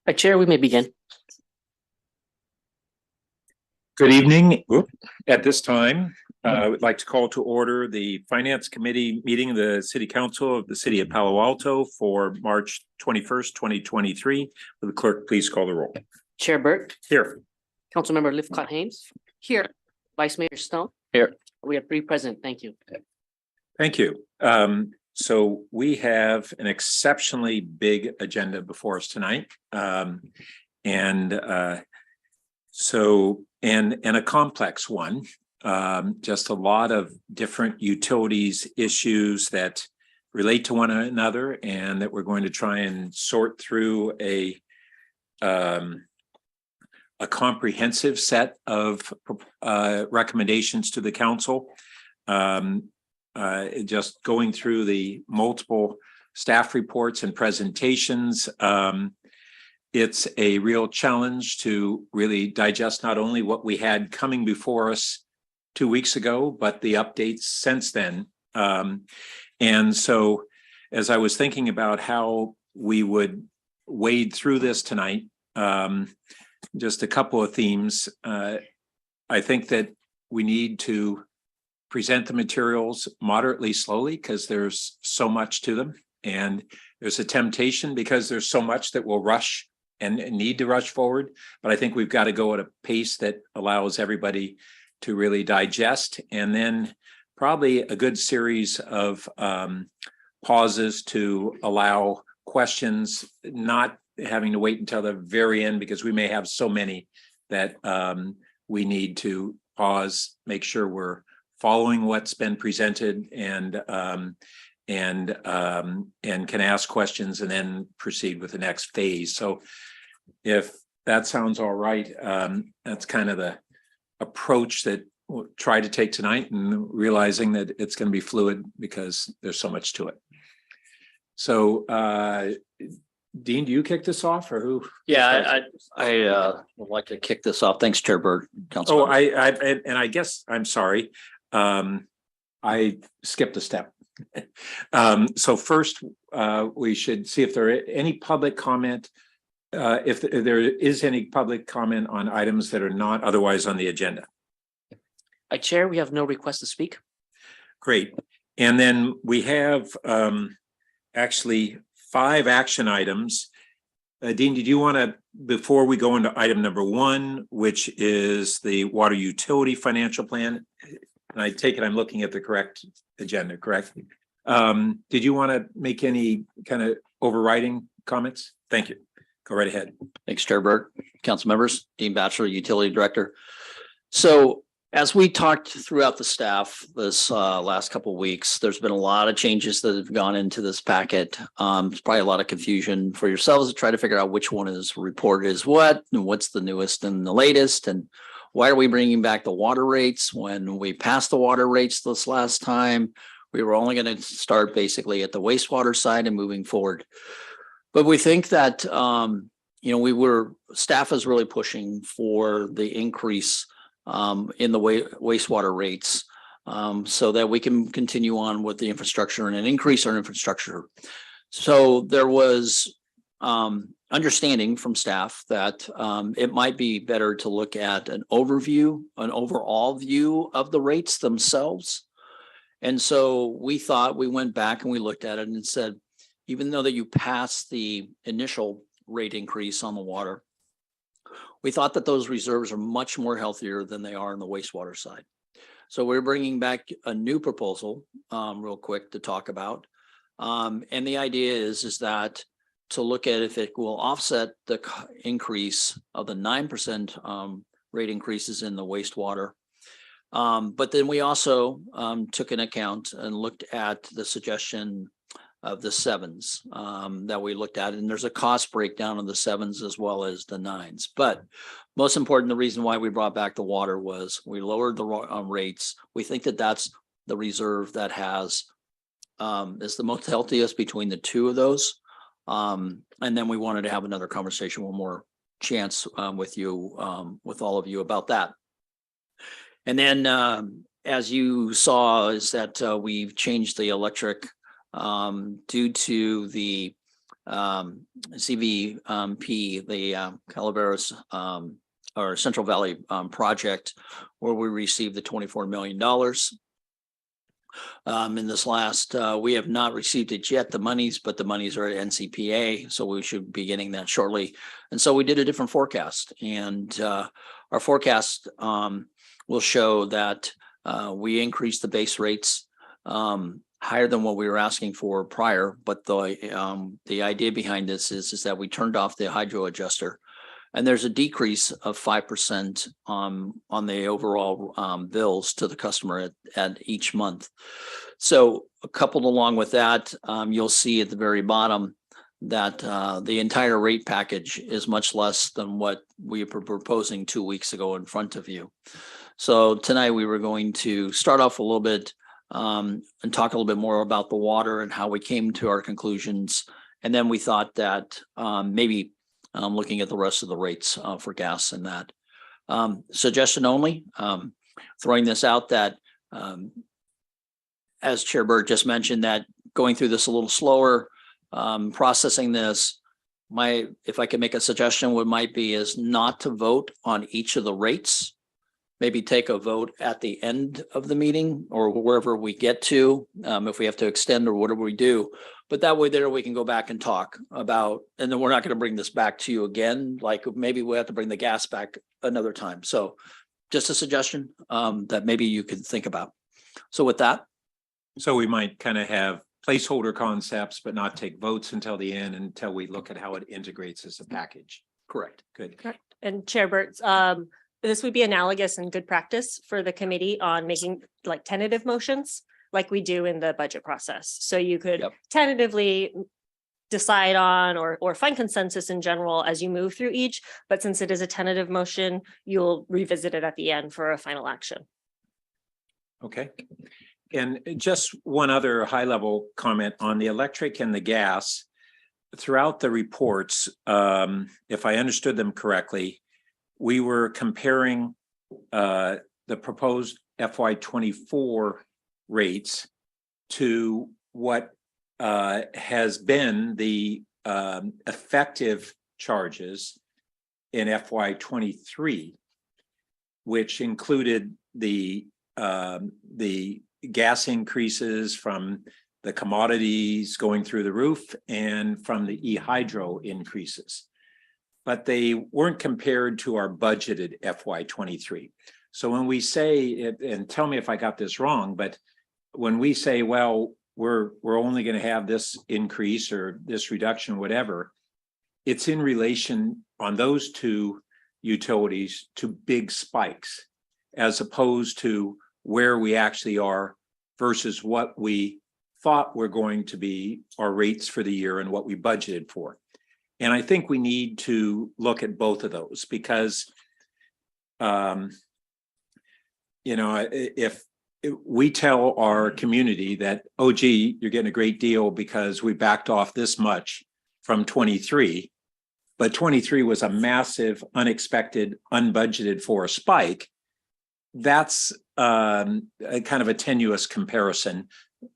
Chair, we may begin. Good evening. At this time, I would like to call to order the Finance Committee meeting of the City Council of the City of Palo Alto for March 21st, 2023. Will the clerk please call the roll? Chair Burt, Here. Councilmember Lifcott-Haynes. Here. Vice Mayor Stone. Here. We have 3 present. Thank you. Thank you. So we have an exceptionally big agenda before us tonight. And a complex one. Just a lot of different utilities issues that relate to one another, and that we're going to try and sort through a comprehensive set of recommendations to the council. Just going through the multiple staff reports and presentations. It's a real challenge to really digest not only what we had coming before us 2 weeks ago, but the updates since then. And so as I was thinking about how we would wade through this tonight, just a couple of themes. I think that we need to present the materials moderately slowly because there's so much to them. And there's a temptation because there's so much that will rush and need to rush forward. But I think we've got to go at a pace that allows everybody to really digest, and then probably a good series of pauses to allow questions, not having to wait until the very end, because we may have so many that we need to pause, make sure we're following what's been presented, and can ask questions and then proceed with the next phase. So if that sounds all right, that's kind of the approach that we'll try to take tonight, and realizing that it's going to be fluid because there's so much to it. So Dean, do you kick this off, or who? Yeah, I would like to kick this off. Thanks, Chair Burt. Council. Oh, I guess I'm sorry. I skipped a step. So first, we should see if there are any public comment. If there is any public comment on items that are not otherwise on the agenda. Chair, we have no request to speak. Great. And then we have actually 5 action items. Dean, did you want to, before we go into item number 1, which is the water utility financial plan, and I take it I'm looking at the correct agenda, correct? Did you want to make any kind of overriding comments? Thank you. Go right ahead. Thanks, Chair Burt. Council members, Dean Batchelor, Utility Director. So as we talked throughout the staff this last couple of weeks, there's been a lot of changes that have gone into this packet. There's probably a lot of confusion for yourselves to try to figure out which one is reported as what, and what's the newest and the latest, and why are we bringing back the water rates when we passed the water rates this last time? We were only going to start basically at the wastewater side and moving forward. But we think that, staff is really pushing for the increase in the wastewater rates so that we can continue on with the infrastructure and increase our infrastructure. So there was understanding from staff that it might be better to look at an overall view of the rates themselves. And so we went back and we looked at it and said, even though that you passed the initial rate increase on the water, we thought that those reserves are much more healthier than they are on the wastewater side. So we're bringing back a new proposal real quick to talk about. And the idea is that to look at if it will offset the increase of the 9% rate increases in the wastewater. But then we also took an account and looked at the suggestion of the 7s that we looked at, and there's a cost breakdown of the 7s as well as the 9s. But most important, the reason why we brought back the water was we lowered the rates. We think that that's the reserve that has is the most healthiest between the 2 of those. And then we wanted to have another conversation, one more chance with you, with all of you about that. And then as you saw, is that we've changed the electric due to the CVP, the Calaveras or Central Valley project, where we received the $24 million. In this last, we have not received it yet, the monies, but the monies are at NCPA, so we should be getting that shortly. And so we did a different forecast, and our forecast will show that we increased the base rates higher than what we were asking for prior. But the idea behind this is that we turned off the hydro adjuster, and there's a decrease of 5% on the overall bills to the customer at each month. So coupled along with that, you'll see at the very bottom that the entire rate package is much less than what we were proposing 2 weeks ago in front of you. So tonight we were going to start off a little bit and talk a little bit more about the water and how we came to our conclusions. And then we thought that maybe looking at the rest of the rates for gas and that. Suggestion only, throwing this out that as Chair Berg just mentioned, that going through this a little slower, processing this, if I could make a suggestion, what might be is not to vote on each of the rates. Maybe take a vote at the end of the meeting or wherever we get to, if we have to extend or whatever we do. But that way there we can go back and talk about, and then we're not going to bring this back to you again. Like maybe we have to bring the gas back another time. So just a suggestion that maybe you could think about. So with that. So we might kind of have placeholder concepts, but not take votes until the end, until we look at how it integrates as a package. Correct. Good. Correct. And Chair Burt, this would be analogous and good practice for the committee on making like tentative motions like we do in the budget process. So you could tentatively decide on or find consensus in general as you move through each, but since it is a tentative motion, you'll revisit it at the end for a final action. Okay. And just one other high level comment on the electric and the gas. Throughout the reports, if I understood them correctly, we were comparing the proposed FY24 rates to what has been the effective charges in FY23, which included the gas increases from the commodities going through the roof and from the e-hydro increases. But they weren't compared to our budgeted FY23. So when we say, and tell me if I got this wrong, but when we say, well, we're only going to have this increase or this reduction, whatever, it's in relation on those two utilities to big spikes, as opposed to where we actually are versus what we thought were going to be our rates for the year and what we budgeted for. And I think we need to look at both of those because, if we tell our community that, oh, gee, you're getting a great deal because we backed off this much from 23, but 23 was a massive, unexpected, unbudgeted for a spike, that's a kind of a tenuous comparison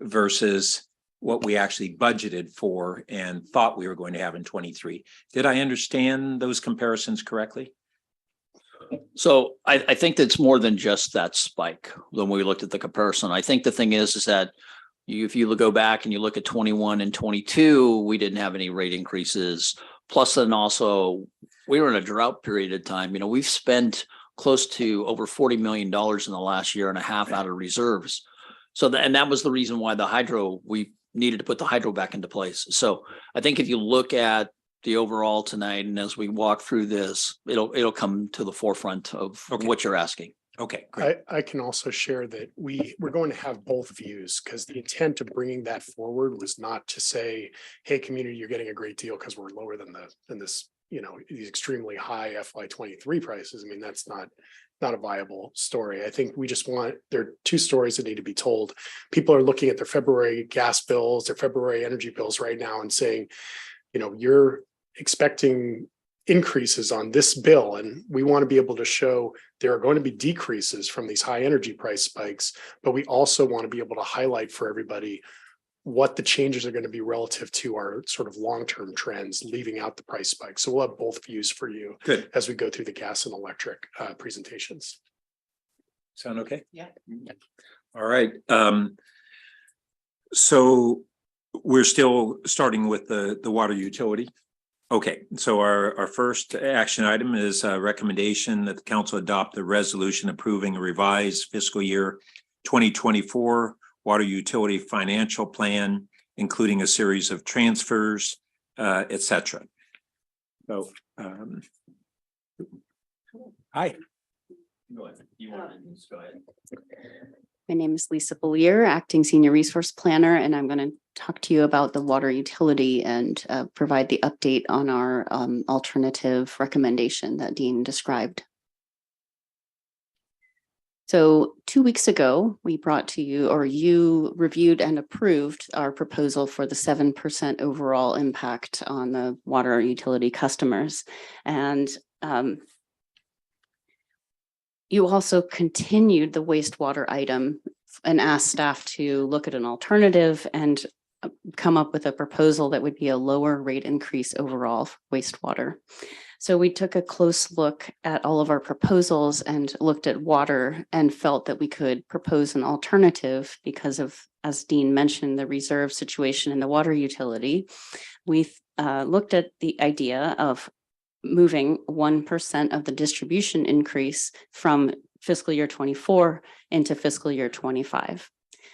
versus what we actually budgeted for and thought we were going to have in 23. Did I understand those comparisons correctly? So I think that's more than just that spike when we looked at the comparison. I think the thing is that if you go back and you look at 21 and 22, we didn't have any rate increases. Plus, then also we were in a drought period of time. We've spent close to over $40 million in the last year and a half out of reserves. So and that was the reason why we needed to put the hydro back into place. So I think if you look at the overall tonight, and as we walk through this, it'll come to the forefront of what you're asking. Okay, great. I can also share that we're going to have both views because the intent of bringing that forward was not to say, hey, community, you're getting a great deal because we're lower than this, these extremely high FY23 prices. I mean, that's not a viable story. I think we just there are two stories that need to be told. People are looking at their February gas bills, their February energy bills right now and saying, you're expecting increases on this bill. And we want to be able to show there are going to be decreases from these high energy price spikes, but we also want to be able to highlight for everybody what the changes are going to be relative to our sort of long-term trends, leaving out the price spike. So we'll have both views for you Good. as we go through the gas and electric presentations. Sound okay? Yeah. All right. So we're still starting with the water utility. Okay, so our first action item is a recommendation that the council adopt the resolution approving a revised fiscal year 2024 water utility financial plan, including a series of transfers, et cetera. So, hi. Go ahead. You want to just go ahead. My name is Lisa Bellier, Acting Senior Resource Planner, and I'm going to talk to you about the water utility and provide the update on our alternative recommendation that Dean described. So 2 weeks ago, we brought to you, or you reviewed and approved our proposal for the 7% overall impact on the water utility customers. And you also continued the wastewater item and asked staff to look at an alternative and come up with a proposal that would be a lower rate increase overall for wastewater. So we took a close look at all of our proposals and looked at water and felt that we could propose an alternative because of, as Dean mentioned, the reserve situation in the water utility. We looked at the idea of moving 1% of the distribution increase from fiscal year 24 into fiscal year 25.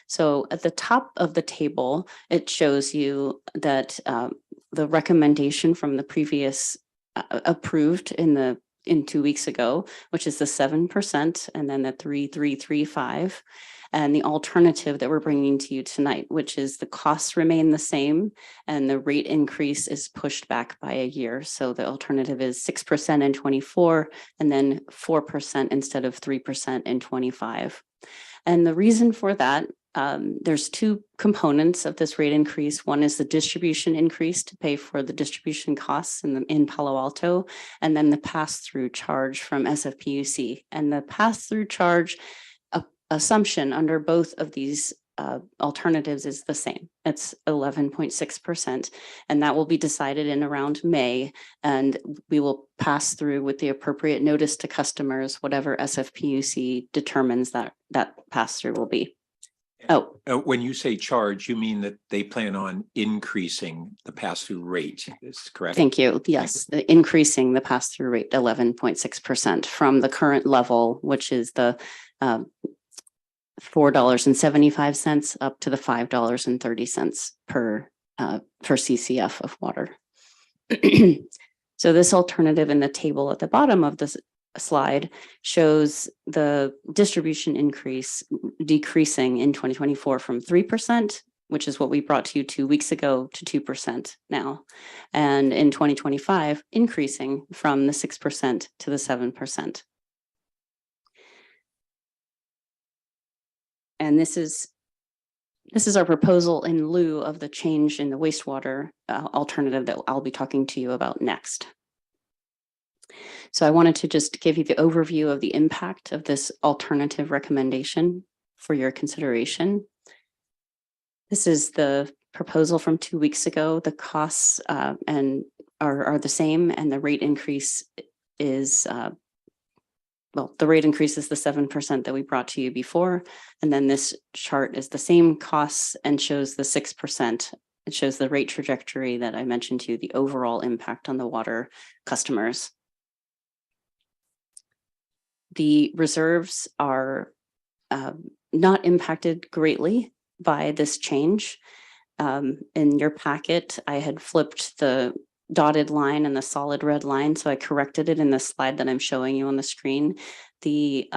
So at the top of the table, it shows you that the recommendation from the previous approved in 2 weeks ago, which is the 7%, and then the 3,335, and the alternative that we're bringing to you tonight, which is the costs remain the same and the rate increase is pushed back by a year. So the alternative is 6% in 24 and then 4% instead of 3% in 25. And the reason for that, there's two components of this rate increase. One is the distribution increase to pay for the distribution costs in Palo Alto, and then the pass-through charge from SFPUC. And the pass-through charge assumption under both of these alternatives is the same. It's 11.6%, and that will be decided in around May, and we will pass through with the appropriate notice to customers, whatever SFPUC determines that pass-through will be. Oh, When you say charge, you mean that they plan on increasing the pass-through rate, is correct? thank you. Yes, increasing the pass-through rate 11.6% from the current level, which is the $4.75 up to the $5.30 per CCF of water. So this alternative in the table at the bottom of this slide shows the distribution increase decreasing in 2024 from 3%, which is what we brought to you 2 weeks ago, to 2% now. And in 2025, increasing from the 6% to the 7%. And this is our proposal in lieu of the change in the wastewater alternative that I'll be talking to you about next. So I wanted to just give you the overview of the impact of this alternative recommendation for your consideration. This is the proposal from 2 weeks ago. The costs and are the same, and the rate increase is the rate increase is the 7% that we brought to you before. And then this chart is the same costs and shows the 6%. It shows the rate trajectory that I mentioned to you, the overall impact on the water customers. The reserves are not impacted greatly by this change. In your packet, I had flipped the dotted line and the solid red line, so I corrected it in the slide that I'm showing you on the screen. The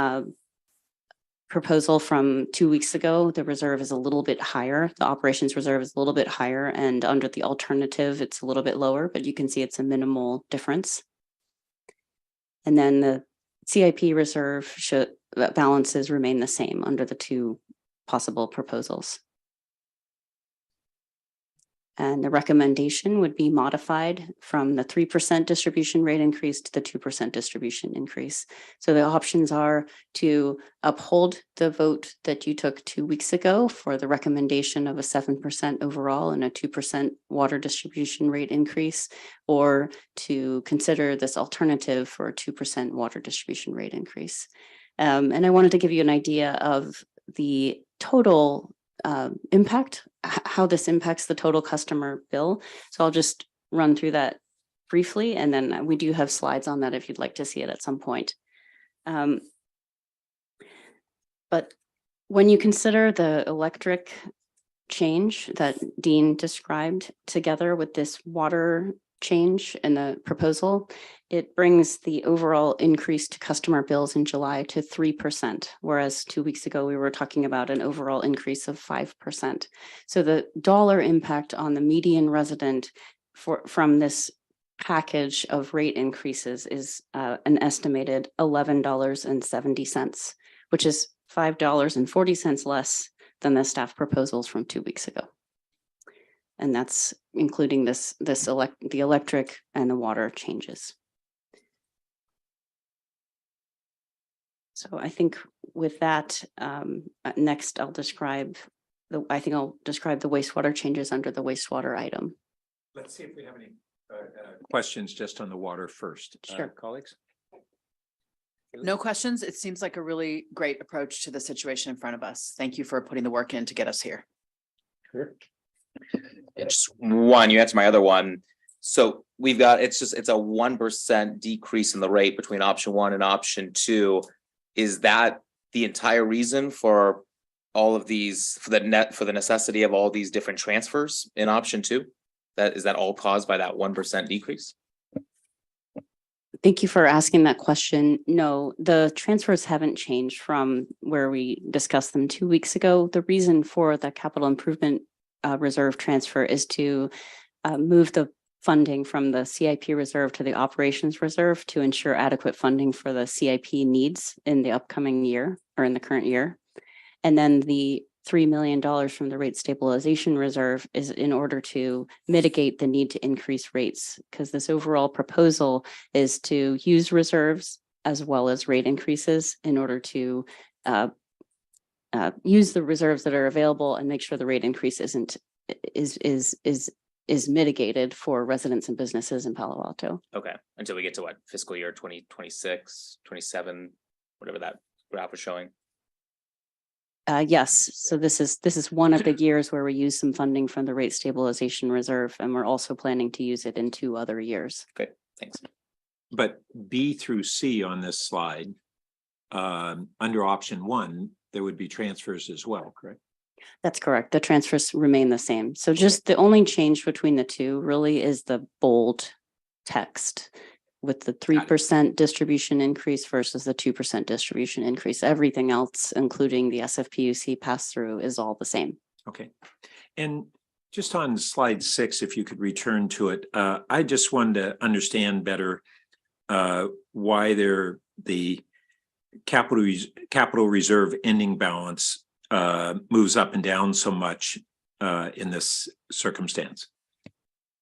proposal from 2 weeks ago, the reserve is a little bit higher. The operations reserve is a little bit higher, and under the alternative, it's a little bit lower, but you can see it's a minimal difference. And then the CIP reserve balances remain the same under the two possible proposals. And the recommendation would be modified from the 3% distribution rate increase to the 2% distribution increase. So the options are to uphold the vote that you took 2 weeks ago for the recommendation of a 7% overall and a 2% water distribution rate increase, or to consider this alternative for a 2% water distribution rate increase. And I wanted to give you an idea of the total impact, how this impacts the total customer bill. So I'll just run through that briefly, and then we do have slides on that if you'd like to see it at some point. But when you consider the electric change that Dean described together with this water change in the proposal, it brings the overall increase to customer bills in July to 3%, whereas 2 weeks ago we were talking about an overall increase of 5%. So the dollar impact on the median resident from this package of rate increases is an estimated $11.70, which is $5.40 less than the staff proposals from 2 weeks ago. And that's including the electric and the water changes. So I think with that, next I'll describe the wastewater changes under the wastewater item. Let's see if we have any questions just on the water first. Sure. Colleagues? No questions. It seems like a really great approach to the situation in front of us. Thank you for putting the work in to get us here. Sure. It's one, you answer my other one. So we've got, it's a 1% decrease in the rate between option 1 and option 2. Is that the entire reason for all of these, for the necessity of all these different transfers in option 2? Is that all caused by that 1% decrease? Thank you for asking that question. No, the transfers haven't changed from where we discussed them 2 weeks ago. The reason for the capital improvement reserve transfer is to move the funding from the CIP reserve to the operations reserve to ensure adequate funding for the CIP needs in the upcoming year or in the current year. And then the $3 million from the rate stabilization reserve is in order to mitigate the need to increase rates, because this overall proposal is to use reserves as well as rate increases in order to use the reserves that are available and make sure the rate increase is mitigated for residents and businesses in Palo Alto. Okay, until we get to what, fiscal year 2026, 27, whatever that graph was showing. Yes, so this is one of the years where we use some funding from the rate stabilization reserve, and we're also planning to use it in 2 other years. Great, thanks. But B through C on this slide, under option 1, there would be transfers as well, correct? That's correct. The transfers remain the same. So just the only change between the two really is the bold text with the 3% distribution increase versus the 2% distribution increase. Everything else, including the SFPUC pass-through, is all the same. Okay. And just on slide 6, if you could return to it, I just wanted to understand better why the capital reserve ending balance moves up and down so much in this circumstance.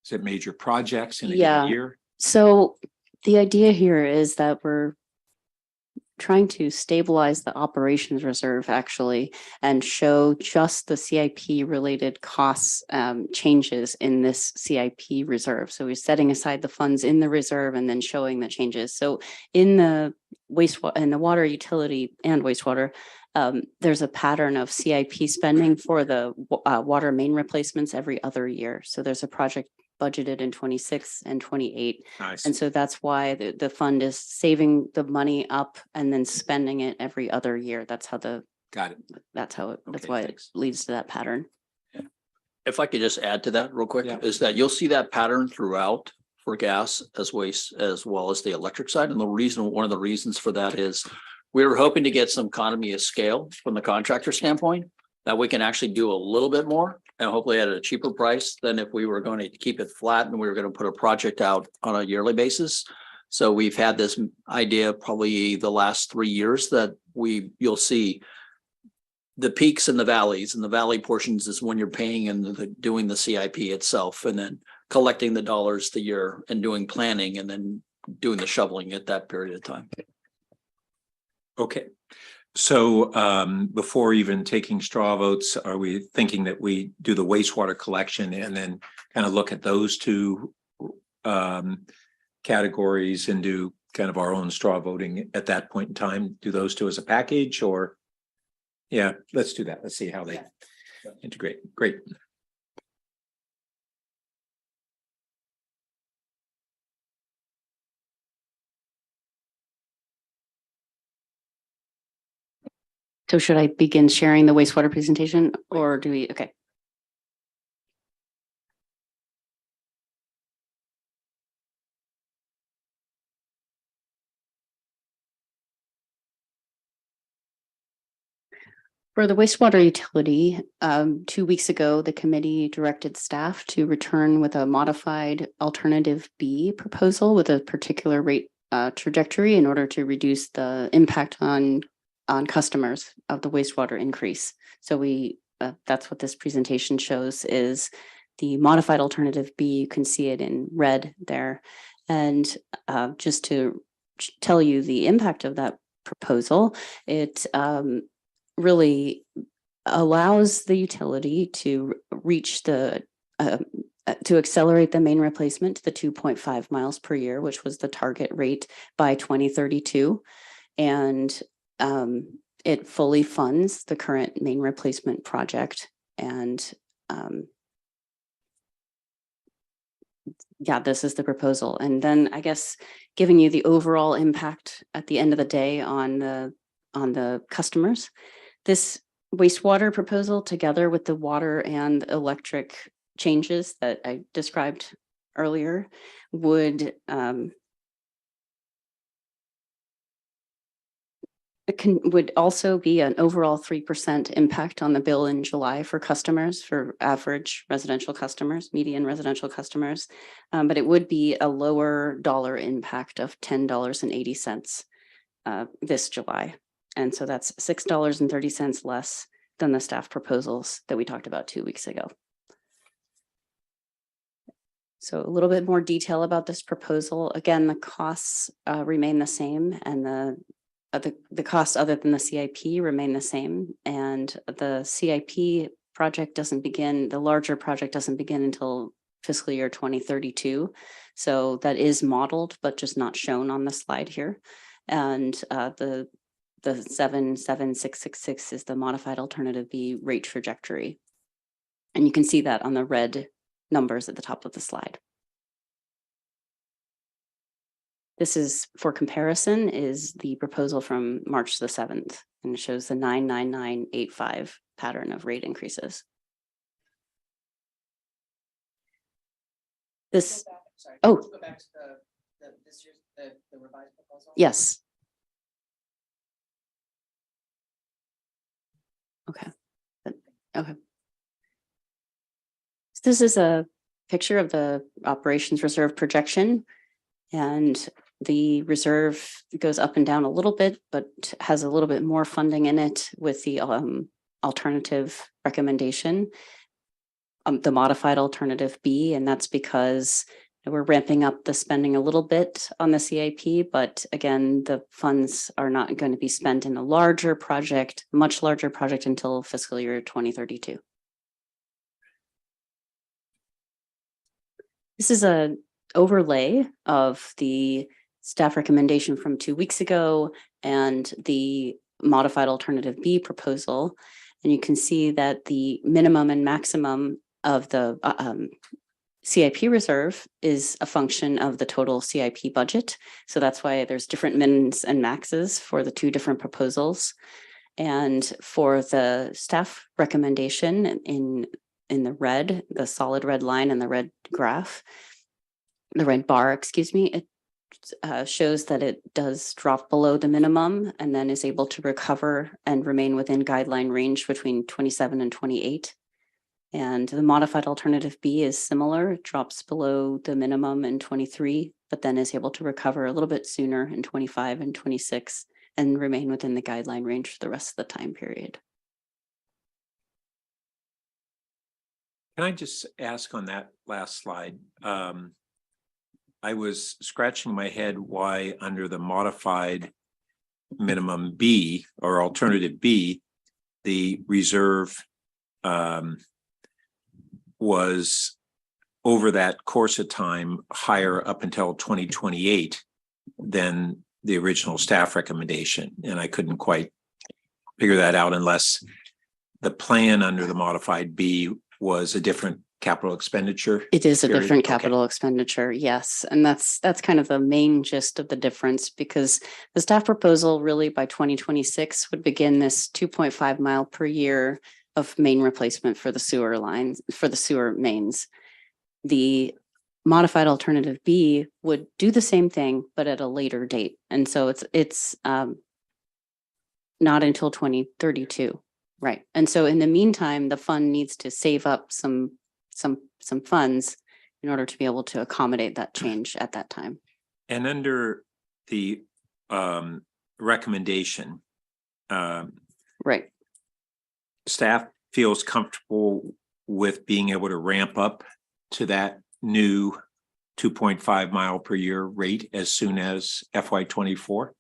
Is it major projects in a given year? So the idea here is that we're trying to stabilize the operations reserve actually and show just the CIP related costs changes in this CIP reserve. So we're setting aside the funds in the reserve and then showing the changes. So in the wastewater and the water utility and wastewater, there's a pattern of CIP spending for the water main replacements every other year. So there's a project budgeted in 26 and 28. Nice. And so that's why the fund is saving the money up and then spending it every other year. That's how Got it. that's Okay, why thanks. it leads to that pattern. If I could just add to that real quick, Yeah. is that you'll see that pattern throughout for gas as waste as well as the electric side. And one of the reasons for that is we were hoping to get some economy of scale from the contractor standpoint, that we can actually do a little bit more and hopefully at a cheaper price than if we were going to keep it flat and we were going to put a project out on a yearly basis. So we've had this idea probably the last 3 years that you'll see the peaks and the valleys, and the valley portions is when you're paying and doing the CIP itself, and then collecting the dollars that you're and doing planning, and then doing the shoveling at that period of time. Okay. So before even taking straw votes, are we thinking that we do the wastewater collection and then kind of look at those two categories and do kind of our own straw voting at that point in time? Do those two as a package, or? Yeah, let's do that. Let's see how they integrate. Great. So should I begin sharing the wastewater presentation, or do we, okay. For the wastewater utility, 2 weeks ago, the committee directed staff to return with a modified alternative B proposal with a particular rate trajectory in order to reduce the impact on customers of the wastewater increase. So that's what this presentation shows, is the modified alternative B. You can see it in red there. And just to tell you the impact of that proposal, it really allows the utility to reach to accelerate the main replacement to the 2.5 miles per year, which was the target rate by 2032. And it fully funds the current main replacement project. And yeah, this is the proposal. And then I guess giving you the overall impact at the end of the day on the customers. This wastewater proposal, together with the water and electric changes that I described earlier, would also be an overall 3% impact on the bill in July for customers, for average residential customers, median residential customers. But it would be a lower dollar impact of $10.80 this July. And so that's $6.30 less than the staff proposals that we talked about 2 weeks ago. So a little bit more detail about this proposal. Again, the costs remain the same, and the costs other than the CIP remain the same. And the CIP project doesn't begin, the larger project doesn't begin until fiscal year 2032. So that is modeled, but just not shown on the slide here. And the 77666 is the modified alternative B rate trajectory. And you can see that on the red numbers at the top of the slide. This is, for comparison, is the proposal from March the 7th, and it shows the 99985 pattern of rate increases. This, oh, Go back to this year's the revised proposal. yes. Okay. Okay. This is a picture of the operations reserve projection, and the reserve goes up and down a little bit, but has a little bit more funding in it with the alternative recommendation, the modified alternative B, and that's because we're ramping up the spending a little bit on the CIP, but again, the funds are not going to be spent in a larger project, much larger project, until fiscal year 2032. This is an overlay of the staff recommendation from 2 weeks ago and the modified alternative B proposal. And you can see that the minimum and maximum of the CIP reserve is a function of the total CIP budget. So that's why there's different mins and maxes for the two different proposals. And for the staff recommendation in the red, the solid red line and the red graph, the red bar, excuse me, it shows that it does drop below the minimum and then is able to recover and remain within guideline range between 27 and 28. And the modified alternative B is similar. It drops below the minimum in 23, but then is able to recover a little bit sooner in 25 and 26 and remain within the guideline range for the rest of the time period. Can I just ask on that last slide? I was scratching my head why under the modified minimum B or alternative B, the reserve was over that course of time higher up until 2028 than the original staff recommendation. And I couldn't quite figure that out unless the plan under the modified B was a different capital expenditure. It is a period. different Okay. capital expenditure, yes. And that's kind of the main gist of the difference, because the staff proposal really by 2026 would begin this 2.5 mile per year of main replacement for the sewer lines, for the sewer mains. The modified alternative B would do the same thing, but at a later date. And so it's not until 2032, right? And so in the meantime, the fund needs to save up some funds in order to be able to accommodate that change at that time. And under the recommendation, Right. staff feels comfortable with being able to ramp up to that new 2.5 mile per year rate as soon as FY 24.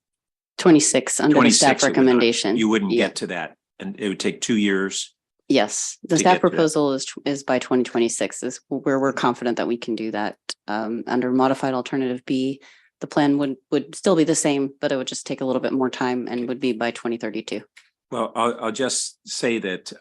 26 under the 26 staff it would not- recommendation. You wouldn't Yeah. get to that, and it would take 2 years. Yes, the to staff get to that. proposal is by 2026 is where we're confident that we can do that. Under modified alternative B, the plan would still be the same, but it would just take a little bit more time and would be by 2032. Well, I'll just say that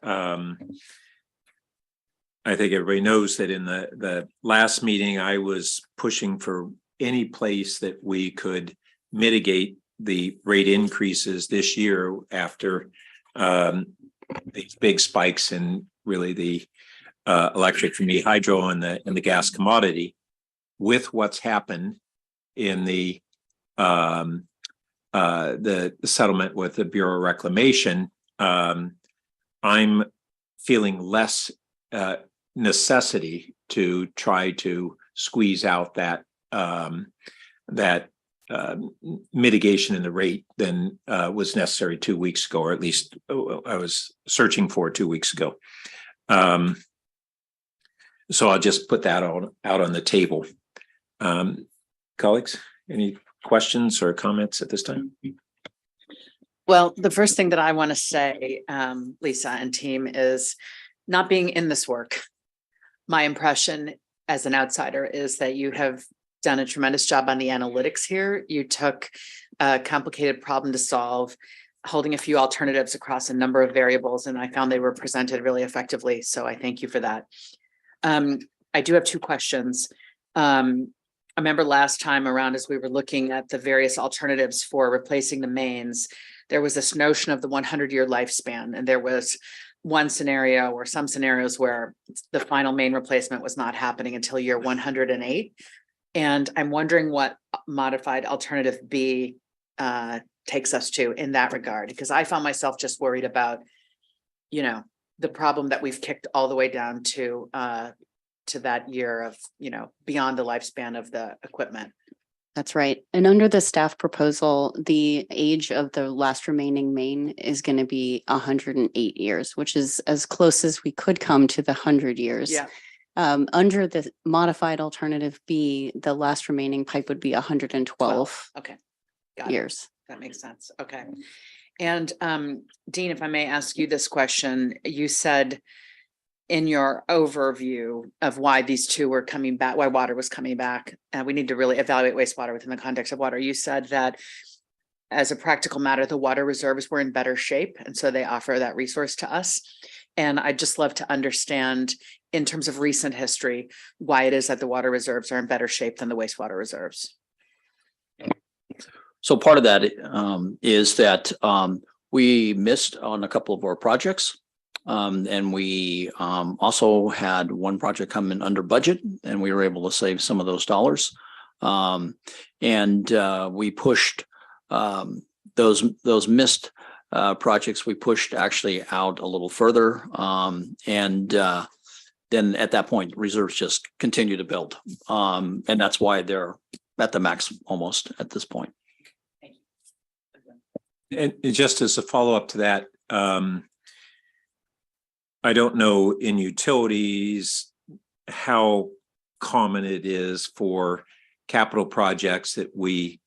I think everybody knows that in the last meeting, I was pushing for any place that we could mitigate the rate increases this year after these big spikes in really the electric from the hydro and the gas commodity. With what's happened in the settlement with the Bureau of Reclamation, I'm feeling less necessity to try to squeeze out that mitigation in the rate than was necessary 2 weeks ago, or at least I was searching for 2 weeks ago. So I'll just put that out on the table. Colleagues, any questions or comments at this time? Well, the first thing that I want to say, Lisa and team, is not being in this work. My impression as an outsider is that you have done a tremendous job on the analytics here. You took a complicated problem to solve, holding a few alternatives across a number of variables, and I found they were presented really effectively. So I thank you for that. I do have 2 questions. I remember last time around, as we were looking at the various alternatives for replacing the mains, there was this notion of the 100-year lifespan, and there was one scenario or some scenarios where the final main replacement was not happening until year 108. And I'm wondering what modified alternative B takes us to in that regard, because I found myself just worried about, the problem that we've kicked all the way down to that year of, beyond the lifespan of the equipment. That's right. And under the staff proposal, the age of the last remaining main is going to be 108 years, which is as close as we could come to the 100 years. Yeah. Under the modified alternative B, the last remaining pipe would be 112 Okay. Got it. years. That makes sense. Okay. And Dean, if I may ask you this question, you said in your overview of why these two were coming back, why water was coming back, we need to really evaluate wastewater within the context of water. You said that as a practical matter, the water reserves were in better shape, and so they offer that resource to us. And I'd just love to understand, in terms of recent history, why it is that the water reserves are in better shape than the wastewater reserves. So part of that is that we missed on a couple of our projects. And we also had one project come in under budget, and we were able to save some of those dollars. And we pushed those missed projects. We pushed actually out a little further. And then at that point, reserves just continue to build. And that's why they're at the max almost at this point. And just as a follow-up to that, I don't know in utilities how common it is for capital projects that we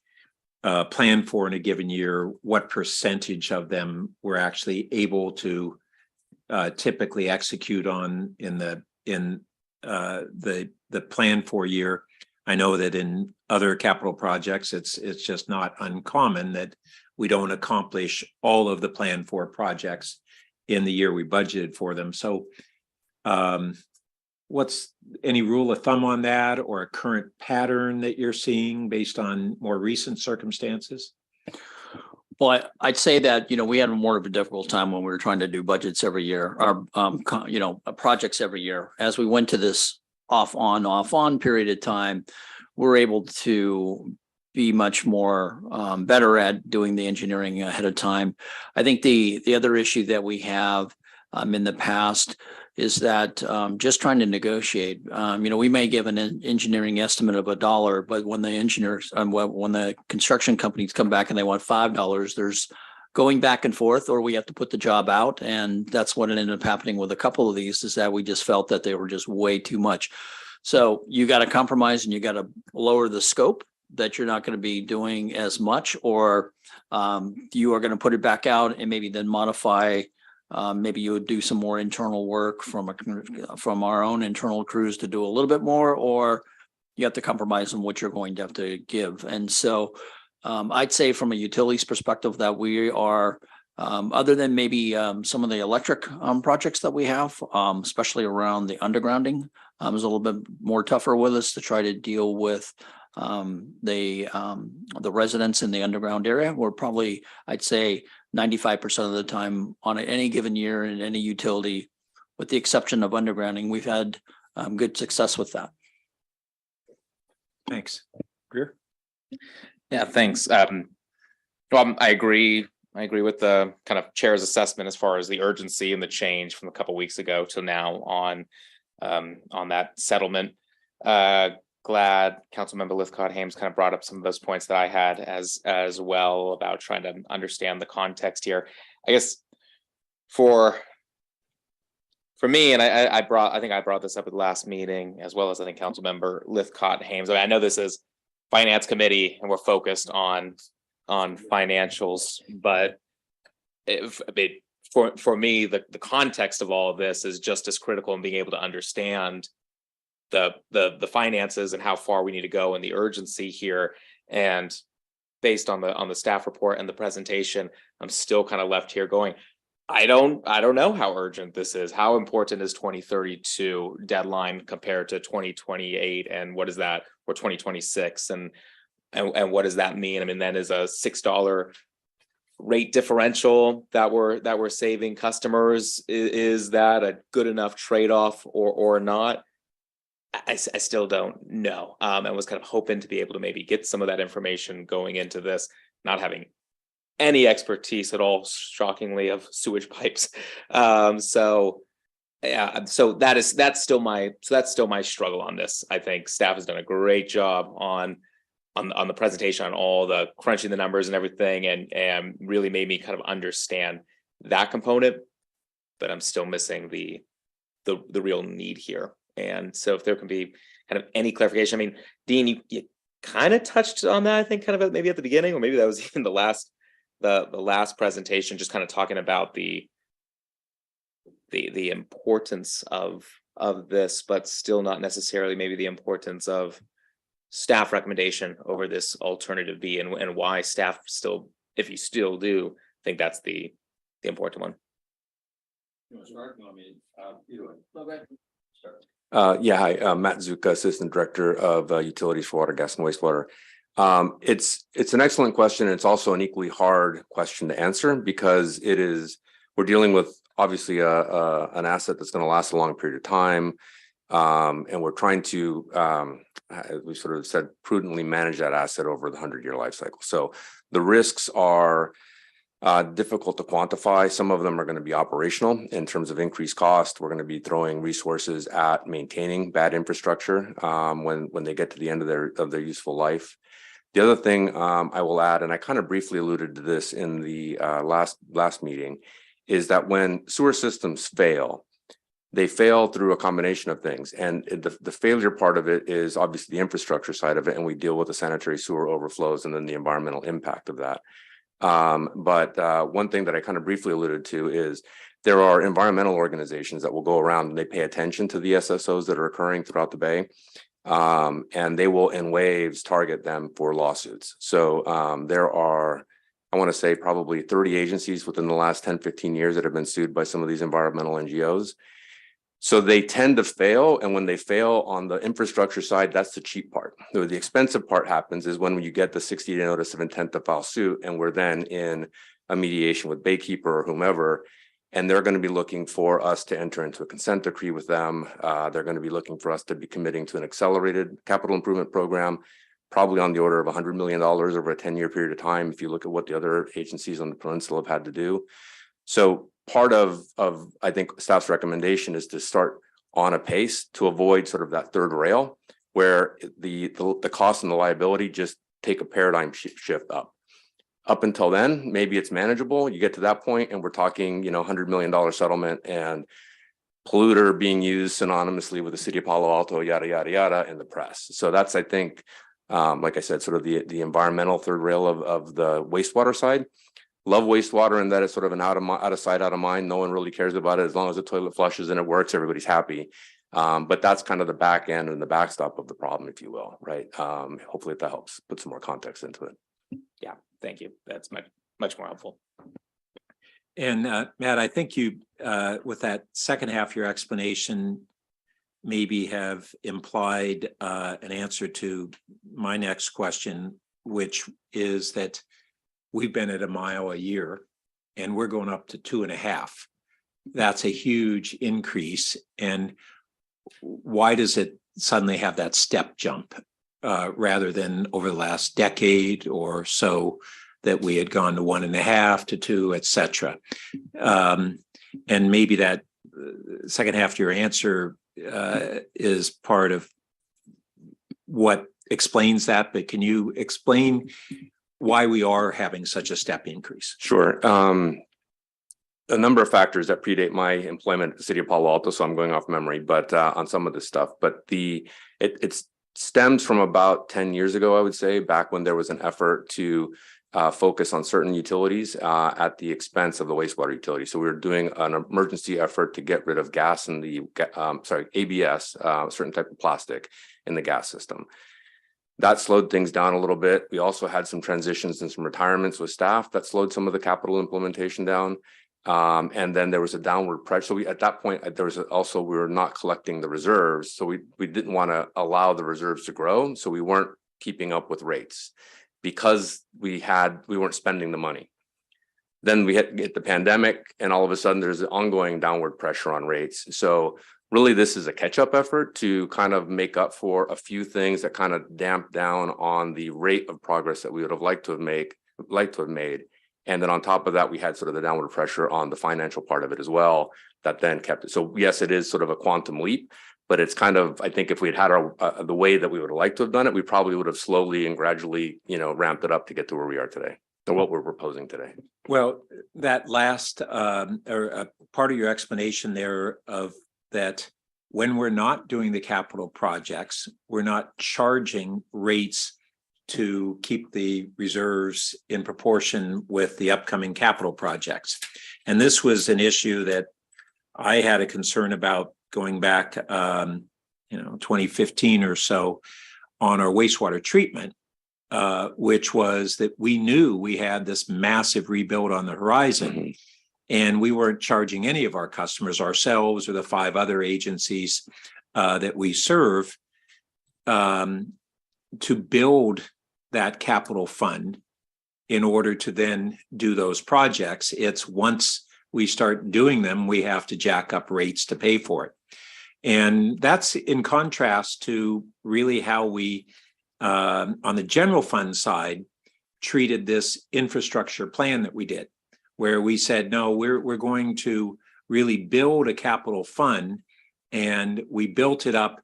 plan for in a given year, what percentage of them we're actually able to typically execute on in the plan for year. I know that in other capital projects, it's just not uncommon that we don't accomplish all of the plan for projects in the year we budgeted for them. So what's any rule of thumb on that, or a current pattern that you're seeing based on more recent circumstances? Well, I'd say that, we had more of a difficult time when we were trying to do budgets every year, or, projects every year. As we went to this off on period of time, we're able to be much more better at doing the engineering ahead of time. I think the other issue that we have in the past is that just trying to negotiate. We may give an engineering estimate of $1, but when the engineers, when the construction companies come back and they want $5, there's going back and forth, or we have to put the job out. And that's what ended up happening with a couple of these, is that we just felt that they were just way too much. So you got to compromise and you got to lower the scope, that you're not going to be doing as much, or you are going to put it back out and maybe then modify. Maybe you would do some more internal work from our own internal crews to do a little bit more, or you have to compromise on what you're going to have to give. And so I'd say from a utilities perspective that we are, other than maybe some of the electric projects that we have, especially around the undergrounding, is a little bit more tougher with us to try to deal with the residents in the underground area. We're probably, I'd say, 95% of the time on any given year in any utility, with the exception of undergrounding, we've had good success with that. Thanks. Greer? Yeah, thanks. I agree. I agree with the kind of chair's assessment as far as the urgency and the change from a couple weeks ago to now on that settlement. Glad Councilmember Lithcott-Hames kind of brought up some of those points that I had as well about trying to understand the context here. I guess for me, and I think I brought this up at the last meeting, as well as I think Councilmember Lithcott-Hames. I mean, I know this is Finance Committee and we're focused on financials, but for me, the context of all of this is just as critical in being able to understand the finances and how far we need to go and the urgency here. And based on the staff report and the presentation, I'm still kind of left here going, I don't know how urgent this is. How important is 2032 deadline compared to 2028, and what is that, or 2026, and what does that mean? I mean, then is a $6 rate differential that we're saving customers, is that a good enough trade-off or not? I still don't know. I was kind of hoping to be able to maybe get some of that information going into this, not having any expertise at all, shockingly, of sewage pipes. So that's still my struggle on this. I think staff has done a great job on the presentation, on all the crunching the numbers and everything, and really made me kind of understand that component, but I'm still missing the real need here. And so if there can be kind of any clarification, I mean, Dean, you kind of touched on that, I think, kind of maybe at the beginning, or maybe that was even the last presentation, just kind of talking about the importance of this, but still not necessarily maybe the importance of staff recommendation over this alternative B, and why staff still, if you still do, think that's the important one. You want to start? No, I mean, either way. Okay. Start. Hi, Matt Zuka, Assistant Director of Utilities for Water, Gas, and Wastewater. It's an excellent question. And it's also an equally hard question to answer, because we're dealing with obviously an asset that's going to last a long period of time, and we're trying to, as we sort of said, prudently manage that asset over the 100-year life cycle. So the risks are difficult to quantify. Some of them are going to be operational in terms of increased cost. We're going to be throwing resources at maintaining bad infrastructure when they get to the end of their useful life. The other thing I will add, and I kind of briefly alluded to this in the last meeting, is that when sewer systems fail, They fail through a combination of things. And the failure part of it is obviously the infrastructure side of it. And we deal with the sanitary sewer overflows and then the environmental impact of that. But one thing that I kind of briefly alluded to is there are environmental organizations that will go around and they pay attention to the SSOs that are occurring throughout the Bay. And they will in waves target them for lawsuits. So there are, I want to say probably 30 agencies within the last 10, 15 years that have been sued by some of these environmental NGOs. So they tend to fail. And when they fail on the infrastructure side, that's the cheap part. The expensive part happens is when you get the 60-day notice of intent to file suit, and we're then in a mediation with Baykeeper or whomever, and they're going to be looking for us to enter into a consent decree with them. They're going to be looking for us to be committing to an accelerated capital improvement program, probably on the order of $100 million over a 10-year period of time, if you look at what the other agencies on the peninsula have had to do. So part of I think staff's recommendation is to start on a pace to avoid sort of that third rail where the cost and the liability just take a paradigm shift up. Up until then, maybe it's manageable. You get to that point and we're talking, $100 million settlement and polluter being used synonymously with the city of Palo Alto, yada, yada, yada, in the press. So that's, I think, like I said, sort of the environmental third rail of the wastewater side. Love wastewater and that it's sort of an out of sight, out of mind. No one really cares about it. As long as the toilet flushes and it works, everybody's happy. But that's kind of the back end and the backstop of the problem, if you will, right? Hopefully that helps put some more context into it. Yeah, thank you. That's much more helpful. And Matt, I think you, with that second half of your explanation, maybe have implied an answer to my next question, which is that we've been at 1 mile a year and we're going up to 2.5. That's a huge increase. And why does it suddenly have that step jump rather than over the last decade or so that we had gone to 1.5 to 2, et cetera? And maybe that second half of your answer is part of what explains that, but can you explain why we are having such a step increase? Sure. A number of factors that predate my employment at the city of Palo Alto, so I'm going off memory, but on some of this stuff. But it stems from about 10 years ago, I would say, back when there was an effort to focus on certain utilities at the expense of the wastewater utility. So we were doing an emergency effort to get rid of gas in the, ABS, a certain type of plastic in the gas system. That slowed things down a little bit. We also had some transitions and some retirements with staff that slowed some of the capital implementation down. And then there was a downward pressure. So at that point, there was also, we were not collecting the reserves. So we didn't want to allow the reserves to grow. So we weren't keeping up with rates because we weren't spending the money. Then we hit the pandemic and all of a sudden there's an ongoing downward pressure on rates. So really, this is a catch-up effort to kind of make up for a few things that kind of damp down on the rate of progress that we would have liked to have made. And then on top of that, we had sort of the downward pressure on the financial part of it as well, that then kept it. So yes, it is sort of a quantum leap, but it's kind of, I think if we'd had the way that we would have liked to have done it, we probably would have slowly and gradually, ramped it up to get to where we are today, or what we're proposing today. Well, that last part of your explanation there of that when we're not doing the capital projects, we're not charging rates to keep the reserves in proportion with the upcoming capital projects. And this was an issue that I had a concern about going back, 2015 or so on our wastewater treatment, which was that we knew we had this massive rebuild on the horizon. And we weren't charging any of our customers, ourselves or the 5 other agencies that we serve, to build that capital fund in order to then do those projects. It's once we start doing them, we have to jack up rates to pay for it. And that's in contrast to really how we, on the general fund side, treated this infrastructure plan that we did, where we said, no, we're going to really build a capital fund, and we built it up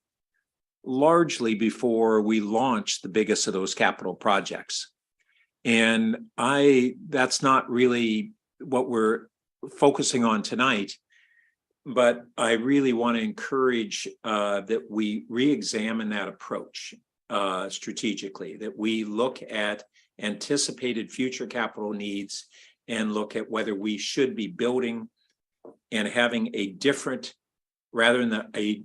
largely before we launched the biggest of those capital projects. And that's not really what we're focusing on tonight. but I really want to encourage that we re-examine that approach strategically, that we look at anticipated future capital needs and look at whether we should be building and having a different, rather than a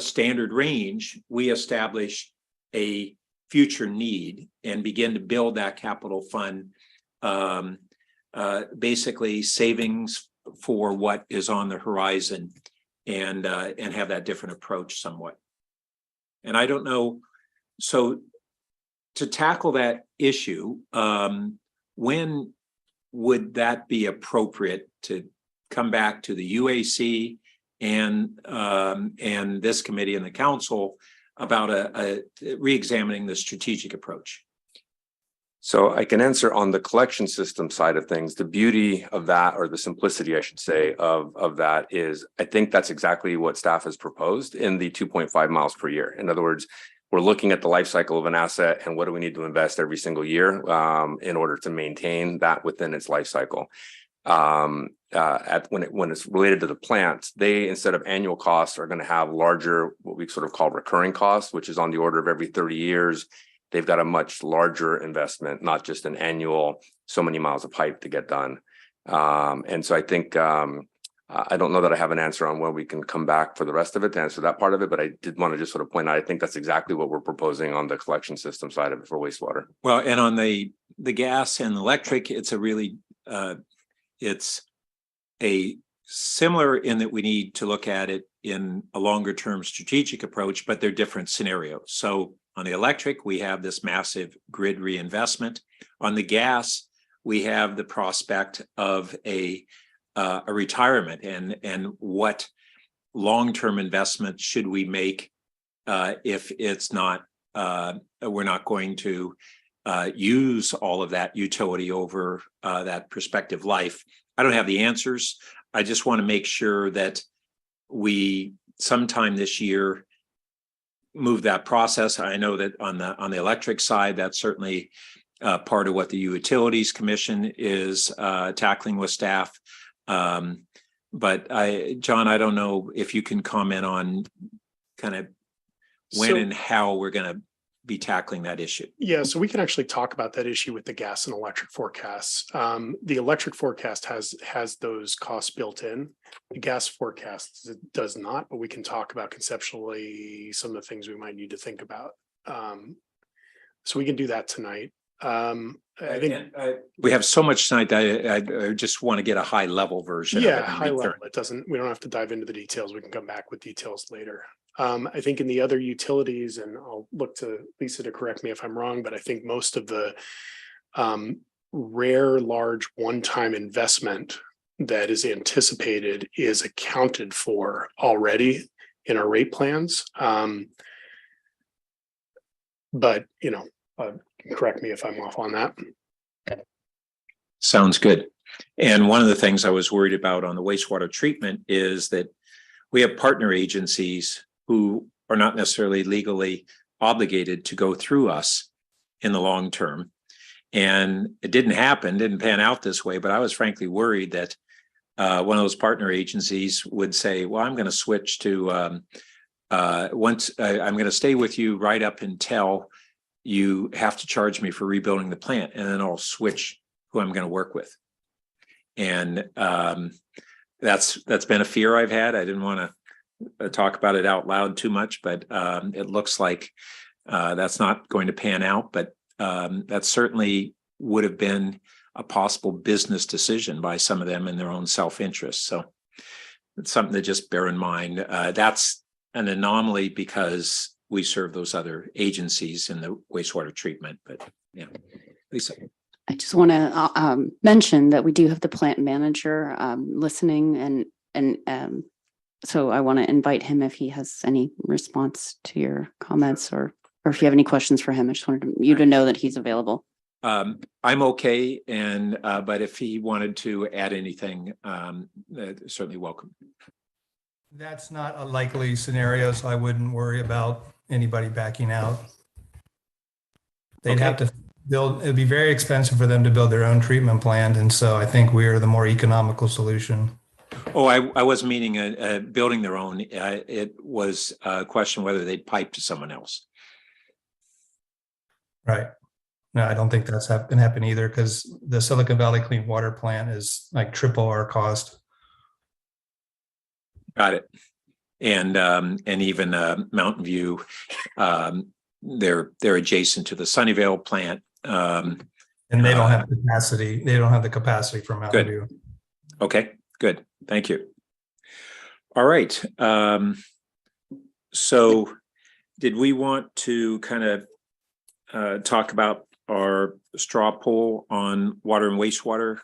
standard range, we establish a future need and begin to build that capital fund, basically savings for what is on the horizon, and have that different approach somewhat. And I don't know, so to tackle that issue, when would that be appropriate to come back to the UAC and this committee and the council about re-examining the strategic approach? So I can answer on the collection system side of things. The beauty of that, or the simplicity, I should say, of that is, I think that's exactly what staff has proposed in the 2.5 miles per year. In other words, we're looking at the life cycle of an asset and what do we need to invest every single year in order to maintain that within its life cycle. When it's related to the plants, they, instead of annual costs, are going to have larger, what we sort of call recurring costs, which is on the order of every 30 years. They've got a much larger investment, not just an annual so many miles of pipe to get done. And so I think I don't know that I have an answer on when we can come back for the rest of it to answer that part of it, but I did want to just sort of point out, I think that's exactly what we're proposing on the collection system side of it for wastewater. Well, and on the gas and electric, it's a really it's a similar in that we need to look at it in a longer term strategic approach, but they're different scenarios. So on the electric, we have this massive grid reinvestment. On the gas, we have the prospect of a retirement, and what long-term investment should we make if it's not we're not going to use all of that utility over that prospective life. I don't have the answers. I just want to make sure that we sometime this year move that process. I know that on the electric side, that's certainly part of what the Utilities Commission is tackling with staff. But John, I don't know if you can comment on kind of when and how we're going to be tackling that issue. Yeah, so we can actually talk about that issue with the gas and electric forecasts. The electric forecast has those costs built in. The gas forecast does not, but we can talk about conceptually some of the things we might need to think about. So we can do that tonight. I think we have so much tonight that I just want to get a high level version. Yeah, high level. We don't have to dive into the details. We can come back with details later. I think in the other utilities, and I'll look to Lisa to correct me if I'm wrong, but I think most of the rare, large one-time investment that is anticipated is accounted for already in our rate plans. But, correct me if I'm off on that. Sounds good. And one of the things I was worried about on the wastewater treatment is that we have partner agencies who are not necessarily legally obligated to go through us in the long term. And it didn't pan out this way, but I was frankly worried that one of those partner agencies would say, well, I'm going to switch to I'm going to stay with you right up until you have to charge me for rebuilding the plant, and then I'll switch who I'm going to work with. And that's been a fear I've had. I didn't want to talk about it out loud too much, but it looks like that's not going to pan out. But that certainly would have been a possible business decision by some of them in their own self-interest. So it's something to just bear in mind. That's an anomaly because we serve those other agencies in the wastewater treatment. But yeah, Lisa. I just want to mention that we do have the plant manager listening, and so I want to invite him if he has any response to your comments, or if you have any questions for him. I just wanted you to know that he's available. I'm okay, and but if he wanted to add anything, certainly welcome. That's not a likely scenario, so I wouldn't worry about anybody backing out. They'd have to build, it'd be very expensive for them to build their own treatment plant, and so I think we are the more economical solution. Oh, I was meaning building their own. It was a question whether they'd pipe to someone else. Right. No, I don't think that's gonna happen either, because the Silicon Valley Clean Water Plant is like triple our cost. Got it. And even Mountain View, they're adjacent to the Sunnyvale plant. And they don't have capacity. They don't have the capacity for Mountain Good. View. Okay, good. Thank you. All right. So did we want to kind of talk about our straw poll on water and wastewater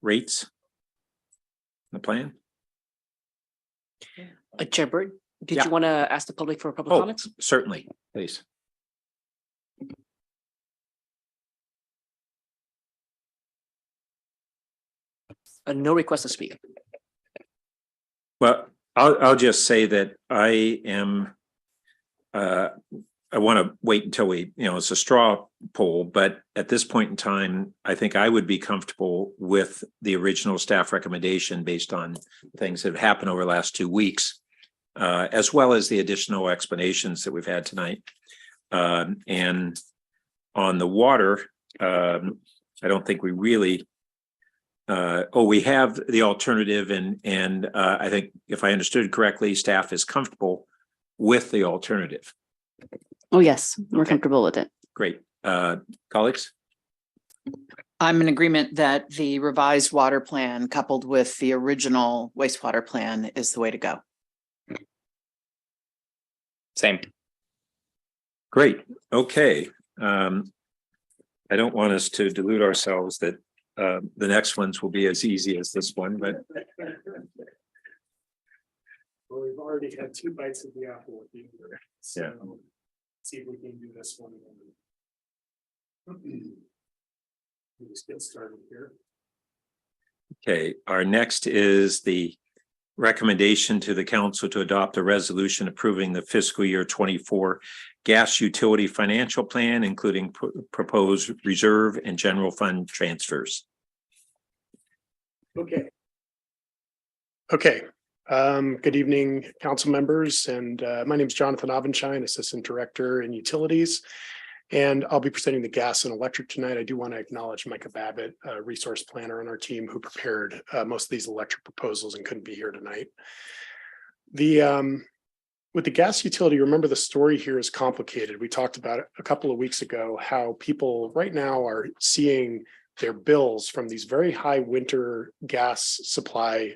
rates? The plan? Chair Bird, did Yeah. you want to ask the public for public Oh, comments? certainly, please. No request to speak. Well, I'll just say that I am, I want to wait until we, it's a straw poll, but at this point in time, I think I would be comfortable with the original staff recommendation based on things that have happened over the last 2 weeks, as well as the additional explanations that we've had tonight. And on the water, I don't think we really, we have the alternative, and I think if I understood correctly, staff is comfortable with the alternative. Oh, yes, we're Okay. comfortable with it. Great. Colleagues? I'm in agreement that the revised water plan coupled with the original wastewater plan is the way to go. Same. Great. Okay. I don't want us to delude ourselves that the next ones will be as easy as this one, but Well, we've already had 2 bites of the apple with you. So Yeah. see if we can do this one. Let's get started here. okay. Our next is the recommendation to the council to adopt a resolution approving the fiscal year 24 gas utility financial plan, including proposed reserve and general fund transfers. Okay. Good evening, council members, and my name is Jonathan Avenshine, Assistant Director in Utilities. And I'll be presenting the gas and electric tonight. I do want to acknowledge Micah Babbitt, a resource planner on our team who prepared most of these electric proposals and couldn't be here tonight. With the gas utility, remember the story here is complicated. We talked about it a couple of weeks ago, how people right now are seeing their bills from these very high winter gas supply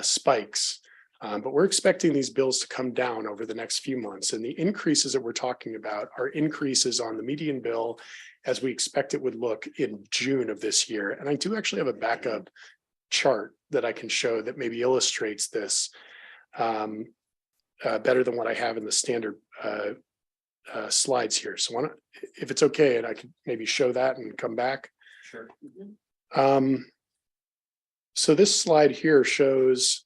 spikes. But we're expecting these bills to come down over the next few months. And the increases that we're talking about are increases on the median bill as we expect it would look in June of this year. And I do actually have a backup chart that I can show that maybe illustrates this better than what I have in the standard slides here. So if it's okay, and I could maybe show that and come back. Sure. So this slide here shows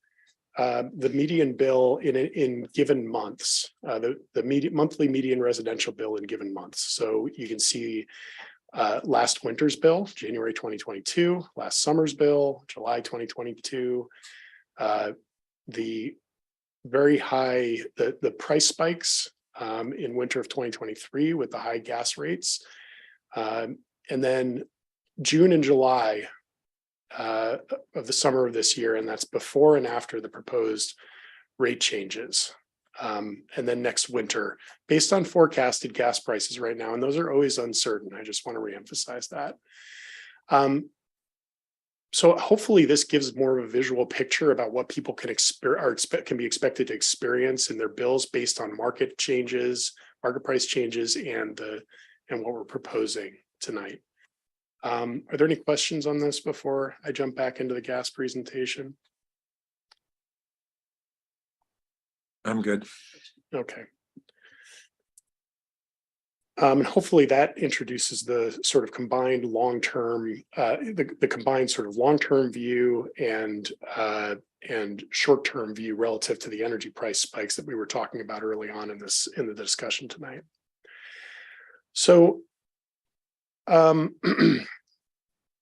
the median bill in given months, the monthly median residential bill in given months. So you can see last winter's bill, January 2022, last summer's bill, July 2022, the very high, the price spikes in winter of 2023 with the high gas rates, and then June and July of the summer of this year, and that's before and after the proposed rate changes. And then next winter, based on forecasted gas prices right now, and those are always uncertain. I just want to reemphasize that. So hopefully this gives more of a visual picture about what people can can be expected to experience in their bills based on market changes, market price changes, and what we're proposing tonight. Are there any questions on this before I jump back into the gas presentation? I'm good. Okay. And hopefully that introduces the sort of combined long-term, the combined sort of long-term view and short-term view relative to the energy price spikes that we were talking about early on in the discussion tonight. So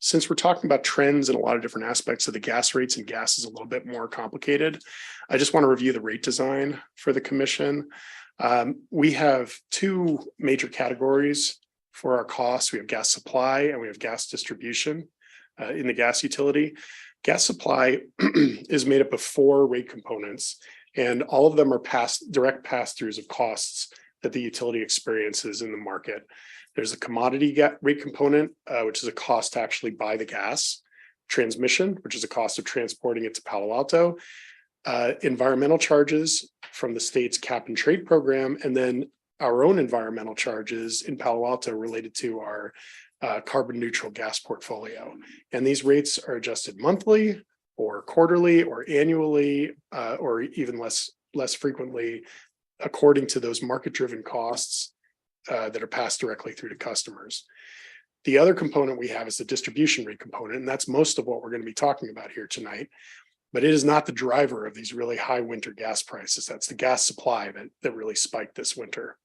since we're talking about trends in a lot of different aspects of the gas rates, and gas is a little bit more complicated, I just want to review the rate design for the commission. We have two major categories for our costs. We have gas supply and we have gas distribution in the gas utility. Gas supply is made up of 4 rate components, and all of them are direct pass-throughs of costs that the utility experiences in the market. There's a commodity rate component, which is a cost to actually buy the gas. Transmission, which is a cost of transporting it to Palo Alto. Environmental charges from the state's cap and trade program, and then our own environmental charges in Palo Alto related to our carbon neutral gas portfolio. And these rates are adjusted monthly or quarterly or annually, or even less frequently, according to those market driven costs that are passed directly through to customers. The other component we have is the distribution rate component, and that's most of what we're going to be talking about here tonight. But it is not the driver of these really high winter gas prices. That's the gas supply that really spiked this winter.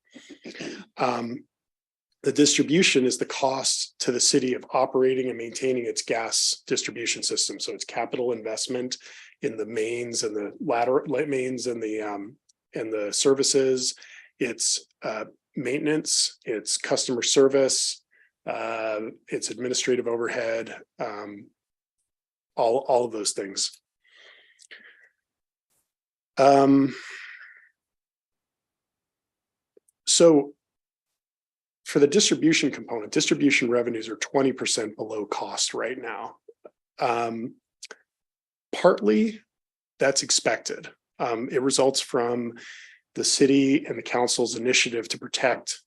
The distribution is the cost to the city of operating and maintaining its gas distribution system. So it's capital investment in the mains and the lateral mains and the services. It's maintenance, it's customer service, it's administrative overhead, all of those things. So for the distribution component, distribution revenues are 20% below cost right now. Partly that's expected. It results from the city and the council's initiative to protect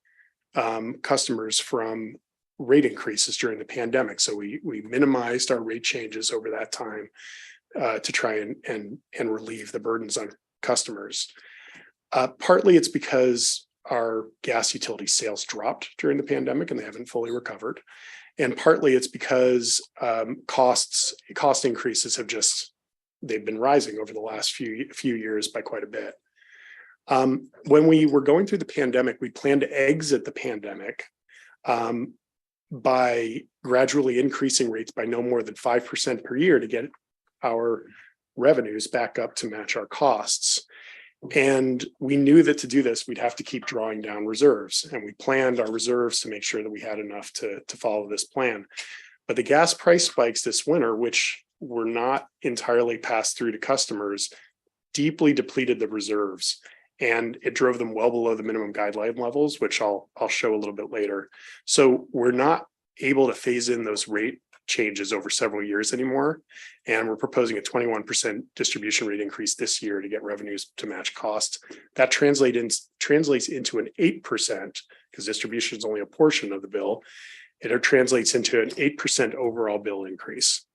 customers from rate increases during the pandemic. So we minimized our rate changes over that time to try and relieve the burdens on customers. Partly it's because our gas utility sales dropped during the pandemic and they haven't fully recovered. And partly it's because cost increases they've been rising over the last few years by quite a bit. When we were going through the pandemic, we planned to exit the pandemic by gradually increasing rates by no more than 5% per year to get our revenues back up to match our costs. And we knew that to do this, we'd have to keep drawing down reserves. And we planned our reserves to make sure that we had enough to follow this plan. But the gas price spikes this winter, which were not entirely passed through to customers, deeply depleted the reserves. And it drove them well below the minimum guideline levels, which I'll show a little bit later. So we're not able to phase in those rate changes over several years anymore. And we're proposing a 21% distribution rate increase this year to get revenues to match costs. That translates into an 8%, because distribution is only a portion of the bill. It translates into an 8% overall bill increase.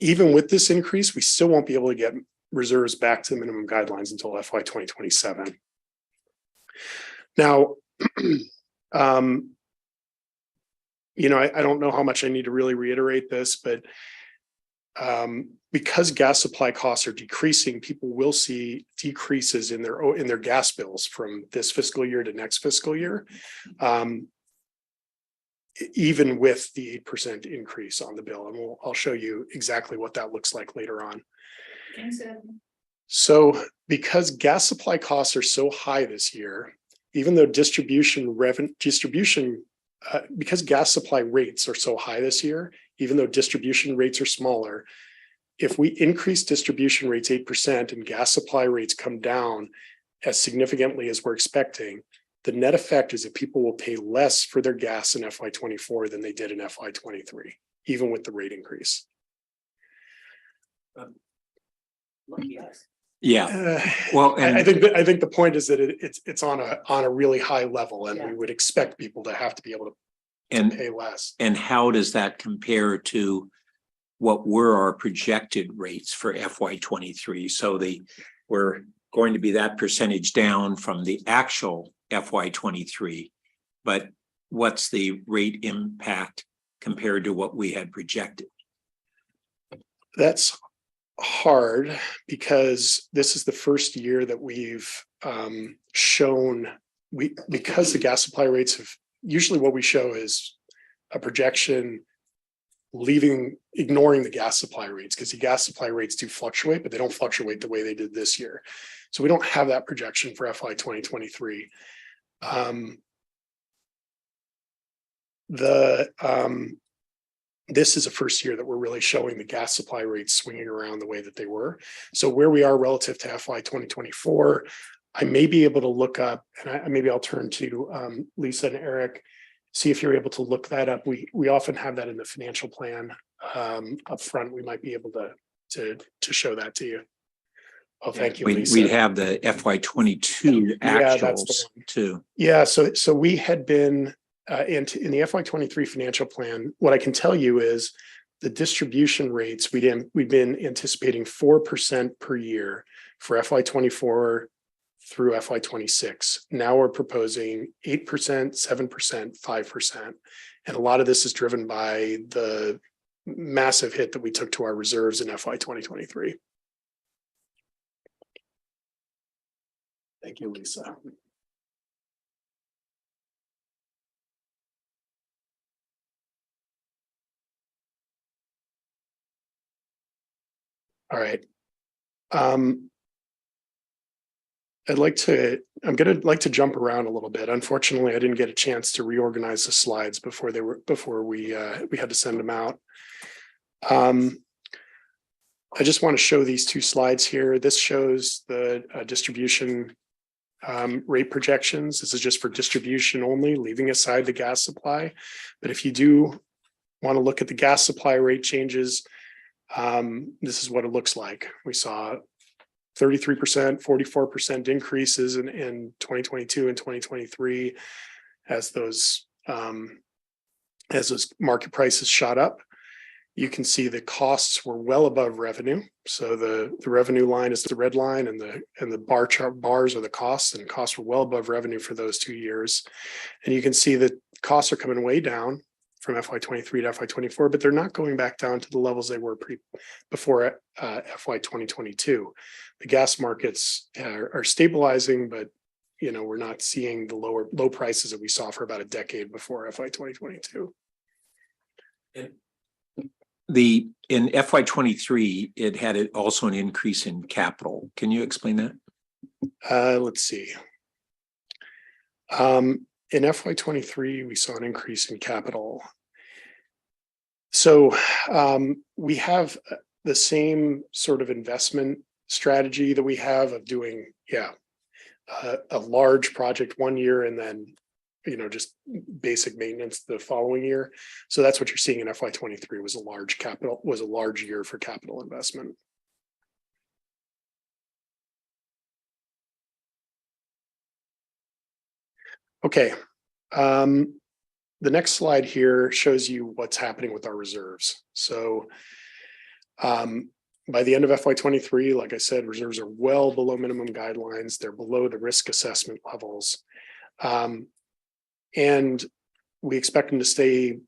Even with this increase, we still won't be able to get reserves back to the minimum guidelines until FY 2027. Now, I don't know how much I need to really reiterate this, but because gas supply costs are decreasing, people will see decreases in their gas bills from this fiscal year to next fiscal year, even with the 8% increase on the bill. And I'll show you exactly what that looks like later on. So because gas supply costs are so high this year, even though because gas supply rates are so high this year, even though distribution rates are smaller, if we increase distribution rates 8% and gas supply rates come down as significantly as we're expecting, the net effect is that people will pay less for their gas in FY24 than they did in FY23, even with the rate increase. Yeah. Well, and I think the point is that it's on a really high level, and we would expect people to have to be able to pay less. And how does that compare to what were our projected rates for FY23? So we're going to be that percentage down from the actual FY23, but what's the rate impact compared to what we had projected? That's hard because this is the first year that we've shown because the gas supply rates have usually what we show is a projection ignoring the gas supply rates, because the gas supply rates do fluctuate, but they don't fluctuate the way they did this year. So we don't have that projection for FY 2023. This is the first year that we're really showing the gas supply rates swinging around the way that they were. So where we are relative to FY 2024, I may be able to look up, and maybe I'll turn to Lisa and Eric, see if you're able to look that up. We often have that in the financial plan up front. We might be able to show that to you. Oh, thank you, Lisa. We'd have the FY 22 Yeah, that's the actuals one. too. Yeah, so we had been in the FY 23 financial plan. What I can tell you is the distribution rates, we've been anticipating 4% per year for FY 24 through FY 26. Now we're proposing 8%, 7%, 5%. And a lot of this is driven by the massive hit that we took to our reserves in FY 2023. Thank you, Lisa. All right. I'm gonna like to jump around a little bit. Unfortunately, I didn't get a chance to reorganize the slides before we had to send them out. I just want to show these two slides here. This shows the distribution rate projections. This is just for distribution only, leaving aside the gas supply. But if you do want to look at the gas supply rate changes, this is what it looks like. We saw 33%, 44% increases in 2022 and 2023 as those market prices shot up. You can see the costs were well above revenue. So the revenue line is the red line, and the bar chart bars are the costs, and costs were well above revenue for those 2 years. And you can see that costs are coming way down from FY 23 to FY 24, but they're not going back down to the levels they were before FY 2022. The gas markets are stabilizing, but we're not seeing the low prices that we saw for about a decade before FY 2022. In FY 23, it had also an increase in capital. Can you explain that? Let's see. In FY 23, we saw an increase in capital. So we have the same sort of investment strategy that we have of doing, a large project 1 year and then just basic maintenance the following year. So that's what you're seeing in FY 23 was a large year for capital investment. Okay. The next slide here shows you what's happening with our reserves. So by the end of FY 23, like I said, reserves are well below minimum guidelines. They're below the risk assessment levels. And we expect them to stay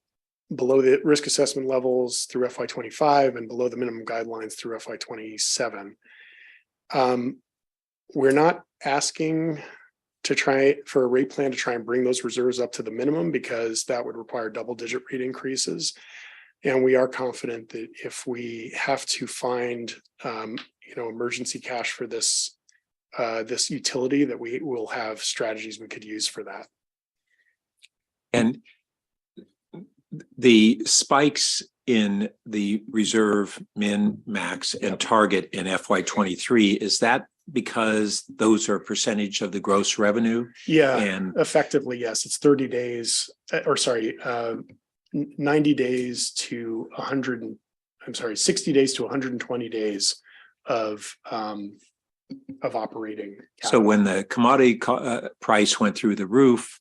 below the risk assessment levels through FY 25 and below the minimum guidelines through FY 27. We're not asking to try for a rate plan to try and bring those reserves up to the minimum, because that would require double-digit rate increases. And we are confident that if we have to find, emergency cash for this utility, that we will have strategies we could use for that. And the spikes in the reserve min, max, and target in FY 23, is that because those are a percentage of the gross revenue? Yeah, and effectively, yes. It's 30 days, 90 days to 60 days to 120 days of operating capital. So when the commodity price went through the roof,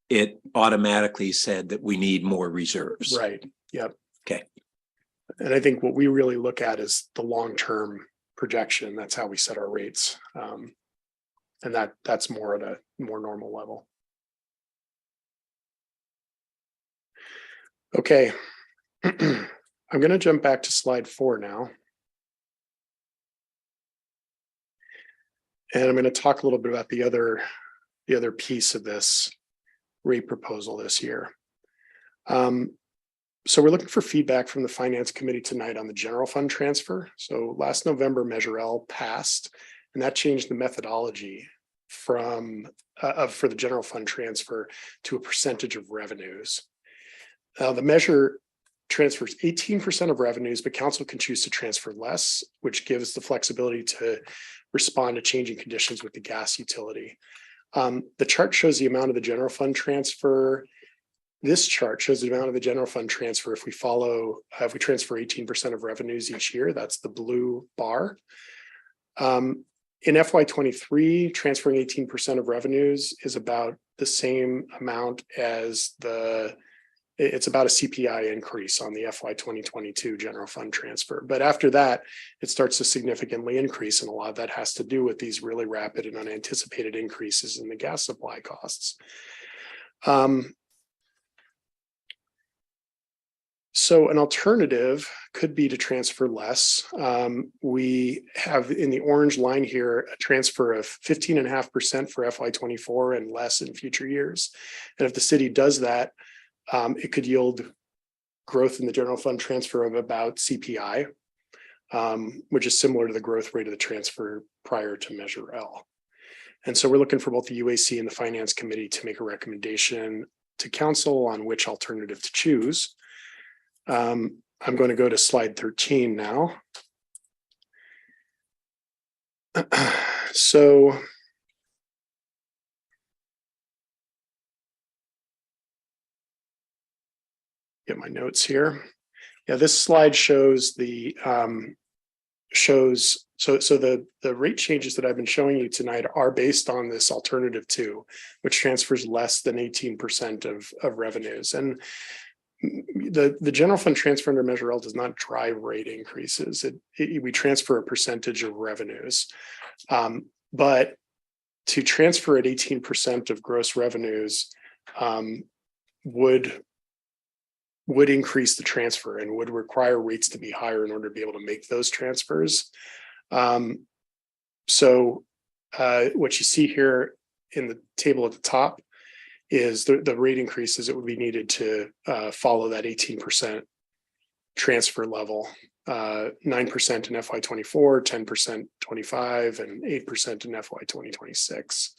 it automatically said that we need more reserves. Right. Yep. Okay. And I think what we really look at is the long-term projection. That's how we set our rates. And that's more at a more normal level. Okay. I'm going to jump back to slide 4 now. And I'm going to talk a little bit about the other piece of this rate proposal this year. So we're looking for feedback from the Finance Committee tonight on the general fund transfer. So last November, Measure L passed, and that changed the methodology from for the general fund transfer to a percentage of revenues. The measure transfers 18% of revenues, but council can choose to transfer less, which gives the flexibility to respond to changing conditions with the gas utility. The chart shows the amount of the general fund transfer. This chart shows the amount of the general fund transfer if we transfer 18% of revenues each year. That's the blue bar. In FY23, transferring 18% of revenues is about the same amount as it's about a CPI increase on the FY 2022 general fund transfer. But after that, it starts to significantly increase. And a lot of that has to do with these really rapid and unanticipated increases in the gas supply costs. So an alternative could be to transfer less. We have in the orange line here a transfer of 15.5% for FY24 and less in future years. And if the city does that, it could yield growth in the general fund transfer of about CPI, which is similar to the growth rate of the transfer prior to Measure L. And so we're looking for both the UAC and the Finance Committee to make a recommendation to council on which alternative to choose. I'm going to go to slide 13 now. So get my notes here. Yeah, this slide shows the the rate changes that I've been showing you tonight are based on this alternative 2, which transfers less than 18% of revenues. And the general fund transfer under Measure L does not drive rate increases. We transfer a percentage of revenues, but to transfer at 18% of gross revenues would increase the transfer and would require rates to be higher in order to be able to make those transfers. So what you see here in the table at the top is the rate increases that would be needed to follow that 18% transfer level, 9% in FY24, 10% 25, and 8% in FY 2026.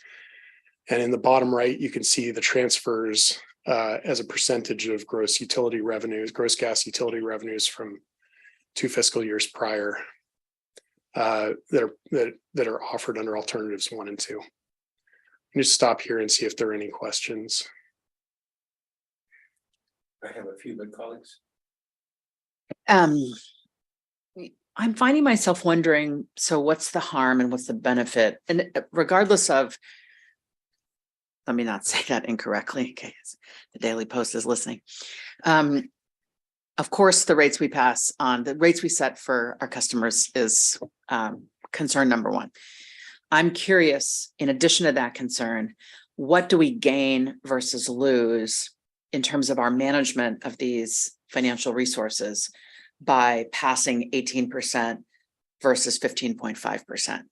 And in the bottom right, you can see the transfers as a percentage of gross utility revenues, gross gas utility revenues from 2 fiscal years prior that are offered under alternatives 1 and 2. Just stop here and see if there are any questions. I have a few good colleagues. I'm finding myself wondering, so what's the harm and what's the benefit? And regardless of, let me not say that incorrectly, in case the Daily Post is listening. Of course, the rates we pass on, the rates we set for our customers is concern number 1. I'm curious, in addition to that concern, what do we gain versus lose in terms of our management of these financial resources by passing 18% versus 15.5%?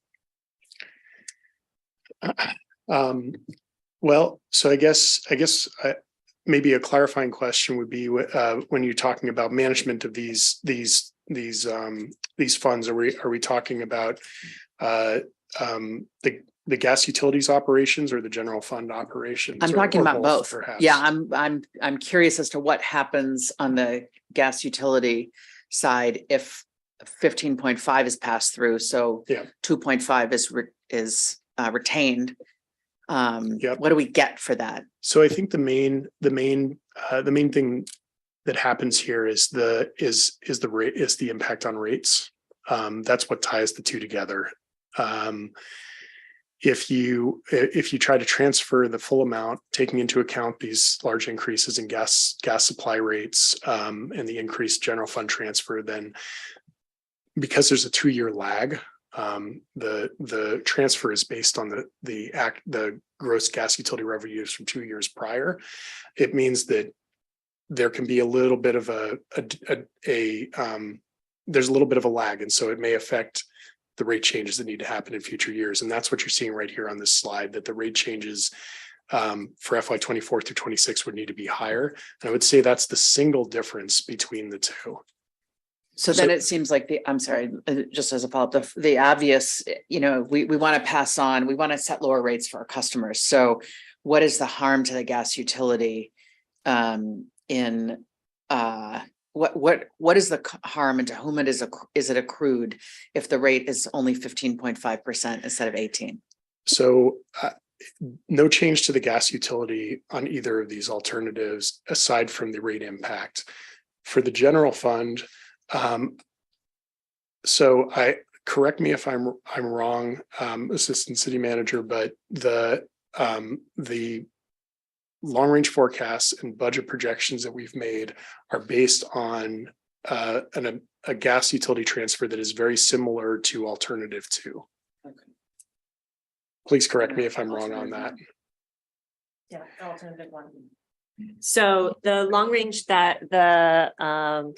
Well, so I guess maybe a clarifying question would be when you're talking about management of these funds, are we talking about the gas utilities operations or the general fund operations? I'm talking about both. Perhaps? Yeah, I'm curious as to what happens on the gas utility side if 15.5 is passed through, so 2.5 is retained. What do we get for that? So I think the main thing that happens here is the impact on rates. That's what ties the two together. If you try to transfer the full amount, taking into account these large increases in gas supply rates and the increased general fund transfer, then because there's a 2-year lag, the transfer is based on the gross gas utility revenues from 2 years prior. It means that there can be a little bit of there's a little bit of a lag, and so it may affect the rate changes that need to happen in future years. And that's what you're seeing right here on this slide, that the rate changes for FY 24 through 26 would need to be higher. And I would say that's the single difference between the two. So then it seems like I'm sorry, just as a follow-up, the obvious, we want to pass on, we want to set lower rates for our customers. So what is the harm to the gas utility what is the harm and to whom is it accrued if the rate is only 15.5% instead of 18? So no change to the gas utility on either of these alternatives aside from the rate impact. For the general fund, so correct me if I'm wrong, Assistant City Manager, but the long range forecasts and budget projections that we've made are based on a gas utility transfer that is very similar to alternative 2. Okay. Please correct me if I'm wrong on that. Yeah, alternative 1. So the long range that the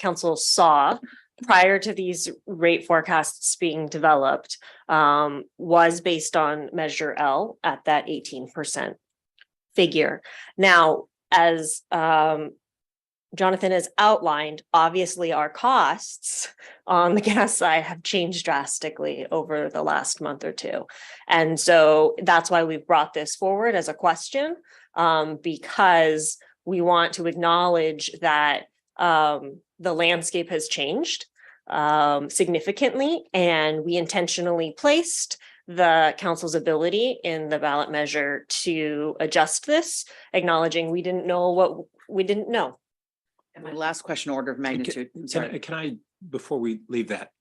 council saw prior to these rate forecasts being developed was based on Measure L at that 18% figure. Now, as Jonathan has outlined, obviously our costs on the gas side have changed drastically over the last month or two. And so that's why we've brought this forward as a question, because we want to acknowledge that the landscape has changed significantly, and we intentionally placed the council's ability in the ballot measure to adjust this, acknowledging we didn't know what we didn't know. And my last question, order of magnitude. Can I, before we leave that,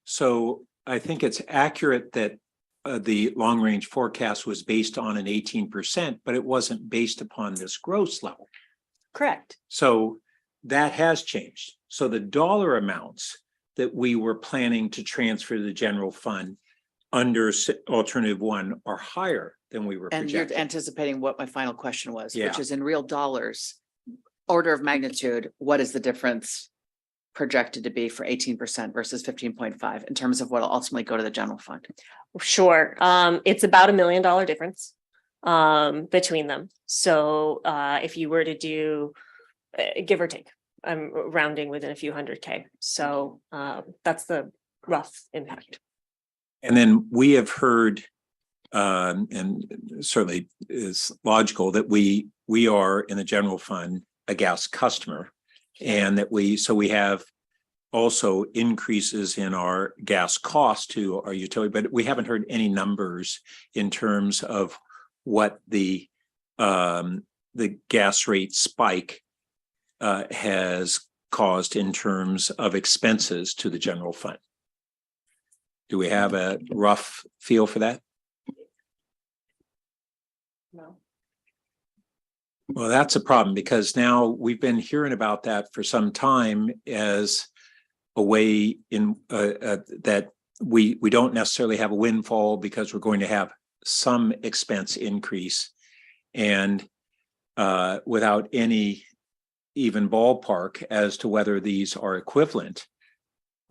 so I think it's accurate that the long range forecast was based on an 18%, but it wasn't based upon this gross level. Correct. So that has changed. So the dollar amounts that we were planning to transfer to the general fund under alternative 1 are higher than we were projecting. And you're anticipating what my final question was, Yeah. which is in real dollars, order of magnitude, what is the difference projected to be for 18% versus 15.5 in terms of what will ultimately go to the general fund? Sure. It's about $1 million difference between them. So if you were to do, give or take, I'm rounding within a few $100K. So that's the rough impact. And then we have heard, and certainly is logical, that we are in the general fund a gas customer, and that we have also increases in our gas cost to our utility, but we haven't heard any numbers in terms of what the gas rate spike has caused in terms of expenses to the general fund. Do we have a rough feel for that? No. Well, that's a problem, because now we've been hearing about that for some time as a way in that we don't necessarily have a windfall because we're going to have some expense increase, and without any even ballpark as to whether these are equivalent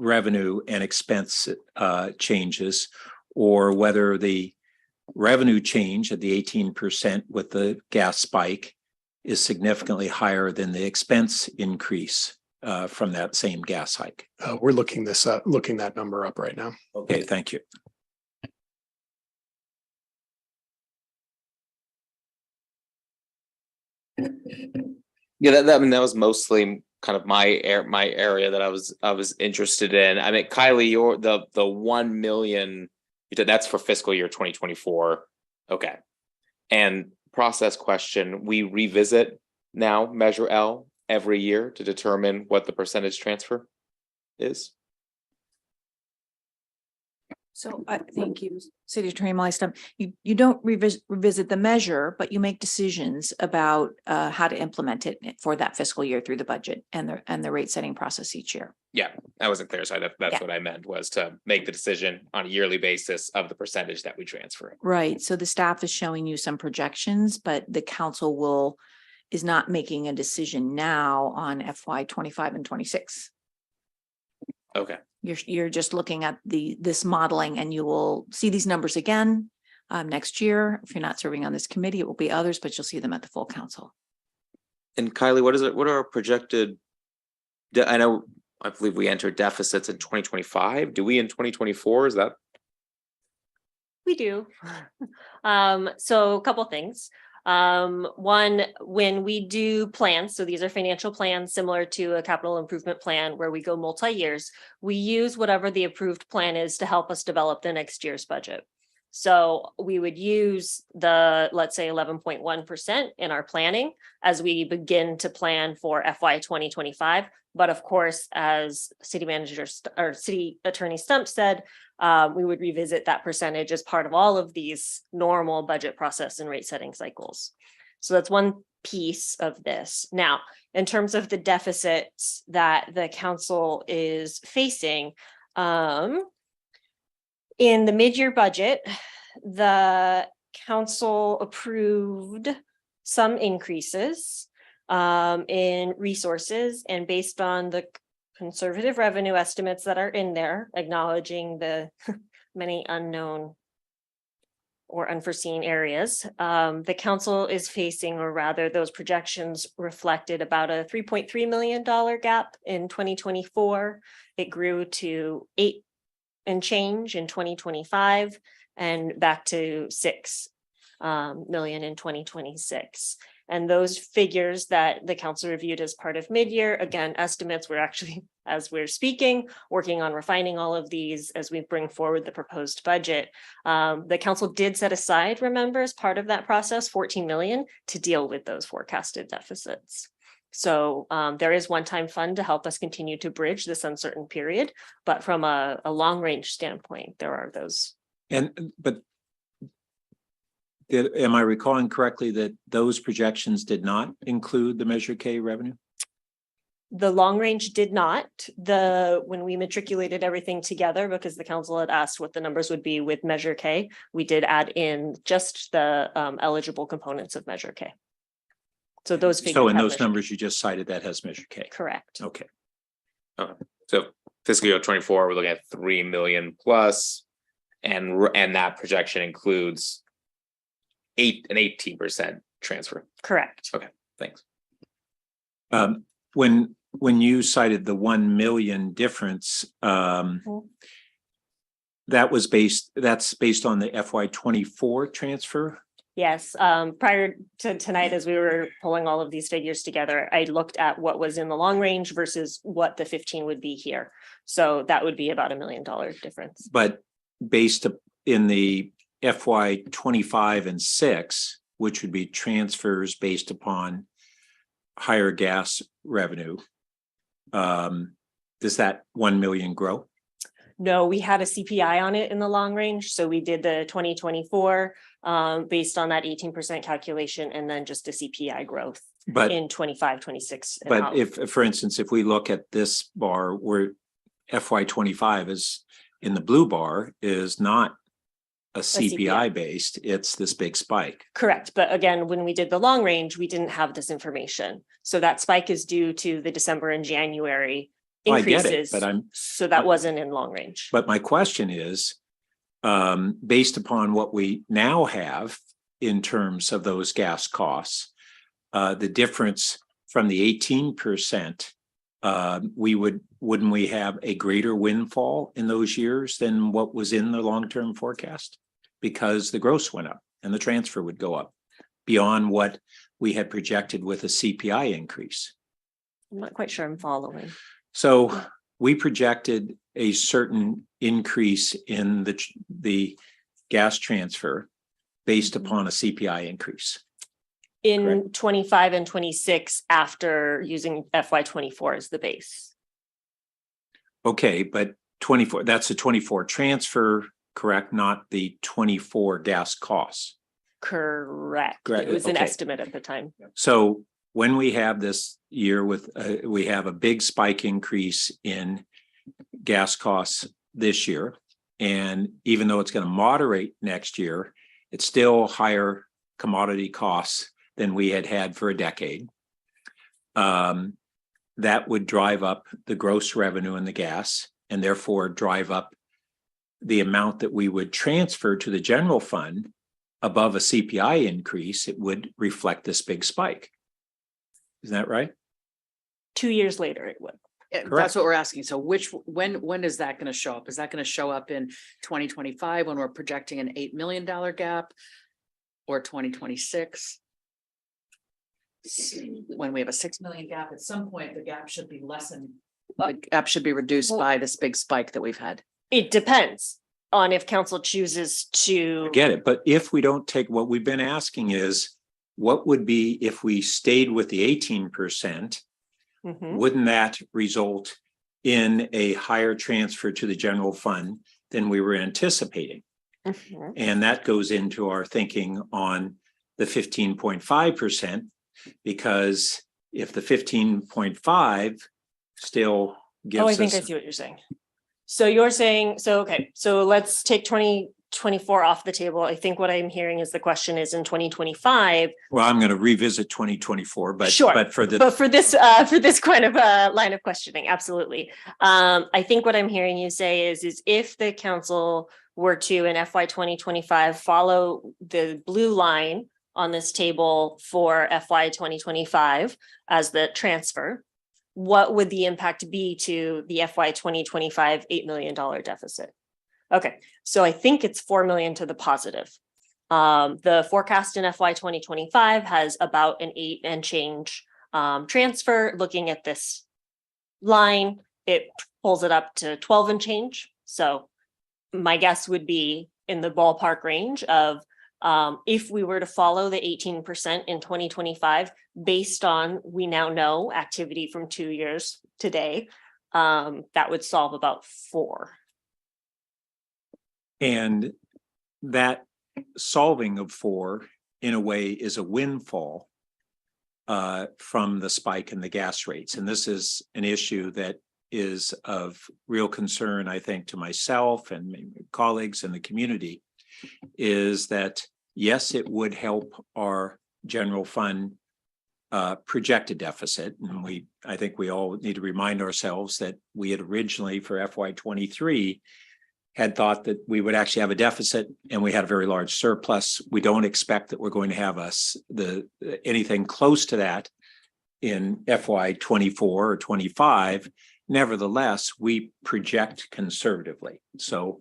revenue and expense changes, or whether the revenue change at the 18% with the gas spike is significantly higher than the expense increase from that same gas hike. We're looking that number up right now. Okay, thank you. Yeah, that was mostly kind of my area that I was interested in. I mean, Kylie, you're the 1 million, that's for fiscal year 2024. Okay. And process question, we revisit now Measure L every year to determine what the percentage transfer is. So thank you, City Attorney Melistum. You don't revisit the measure, but you make decisions about how to implement it for that fiscal year through the budget and the rate setting process each year. Yeah, that wasn't clear. So that's what I meant, was to make the decision on a yearly basis of the percentage that we transfer. Right. So the staff is showing you some projections, but the council is not making a decision now on FY 25 and 26. Okay. You're just looking at this modeling, and you will see these numbers again next year. If you're not serving on this committee, it will be others, but you'll see them at the full council. And Kylie, what are our projected? I believe we entered deficits in 2025. Do we in 2024? Is that? We do. So a couple things. One, when we do plans, so these are financial plans similar to a capital improvement plan where we go multi-years, we use whatever the approved plan is to help us develop the next year's budget. So we would use the, let's say 11.1% in our planning as we begin to plan for FY 2025. But of course, as city manager or city attorney Stump said, we would revisit that percentage as part of all of these normal budget process and rate setting cycles. So that's one piece of this. Now, in terms of the deficits that the council is facing, in the mid-year budget, the council approved some increases in resources, and based on the conservative revenue estimates that are in there, acknowledging the many unknown or unforeseen areas, the council is facing, or rather those projections reflected about a $3.3 million gap in 2024. It grew to 8 and change in 2025 and back to 6 million in 2026. And those figures that the council reviewed as part of mid-year, again, estimates, we're actually, as we're speaking, working on refining all of these as we bring forward the proposed budget. The council did set aside, remember, as part of that process, 14 million to deal with those forecasted deficits. So there is one-time fund to help us continue to bridge this uncertain period, but from a long-range standpoint, there are those. But am I recalling correctly that those projections did not include the Measure K revenue? The long range did not. When we matriculated everything together, because the council had asked what the numbers would be with Measure K, we did add in just the eligible components of Measure K. So those figures. So in those numbers you just cited, that has Measure K. Correct. Okay. So fiscal year 24, we're looking at 3 million plus, and that projection includes an 18% transfer. Correct. Okay, thanks. When you cited the 1 million difference, that's based on the FY 24 transfer. Yes, prior to tonight, as we were pulling all of these figures together, I looked at what was in the long range versus what the 15 would be here. So that would be about $1 million difference. But based in the FY 25 and 6, which would be transfers based upon higher gas revenue, does that 1 million grow? No, we had a CPI on it in the long range. So we did the 2024 based on that 18% calculation, and then just a CPI growth in 25, 26. But if, for instance, if we look at this bar where FY 25 is in the blue bar is not a CPI based, it's this big spike. Correct. But again, when we did the long range, we didn't have this information. So that spike is due to the December and January increases. I get it, but so that wasn't in long range. But my question is, based upon what we now have in terms of those gas costs, the difference from the 18%, wouldn't we have a greater windfall in those years than what was in the long-term forecast? Because the gross went up and the transfer would go up beyond what we had projected with a CPI increase. I'm not quite sure I'm following. So we projected a certain increase in the gas transfer based upon a CPI increase. In Correct. 25 and 26 after using FY 24 as the base. Okay, but 24, that's a 24 transfer, correct? Not the 24 gas costs. Correct. Correct. It was an Okay. estimate at the time. So when we have this year with, we have a big spike increase in gas costs this year. And even though it's going to moderate next year, it's still higher commodity costs than we had for a decade. That would drive up the gross revenue in the gas and therefore drive up the amount that we would transfer to the general fund above a CPI increase, it would reflect this big spike. Isn't that right? 2 years later, it would. Correct. That's what we're asking. So when is that gonna show up? Is that gonna show up in 2025 when we're projecting an $8 million gap? Or 2026? When we have a $6 million gap, at some point, the gap should be lessened. The gap should be reduced by this big spike that we've had. It depends on if council chooses to. Get it. But if we don't take, what we've been asking is, what would be if we stayed with the 18%? Mhm. Wouldn't that result in a higher transfer to the general fund than we were anticipating? Mhm. And that goes into our thinking on the 15.5%, because if the 15.5 still gives Oh, I think I us, see what you're saying. So you're saying, so, okay, so let's take 2024 off the table. I think what I'm hearing is the question is in 2025. well, I'm going to revisit 2024, but Sure, but for the But for this kind of line of questioning, absolutely. I think what I'm hearing you say is if the council were to in FY 2025 follow the blue line on this table for FY 2025 as the transfer, what would the impact be to the FY 2025 $8 million deficit? Okay, so I think it's 4 million to the positive. The forecast in FY 2025 has about an 8 and change transfer. Looking at this line, it pulls it up to 12 and change. So my guess would be in the ballpark range of if we were to follow the 18% in 2025, based on we now know activity from 2 years today, that would solve about 4. and that solving of 4 in a way is a windfall from the spike in the gas rates. And this is an issue that is of real concern, I think, to myself and my colleagues in the community, is that, yes, it would help our general fund projected deficit. And I think we all need to remind ourselves that we had originally for FY23 had thought that we would actually have a deficit, and we had a very large surplus. We don't expect that we're going to have anything close to that in FY24 or 25. Nevertheless, we project conservatively. So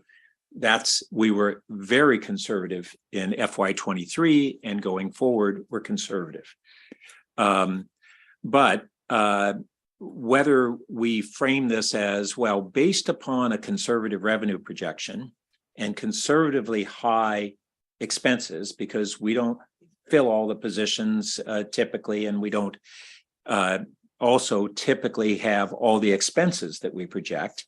we were very conservative in FY23, and going forward, we're conservative. But whether we frame this as, well, based upon a conservative revenue projection and conservatively high expenses, because we don't fill all the positions typically, and we don't also typically have all the expenses that we project.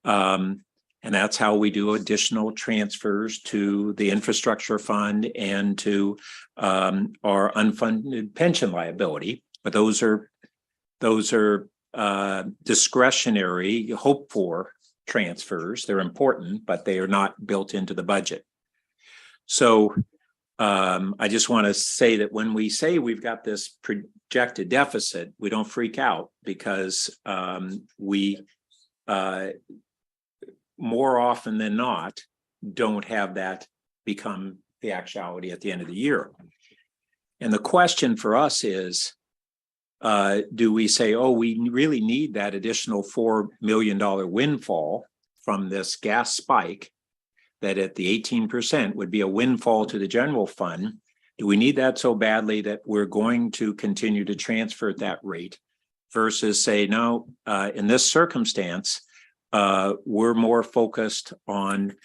And that's how we do additional transfers to the infrastructure fund and to our unfunded pension liability. But those are discretionary, hope for transfers. They're important, but they are not built into the budget. So I just want to say that when we say we've got this projected deficit, we don't freak out, because we more often than not don't have that become the actuality at the end of the year. And the question for us is, do we say, oh, we really need that additional $4 million windfall from this gas spike, that at the 18% would be a windfall to the general fund? Do we need that so badly that we're going to continue to transfer at that rate, versus say, no, in this circumstance, we're more focused on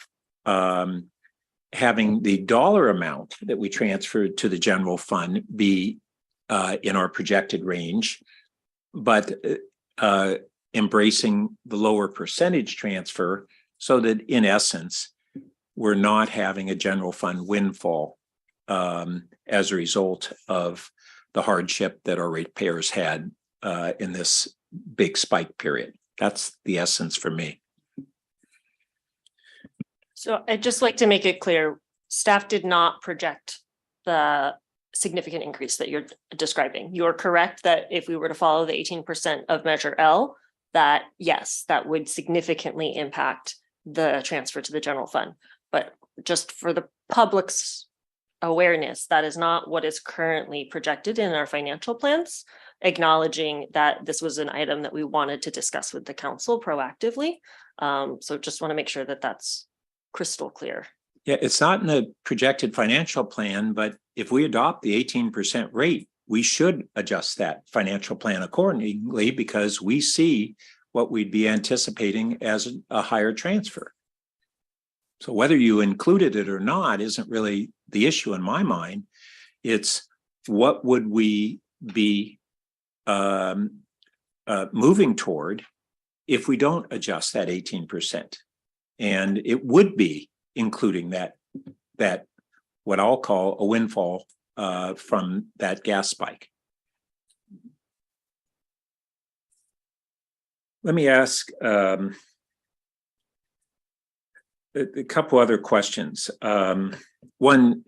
having the dollar amount that we transferred to the general fund be in our projected range, but embracing the lower percentage transfer, so that in essence, we're not having a general fund windfall as a result of the hardship that our ratepayers had in this big spike period. That's the essence for me. So I'd just like to make it clear, staff did not project the significant increase that you're describing. You're correct that if we were to follow the 18% of Measure L, that yes, that would significantly impact the transfer to the general fund. But just for the public's awareness. That is not what is currently projected in our financial plans, acknowledging that this was an item that we wanted to discuss with the council proactively. So just want to make sure that that's crystal clear. Yeah, it's not in the projected financial plan, but if we adopt the 18% rate, we should adjust that financial plan accordingly because we see what we'd be anticipating as a higher transfer. So whether you included it or not isn't really the issue in my mind. It's what would we be moving toward if we don't adjust that 18%. And it would be including that what I'll call a windfall from that gas spike. Let me ask a couple other questions. One,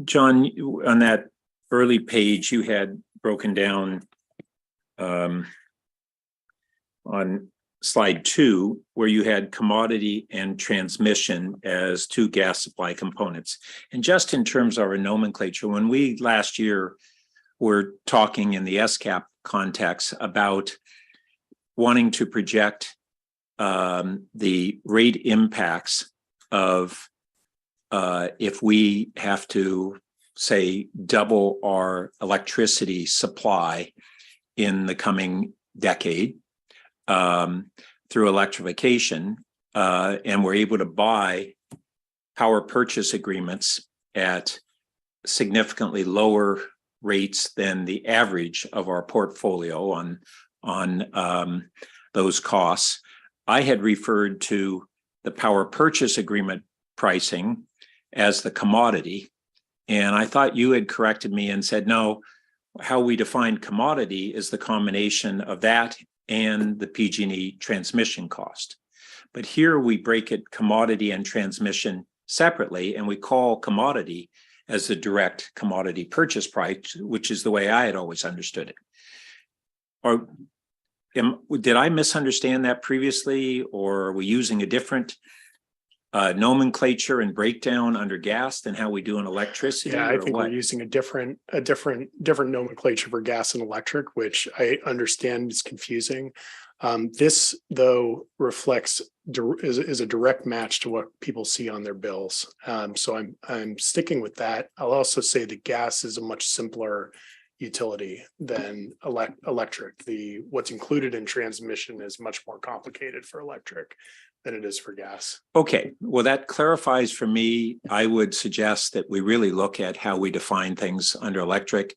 John, on that early page, you had broken down on slide 2, where you had commodity and transmission as two gas supply components. And just in terms of our nomenclature, when we last year were talking in the SCAP context about wanting to project the rate impacts of if we have to, say, double our electricity supply in the coming decade, through electrification, and we're able to buy power purchase agreements at significantly lower rates than the average of our portfolio on those costs. I had referred to the power purchase agreement pricing as the commodity, and I thought you had corrected me and said, no, how we define commodity is the combination of that and the PG&E transmission cost. But here we break it commodity and transmission separately, and we call commodity as the direct commodity purchase price, which is the way I had always understood it. Or did I misunderstand that previously, or are we using a different nomenclature and breakdown under gas than how we do in electricity? Yeah, I think what? we're using a different nomenclature for gas and electric, which I understand is confusing. This, though, reflects is a direct match to what people see on their bills. So I'm sticking with that. I'll also say that gas is a much simpler utility than electric. What's included in transmission is much more complicated for electric than it is for gas. Okay, well, that clarifies for me. I would suggest that we really look at how we define things under electric,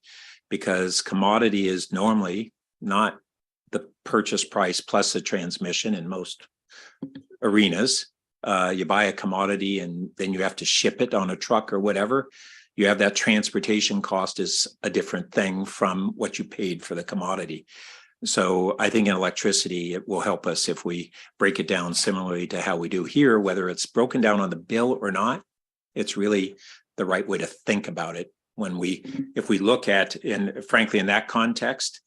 because commodity is normally not the purchase price plus the transmission in most arenas. You buy a commodity and then you have to ship it on a truck or whatever. You have that transportation cost is a different thing from what you paid for the commodity. So I think in electricity, it will help us if we break it down similarly to how we do here, whether it's broken down on the bill or not. It's really the right way to think about it if we look at, and frankly, in that context,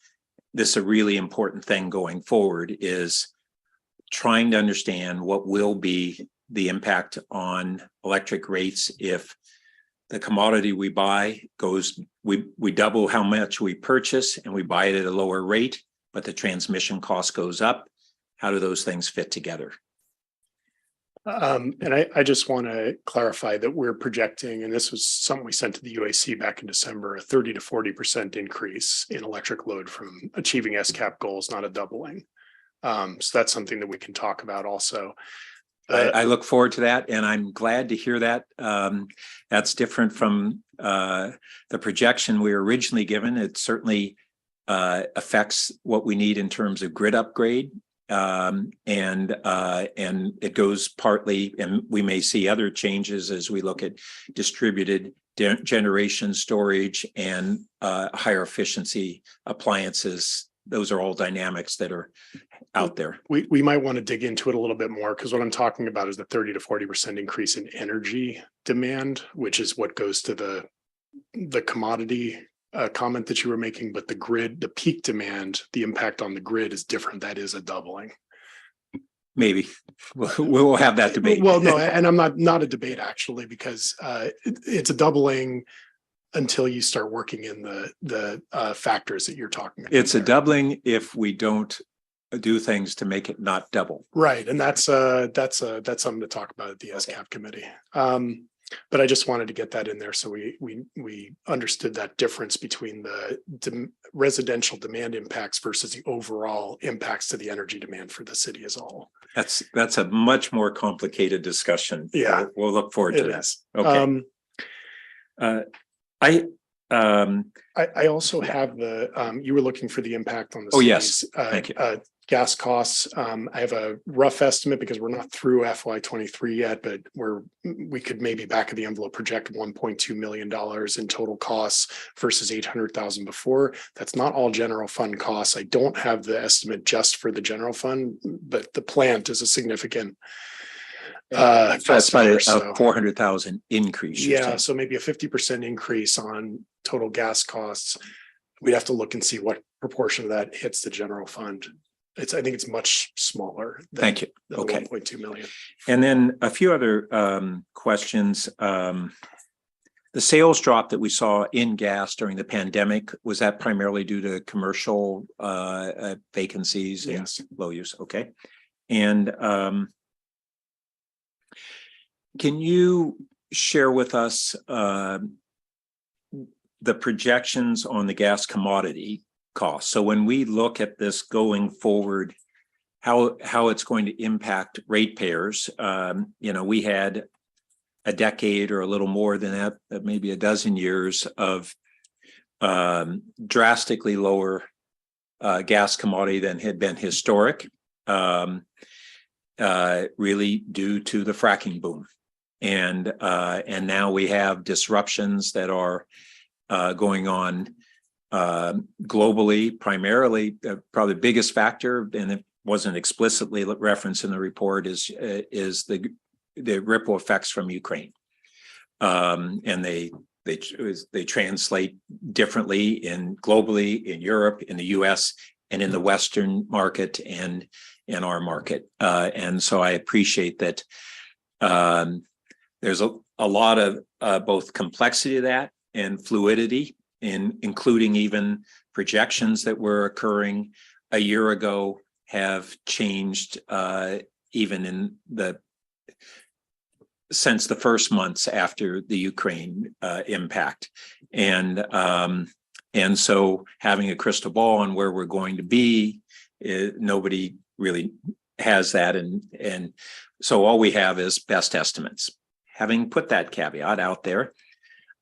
this is a really important thing going forward, is trying to understand what will be the impact on electric rates if the commodity we buy we double how much we purchase and we buy it at a lower rate, but the transmission cost goes up. How do those things fit together? And I just want to clarify that we're projecting, and this was something we sent to the UAC back in December, a 30 to 40% increase in electric load from achieving SCAP goals, not a doubling. So that's something that we can talk about also. I look forward to that, and I'm glad to hear that. That's different from the projection we were originally given. It certainly affects what we need in terms of grid upgrade, and it goes partly, and we may see other changes as we look at distributed generation, storage, and higher efficiency appliances. Those are all dynamics that are out there. We might want to dig into it a little bit more, because what I'm talking about is the 30 to 40% increase in energy demand, which is what goes to the commodity comment that you were making. But the grid, the peak demand, the impact on the grid is different. That is a doubling. maybe we'll have that debate. Well, no, and I'm not a debate actually, because it's a doubling until you start working in the factors that you're talking about. It's a doubling if we don't do things to make it not double. Right, and that's something to talk about at the SCAP committee. But I just wanted to get that in there so we understood that difference between the residential demand impacts versus the overall impacts to the energy demand for the city as a whole. That's a much more complicated discussion. Yeah, we'll look forward to that. Is. Okay. I also have you were looking for the impact on the city's, thank you. Gas costs. I have a rough estimate because we're not through FY23 yet, but we could maybe back of the envelope project $1.2 million in total costs versus 800,000 before. That's not all general fund costs. I don't have the estimate just for the general fund, but the plant is a significant that's about a 400,000 increase. Yeah, so maybe a 50% increase on total gas costs. We'd have to look and see what proportion of that hits the general fund. I think it's much smaller. Thank you. Okay. 1.2 million. And then a few other questions. The sales drop that we saw in gas during the pandemic, was that primarily due to commercial vacancies? Yes. And low use? Okay. And can you share with us the projections on the gas commodity costs? So when we look at this going forward, how it's going to impact ratepayers, we had a decade or a little more than that, maybe a dozen years of drastically lower gas commodity than had been historic, really due to the fracking boom. And now we have disruptions that are going on globally, primarily. Probably the biggest factor, and it wasn't explicitly referenced in the report, is the ripple effects from Ukraine, and they translate differently in globally, in Europe, in the U.S., and in the Western market and in our market. And so I appreciate that. There's a lot of both complexity to that and fluidity, including even projections that were occurring a year ago have changed even since the first months after the Ukraine impact. And so having a crystal ball on where we're going to be, nobody really has that. And so all we have is best estimates. Having put that caveat out there,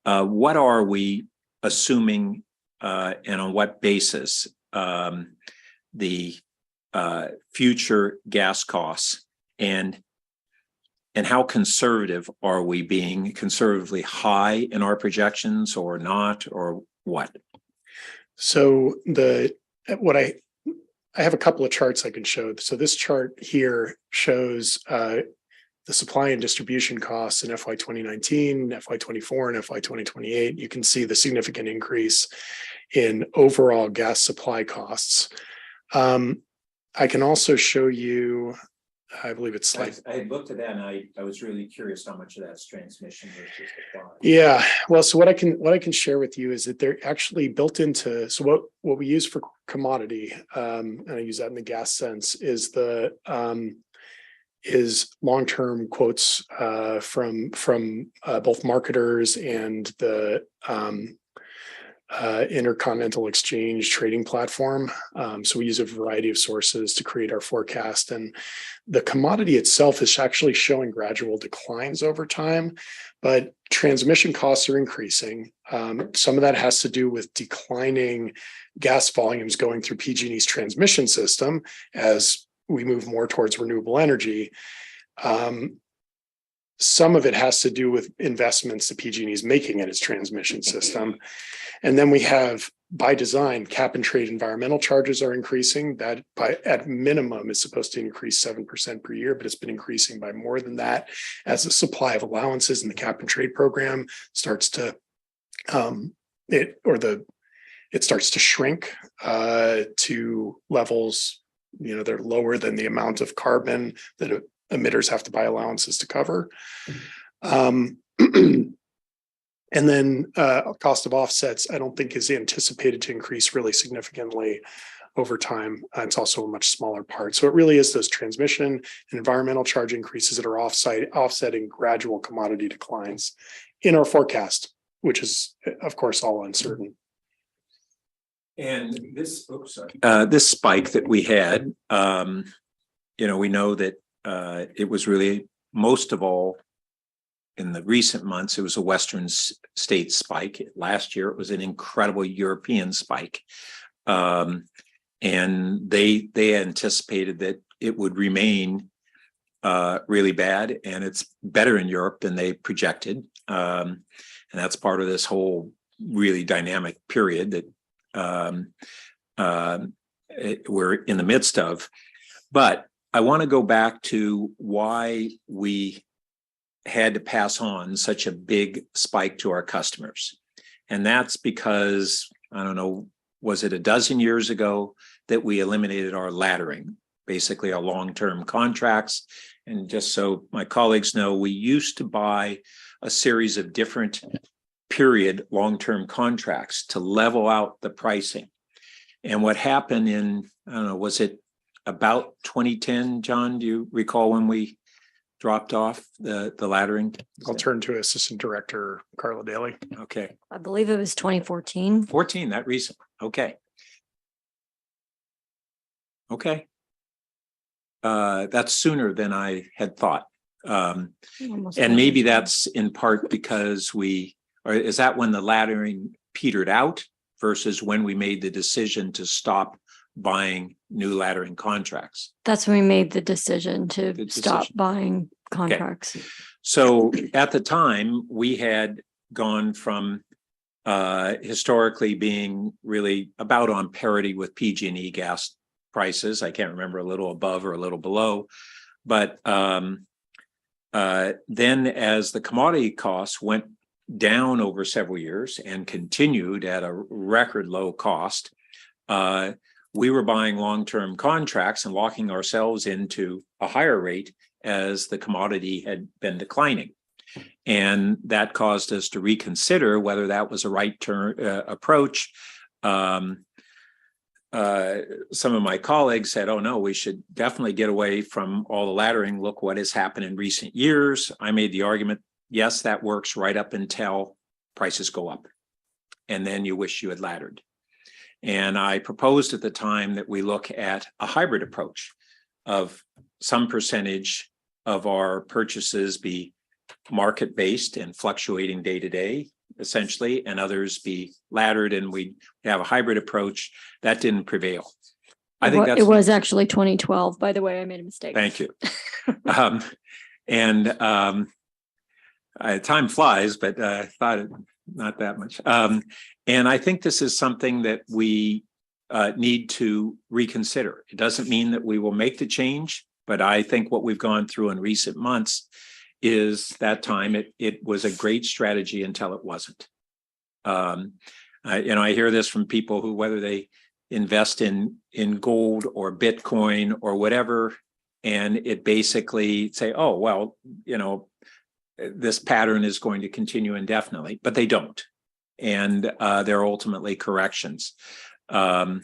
what are we assuming and on what basis the future gas costs, and how conservative are we being? Conservatively high in our projections or not, or what? So I have a couple of charts I can show. So this chart here shows the supply and distribution costs in FY 2019, FY 24, and FY 2028. You can see the significant increase in overall gas supply costs. I can also show you, I believe it's like I looked at that and I was really curious how much of that's transmission versus supply. Yeah, well, so what I can share with you is that they're actually built into, so what we use for commodity, and I use that in the gas sense, is long-term quotes from both marketers and the Intercontinental Exchange trading platform. So we use a variety of sources to create our forecast, and the commodity itself is actually showing gradual declines over time, but transmission costs are increasing. Some of that has to do with declining gas volumes going through PG&E's transmission system as we move more towards renewable energy. Some of it has to do with investments that PG&E is making in its transmission system. And then we have, by design, cap and trade environmental charges are increasing. That at minimum is supposed to increase 7% per year, but it's been increasing by more than that as the supply of allowances in the cap and trade program starts to it starts to shrink to levels they're lower than the amount of carbon that emitters have to buy allowances to cover. And then cost of offsets, I don't think is anticipated to increase really significantly over time. It's also a much smaller part. So it really is those transmission and environmental charge increases that are offsetting gradual commodity declines in our forecast, which is of course all uncertain. And this, this spike that we had, we know that it was really most of all in the recent months, it was a Western state spike. Last year, it was an incredible European spike. And they anticipated that it would remain really bad, and it's better in Europe than they projected. And that's part of this whole really dynamic period that we're in the midst of. But I want to go back to why we had to pass on such a big spike to our customers. And that's because, I don't know, was it a dozen years ago that we eliminated our laddering, basically our long-term contracts. And just so my colleagues know, we used to buy a series of different period long-term contracts to level out the pricing. And what happened in, I don't know, was it about 2010, John? Do you recall when we dropped off the laddering? I'll turn to Assistant Director Carla Daly. Okay. I believe it was 2014. 14, that recent. Okay. Okay. That's sooner than I had thought. And maybe that's in part because or is that when the laddering petered out versus when we made the decision to stop buying new laddering contracts? That's when we made the decision to stop buying contracts. Okay. So at the time, we had gone from historically being really about on parity with PG&E gas prices. I can't remember, a little above or a little below. But then as the commodity costs went down over several years and continued at a record low cost, we were buying long-term contracts and locking ourselves into a higher rate as the commodity had been declining. And that caused us to reconsider whether that was a right approach. Some of my colleagues said, oh no, we should definitely get away from all the laddering. Look what has happened in recent years. I made the argument, yes, that works right up until prices go up. And then you wish you had laddered. And I proposed at the time that we look at a hybrid approach of some percentage of our purchases be market-based and fluctuating day to day, essentially, and others be laddered, and we have a hybrid approach. That didn't prevail. I think it was actually 2012, by the way. I made a mistake. Thank you. Time flies, but I thought it not that much. And I think this is something that we need to reconsider. It doesn't mean that we will make the change, but I think what we've gone through in recent months is that time it was a great strategy until it wasn't. I hear this from people who, whether they invest in gold or Bitcoin or whatever, and it basically say, oh, well, this pattern is going to continue indefinitely, but they don't. And they're ultimately corrections. And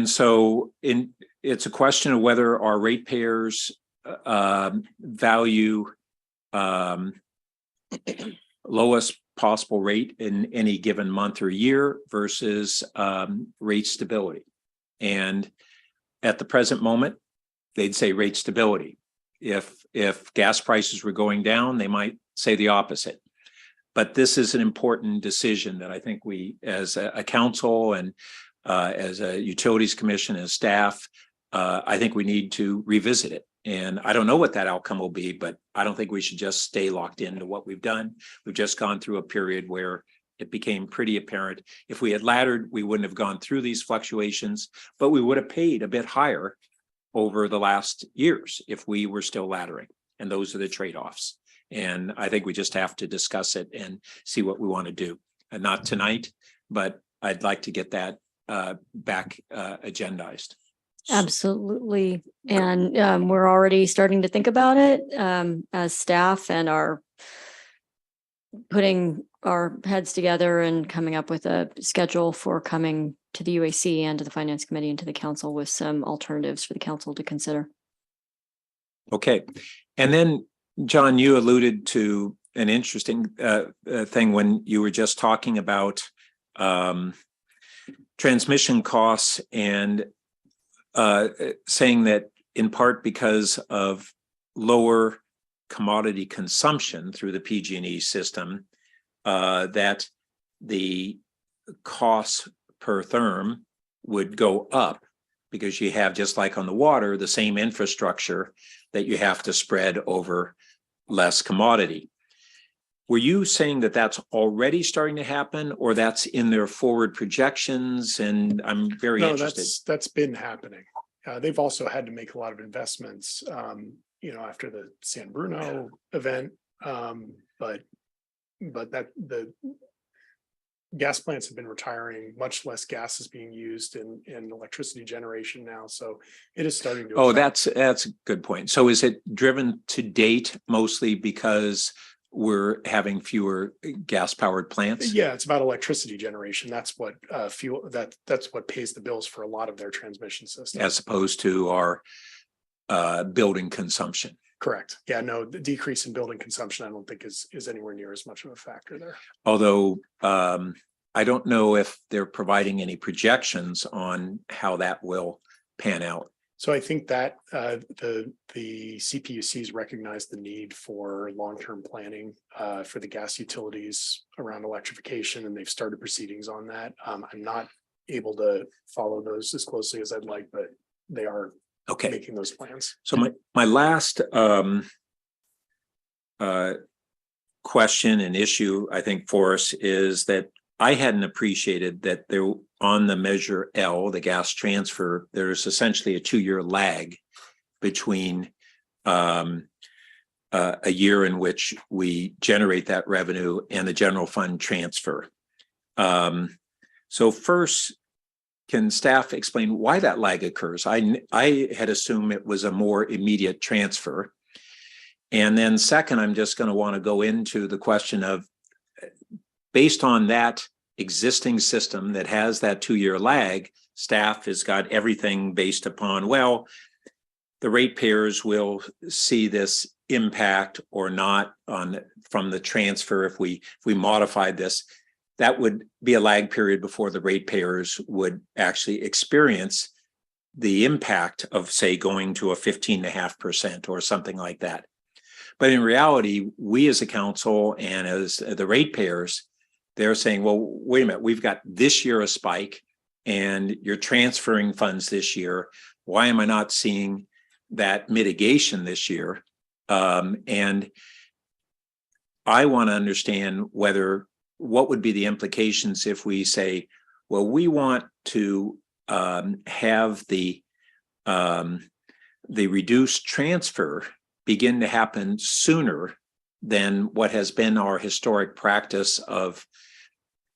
so it's a question of whether our ratepayers value lowest possible rate in any given month or year versus rate stability. And at the present moment, they'd say rate stability. If gas prices were going down, they might say the opposite. But this is an important decision that I think we, as a council and as a utilities commission, as staff, I think we need to revisit it. And I don't know what that outcome will be, but I don't think we should just stay locked into what we've done. We've just gone through a period where it became pretty apparent. If we had laddered, we wouldn't have gone through these fluctuations, but we would have paid a bit higher over the last years if we were still laddering. And those are the trade-offs. And I think we just have to discuss it and see what we want to do. And not tonight, but I'd like to get that back agendized. Absolutely. And we're already starting to think about it as staff and are putting our heads together and coming up with a schedule for coming to the UAC and to the Finance Committee and to the council with some alternatives for the council to consider. Okay. And then, John, you alluded to an interesting thing when you were just talking about transmission costs and saying that in part because of lower commodity consumption through the PG&E system, that the costs per therm would go up because you have, just like on the water, the same infrastructure that you have to spread over less commodity. Were you saying that that's already starting to happen, or that's in their forward projections? And I'm very interested. That's been happening. They've also had to make a lot of investments, after the San Bruno event. But that the gas plants have been retiring, much less gas is being used in electricity generation now. So it is starting to. Oh, that's a good point. So is it driven to date mostly because we're having fewer gas powered plants? Yeah, it's about electricity generation. That's what that's what pays the bills for a lot of their transmission systems. As opposed to our building consumption. Correct. Yeah, no, the decrease in building consumption, I don't think is anywhere near as much of a factor there. Although I don't know if they're providing any projections on how that will pan out. So I think that the CPUCs recognize the need for long-term planning for the gas utilities around electrification, and they've started proceedings on that. I'm not able to follow those as closely as I'd like, but they are making those plans. So my last question and issue, I think, for us is that I hadn't appreciated that there on the measure L, the gas transfer, there's essentially a 2-year lag between a year in which we generate that revenue and the general fund transfer. So first, can staff explain why that lag occurs? I had assumed it was a more immediate transfer. And then second, I'm just going to want to go into the question of, based on that existing system that has that 2-year lag, staff has got everything based upon, well, the ratepayers will see this impact or not from the transfer. If we modified this, that would be a lag period before the ratepayers would actually experience the impact of, say, going to a 15.5% or something like that. But in reality, we as a council and as the ratepayers, they're saying, well, wait a minute, we've got this year a spike and you're transferring funds this year. Why am I not seeing that mitigation this year? And I want to understand what would be the implications if we say, well, we want to have the reduced transfer begin to happen sooner than what has been our historic practice of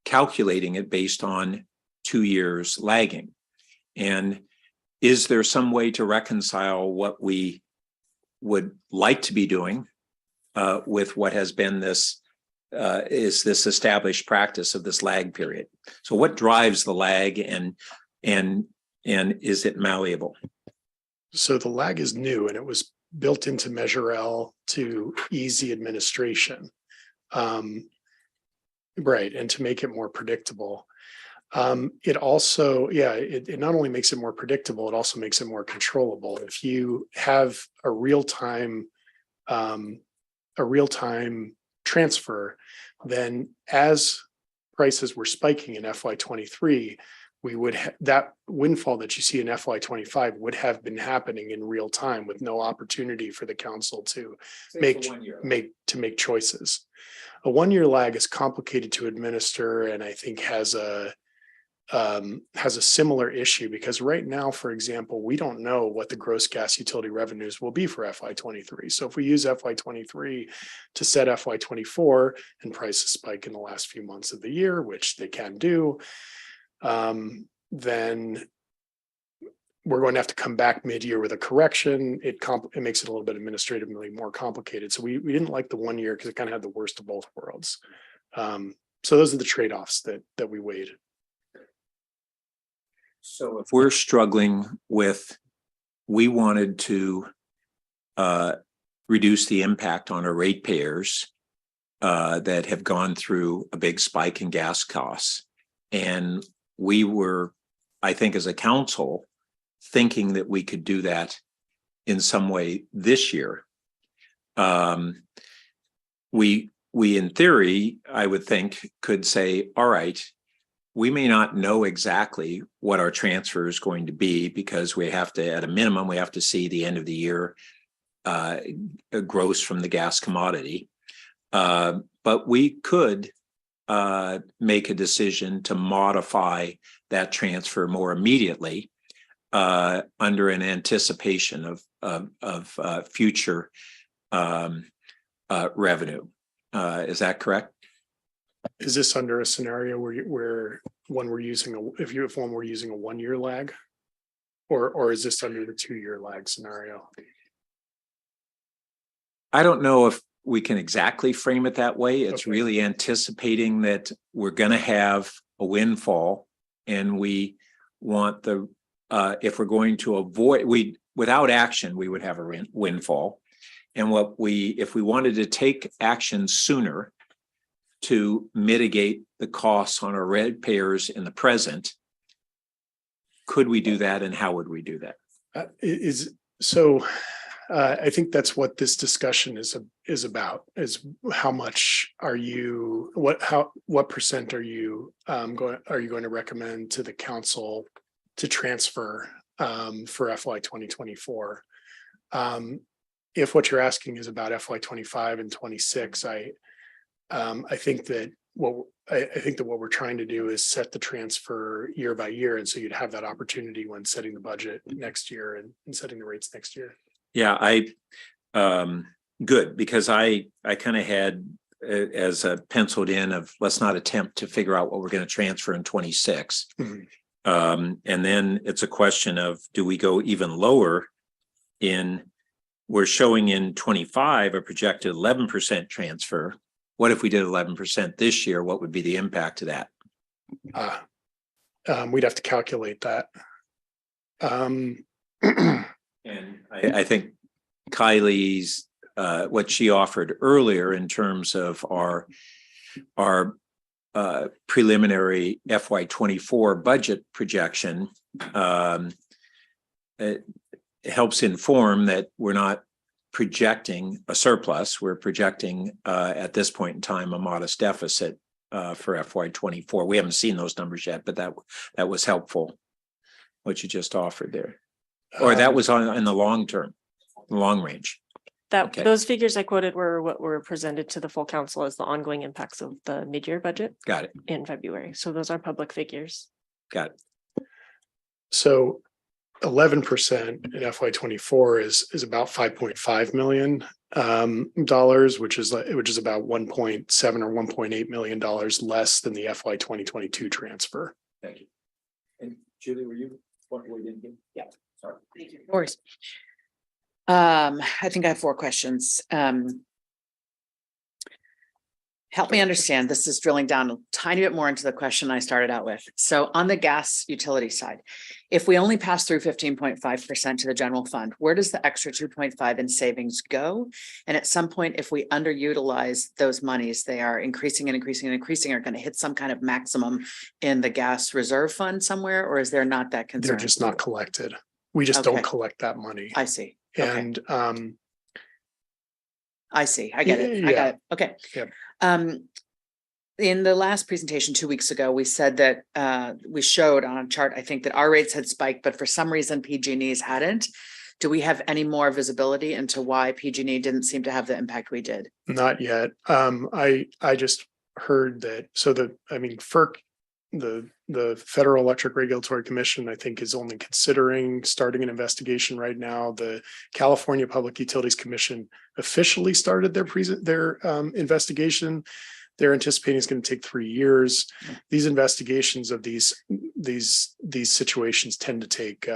calculating it based on 2 years lagging. And is there some way to reconcile what we would like to be doing with what has been this established practice of this lag period? So what drives the lag and is it malleable? So the lag is new and it was built into Measure L to ease the administration. Right, and to make it more predictable. It also, it not only makes it more predictable, it also makes it more controllable. If you have a real-time transfer, then as prices were spiking in FY23, that windfall that you see in FY25 would have been happening in real time with no opportunity for the council to make choices. A 1-year lag is complicated to administer, and I think has a similar issue because right now, for example, we don't know what the gross gas utility revenues will be for FY23. So if we use FY23 to set FY24 and prices spike in the last few months of the year, which they can do, then we're going to have to come back mid-year with a correction. It makes it a little bit administratively more complicated. So we didn't like the 1 year because it kind of had the worst of both worlds. So those are the trade-offs that we weighed. So if we're struggling with, we wanted to reduce the impact on our ratepayers that have gone through a big spike in gas costs. And we were, I think as a council, thinking that we could do that in some way this year. We in theory, I would think, could say, all right, we may not know exactly what our transfer is going to be because we have to, at a minimum, we have to see the end of the year gross from the gas commodity. But we could make a decision to modify that transfer more immediately under an anticipation of future revenue. Is that correct? Is this under a scenario where when we're using if one were using a 1 year lag, or is this under the 2 year lag scenario? I don't know if we can exactly frame it that way. It's Okay. really anticipating that we're going to have a windfall, and we want the if we're going to avoid, without action, we would have a windfall. And if we wanted to take action sooner to mitigate the costs on our ratepayers in the present, could we do that, and how would we do that? I think that's what this discussion is about, is how much are you, what percent are you going to recommend to the council to transfer for FY 2024? If what you're asking is about FY 25 and 26, I think that what we're trying to do is set the transfer year by year, and so you'd have that opportunity when setting the budget next year and setting the rates next year. Yeah, good, because I kind of had as a penciled in of, let's not attempt to figure out what we're going to transfer in 26. Mm-hmm. And then it's a question of, do we go even lower we're showing in 25 a projected 11% transfer. What if we did 11% this year? What would be the impact of that? We'd have to calculate that. And I think Kylie's what she offered earlier in terms of our preliminary FY 24 budget projection, it helps inform that we're not projecting a surplus. We're projecting at this point in time a modest deficit for FY 24. We haven't seen those numbers yet, but that was helpful, what you just offered there. Or that was in the long term, long range. Okay. Those figures I quoted were what were presented to the full council as the ongoing impacts of the mid-year budget. Got it. In February. So those are public figures. Got it. So 11% in FY 24 is about $5.5 million which is about 1.7 or $1.8 million less than the FY 2022 transfer. Thank you. And Julie, were you? Yeah. Sorry. Thank you. Of course. I think I have 4 questions. Help me understand. This is drilling down a tiny bit more into the question I started out with. So on the gas utility side, if we only pass through 15.5% to the general fund, where does the extra 2.5 in savings go? And at some point, if we underutilize those monies, they are increasing and increasing and increasing, are going to hit some kind of maximum in the gas reserve fund somewhere, or is there not that concern? They're just not collected. We just don't collect that money. I see. And I see. I get it. Yeah. I got it. Okay. Yep. In the last presentation 2 weeks ago, we said that we showed on a chart, I think, that our rates had spiked, but for some reason PG&E's hadn't. Do we have any more visibility into why PG&E didn't seem to have the impact we did? Not yet. I just heard that. So FERC, the Federal Electric Regulatory Commission, I think, is only considering starting an investigation right now. The California Public Utilities Commission officially started their investigation. They're anticipating it's going to take 3 years. These investigations of these situations tend to take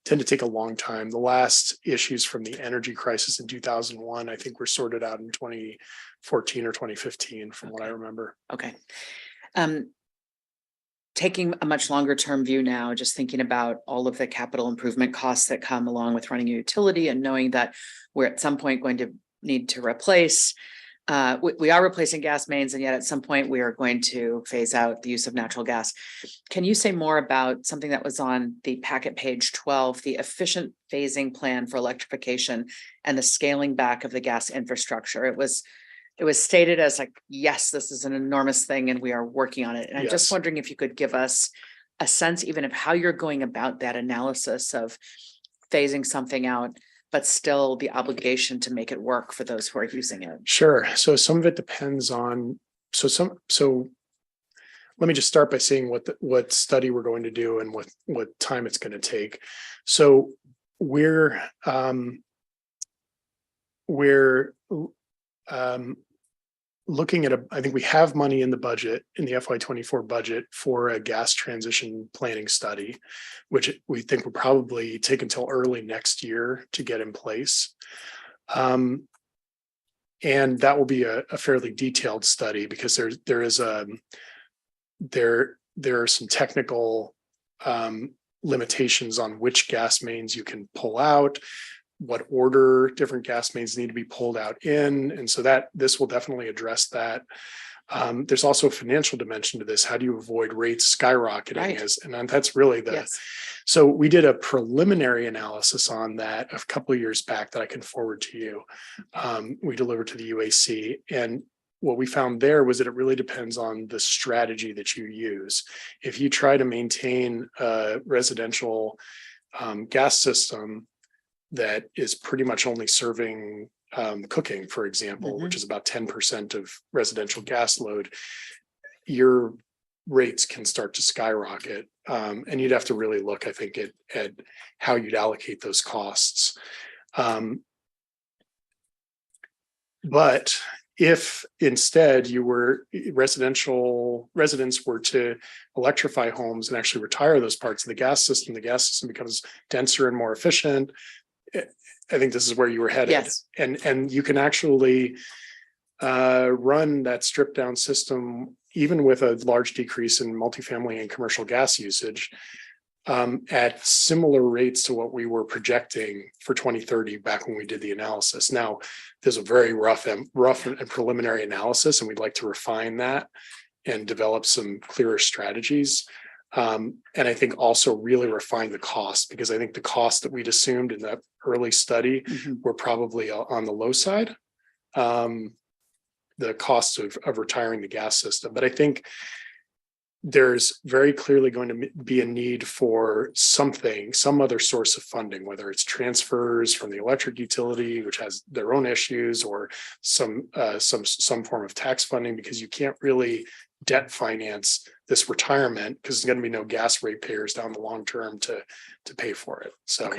tend to take a long time. The last issues from the energy crisis in 2001, I think, were sorted out in 2014 or 2015, from what I remember. Okay. Taking a much longer term view now, just thinking about all of the capital improvement costs that come along with running a utility and knowing that we're at some point going to need to replace. We are replacing gas mains, and yet at some point we are going to phase out the use of natural gas. Can you say more about something that was on the packet page 12, the efficient phasing plan for electrification and the scaling back of the gas infrastructure? It was stated as like, yes, this is an enormous thing and we are working on it. And I'm just Yes. wondering if you could give us a sense even of how you're going about that analysis of phasing something out, but still the obligation to make it work for those who are using it. Sure. So some of it depends on, so let me just start by saying what study we're going to do and what time it's going to take. So we're looking at I think we have money in the budget, in the FY24 budget, for a gas transition planning study, which we think will probably take until early next year to get in place. And that will be a fairly detailed study, because there are some technical limitations on which gas mains you can pull out, what order different gas mains need to be pulled out in. And so this will definitely address that. There's also a financial dimension to this. How do you avoid rates skyrocketing? Right. And that's really Yes. so we did a preliminary analysis on that a couple of years back that I can forward to you. We delivered to the UAC, and what we found there was that it really depends on the strategy that you use. If you try to maintain a residential gas system that is pretty much only serving cooking, for example, which is about 10% of residential gas load, your rates can start to skyrocket. And you'd have to really look, I think, at how you'd allocate those costs. But if instead residents were to electrify homes and actually retire those parts of the gas system becomes denser and more efficient. I think this is where you were headed. Yes. And you can actually run that stripped down system, even with a large decrease in multifamily and commercial gas usage, at similar rates to what we were projecting for 2030 back when we did the analysis. Now, there's a very rough and preliminary analysis, and we'd like to refine that and develop some clearer strategies. And I think also really refine the cost, because I think the cost that we'd assumed in that early study were probably on the low side, the cost of retiring the gas system. But I think there's very clearly going to be a need for some other source of funding, whether it's transfers from the electric utility, which has their own issues, or some form of tax funding, because you can't really debt finance this retirement, because there's going to be no gas ratepayers down the long term to pay for it. So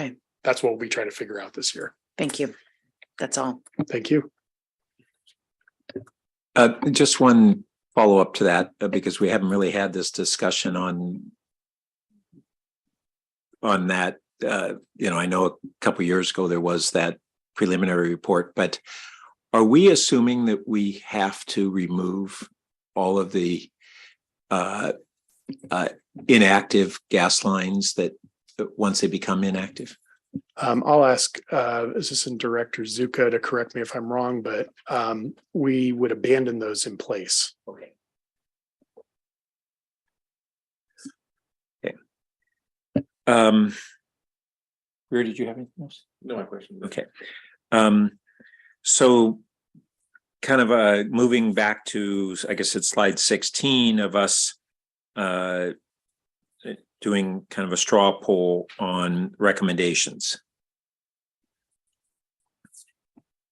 that's what we'll be trying to figure out this year. Thank you. That's all. Thank you. Just one follow up to that, because we haven't really had this discussion on that. I know a couple of years ago there was that preliminary report, but are we assuming that we have to remove all of the inactive gas lines that once they become inactive? I'll ask Assistant Director Zuka to correct me if I'm wrong, but we would abandon those in place. Okay. Where did you have anything else? No, my question. Okay. So kind of moving back to, I guess it's slide 16 of us doing kind of a straw poll on recommendations.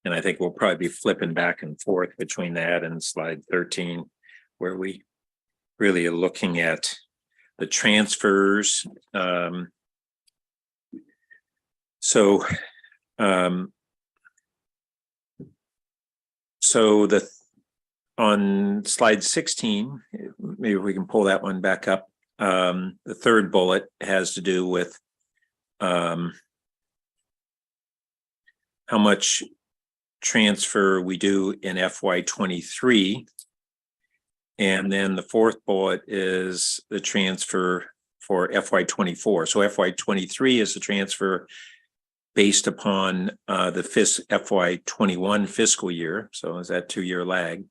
And I think we'll probably be flipping back and forth between that and slide 13, where we really are looking at the transfers. On slide 16, maybe we can pull that one back up. The third bullet has to do with how much transfer we do in FY23. And then the fourth bullet is the transfer for FY24. So FY23 is the transfer based upon the FY21 fiscal year. So is that 2-year lag?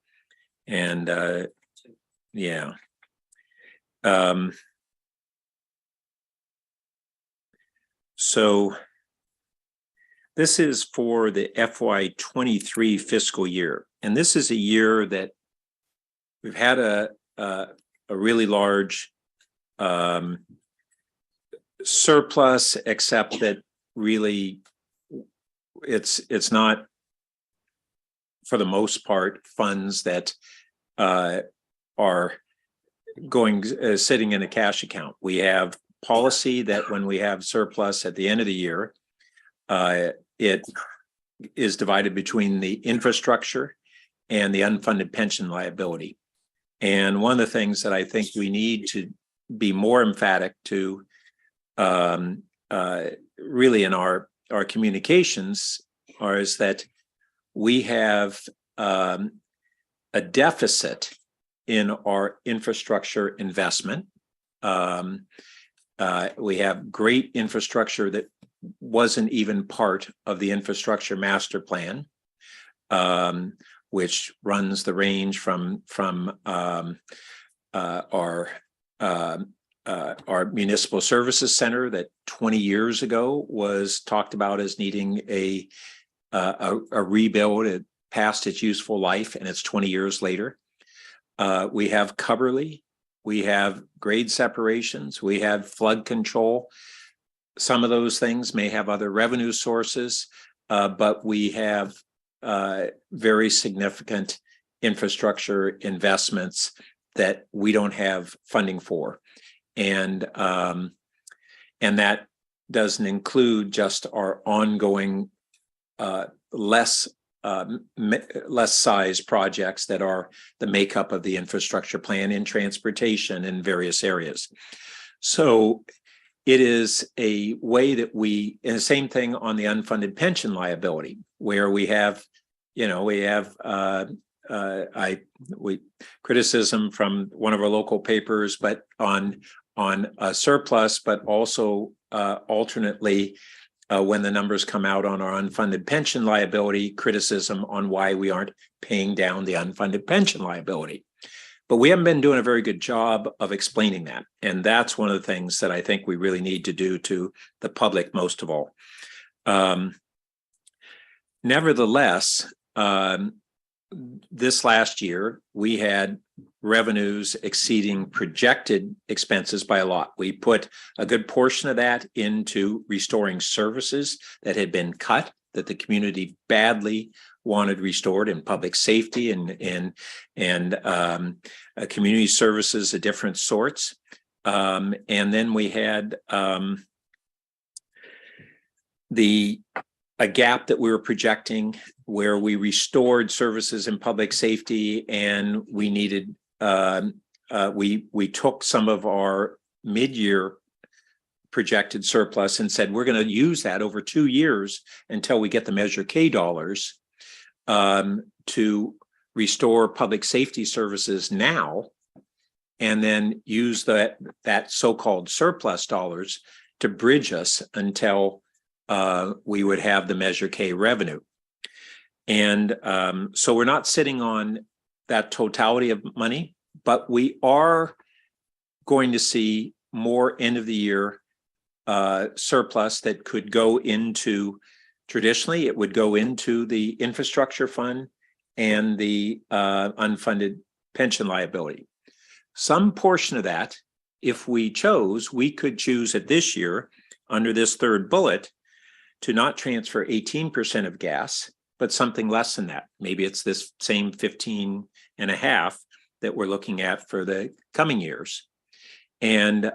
And yeah. So this is for the FY23 fiscal year. And this is a year that we've had a really large surplus, except that really it's not, for the most part, funds that are going sitting in a cash account. We have policy that when we have surplus at the end of the year, it is divided between the infrastructure and the unfunded pension liability. And one of the things that I think we need to be more emphatic to really in our communications is that we have a deficit in our infrastructure investment. We have great infrastructure that wasn't even part of the infrastructure master plan, which runs the range from our municipal services center that 20 years ago was talked about as needing a rebuild. It passed its useful life, and it's 20 years later. We have Coverly, we have grade separations, we have flood control. Some of those things may have other revenue sources, but we have very significant infrastructure investments that we don't have funding for. And that doesn't include just our ongoing less size projects that are the makeup of the infrastructure plan in transportation in various areas. So it is a way that we, and the same thing on the unfunded pension liability, where we have, criticism from one of our local papers, but on a surplus, but also alternately, when the numbers come out on our unfunded pension liability, criticism on why we aren't paying down the unfunded pension liability. But we haven't been doing a very good job of explaining that. And that's one of the things that I think we really need to do to the public most of all. Nevertheless, this last year, we had revenues exceeding projected expenses by a lot. We put a good portion of that into restoring services that had been cut, that the community badly wanted restored, in public safety and community services of different sorts. And then we had a gap that we were projecting where we restored services in public safety, and we needed we took some of our mid-year projected surplus and said we're going to use that over 2 years until we get the Measure K dollars to restore public safety services now, and then use that so-called surplus dollars to bridge us until we would have the Measure K revenue. And so we're not sitting on that totality of money, but we are going to see more end of the year surplus that could go into, traditionally it would go into the infrastructure fund and the unfunded pension liability. Some portion of that, if we chose, we could choose it this year under this third bullet to not transfer 18% of gas, but something less than that. Maybe it's this same 15.5 that we're looking at for the coming years. And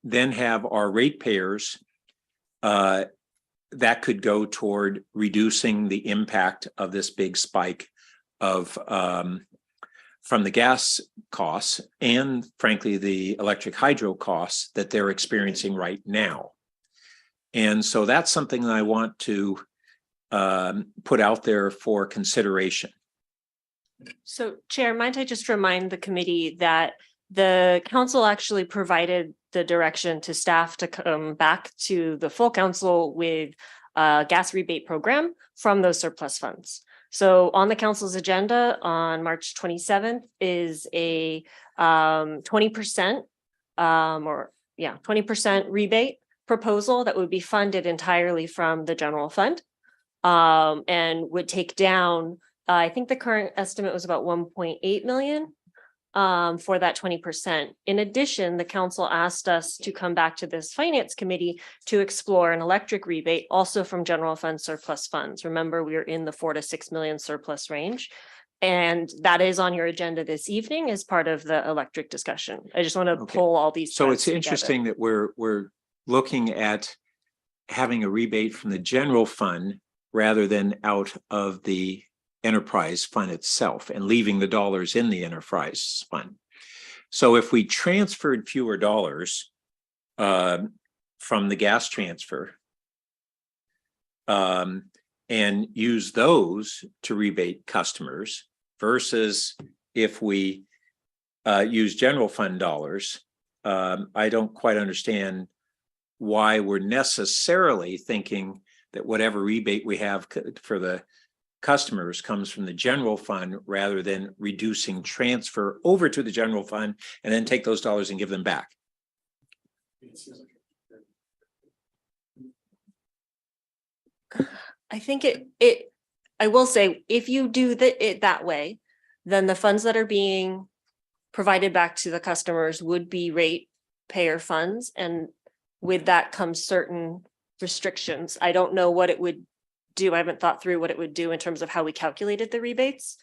then have our ratepayers that could go toward reducing the impact of this big spike of from the gas costs and frankly the electric hydro costs that they're experiencing right now. And so that's something that I want to put out there for consideration. So Chair, might I just remind the committee that the council actually provided the direction to staff to come back to the full council with a gas rebate program from those surplus funds. So on the council's agenda on March 27th is a 20% 20% rebate proposal that would be funded entirely from the general fund and would take down, I think the current estimate was about 1.8 million for that 20%. In addition, the council asked us to come back to this finance committee to explore an electric rebate also from general fund surplus funds. Remember, we are in the 4 to 6 million surplus range. And that is on your agenda this evening as part of the electric discussion. I just want to pull all these. So it's threads interesting together. that we're looking at having a rebate from the general fund rather than out of the enterprise fund itself and leaving the dollars in the enterprise fund. So if we transferred fewer dollars from the gas transfer and use those to rebate customers versus if we use general fund dollars, I don't quite understand why we're necessarily thinking that whatever rebate we have for the customers comes from the general fund rather than reducing transfer over to the general fund and then take those dollars and give them back. I think I will say, if you do it that way, then the funds that are being provided back to the customers would be ratepayer funds. And with that comes certain restrictions. I don't know what it would do. I haven't thought through what it would do in terms of how we calculated the rebates.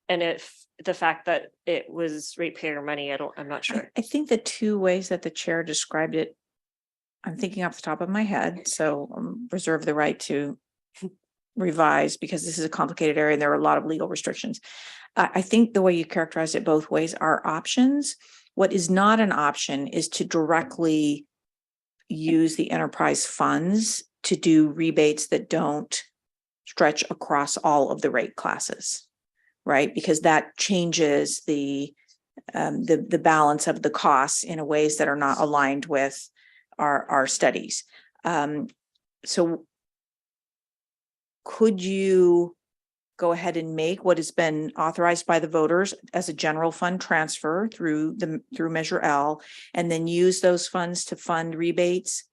And if the fact that it was ratepayer money, I'm not sure. I think the two ways that the chair described it, I'm thinking off the top of my head, so reserve the right to revise because this is a complicated area and there are a lot of legal restrictions. I think the way you characterize it both ways are options. What is not an option is to directly use the enterprise funds to do rebates that don't stretch across all of the rate classes, right? Because that changes the balance of the costs in ways that are not aligned with our studies. So could you go ahead and make what has been authorized by the voters as a general fund transfer through Measure L, and then use those funds to fund rebates?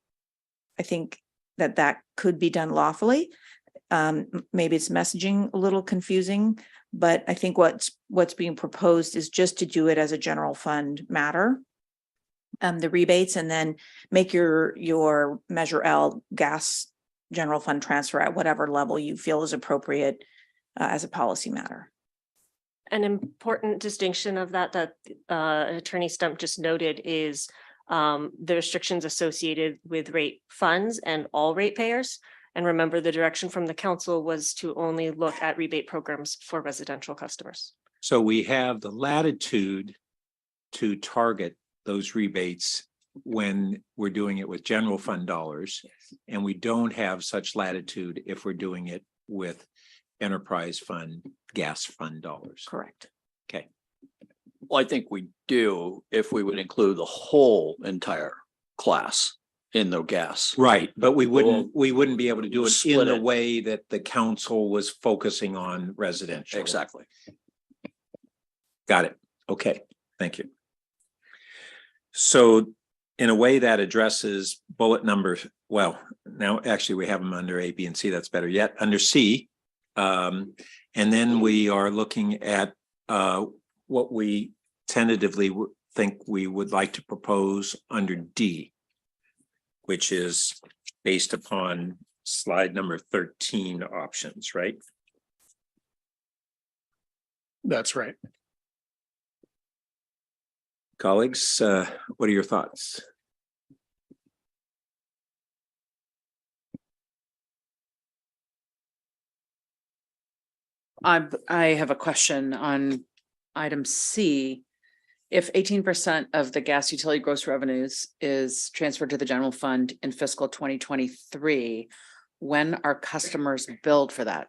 I think that could be done lawfully. Maybe it's messaging a little confusing, but I think what's being proposed is just to do it as a general fund matter. The rebates, and then make your Measure L gas general fund transfer at whatever level you feel is appropriate as a policy matter. An important distinction of that Attorney Stump just noted is the restrictions associated with rate funds and all ratepayers. And remember, the direction from the council was to only look at rebate programs for residential customers. So we have the latitude to target those rebates when we're doing it with general fund dollars, and we don't have such latitude if we're doing it with enterprise fund, gas fund dollars. Correct. Okay. Well, I think we do if we would include the whole entire class in the gas. Right, but we wouldn't be able to do it in Split the it. way that the council was focusing on residential. Exactly. Got it. Okay, thank you. So in a way that addresses bullet numbers, well, now actually we have them under A, B, and C. That's better yet. Under C, and then we are looking at what we tentatively think we would like to propose under D, which is based upon slide number 13 options, right? That's right. Colleagues, what are your thoughts? I have a question on item C. If 18% of the gas utility gross revenues is transferred to the general fund in fiscal 2023, when are customers billed for that?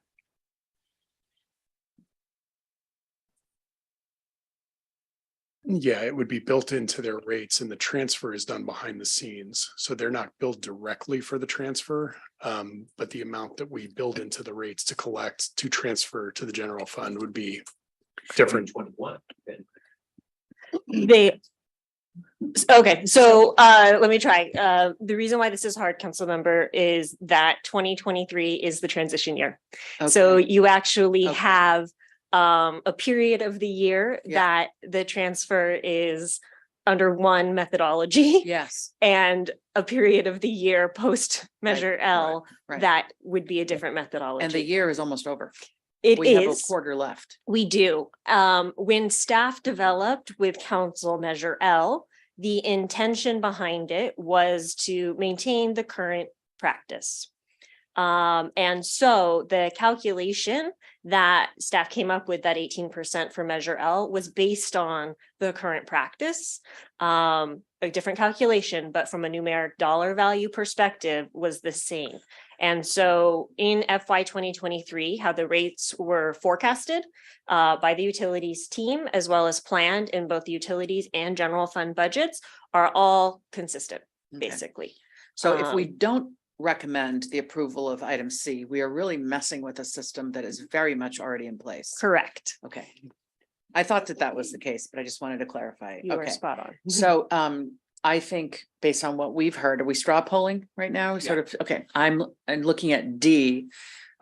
Yeah, it would be built into their rates and the transfer is done behind the scenes. So they're not billed directly for the transfer. But the amount that we build into the rates to collect to transfer to the general fund would be different. 21. Okay, so let me try. The reason why this is hard, council member, is that 2023 is the transition year. So Okay. you actually Okay. have a period of the year Yeah. that the transfer is under one methodology. Yes, And a period of the year post Measure L right. that would be a different methodology. And the year is almost over. It We have a is. quarter left. We do. When staff developed with Council Measure L, the intention behind it was to maintain the current practice. And so the calculation that staff came up with, that 18% for Measure L, was based on the current practice. A different calculation, but from a numeric dollar value perspective was the same. And so in FY 2023, how the rates were forecasted by the utilities team, as well as planned in both the utilities and general fund budgets, are all consistent, Okay. basically. So if we Um, don't recommend the approval of item C, we are really messing with a system that is very much already in place. Correct. Okay. I thought that that was the case, but I just wanted to clarify. You are Okay. spot on. So I think based on what we've heard, are we straw polling right now? Sort of, okay, I'm looking at D,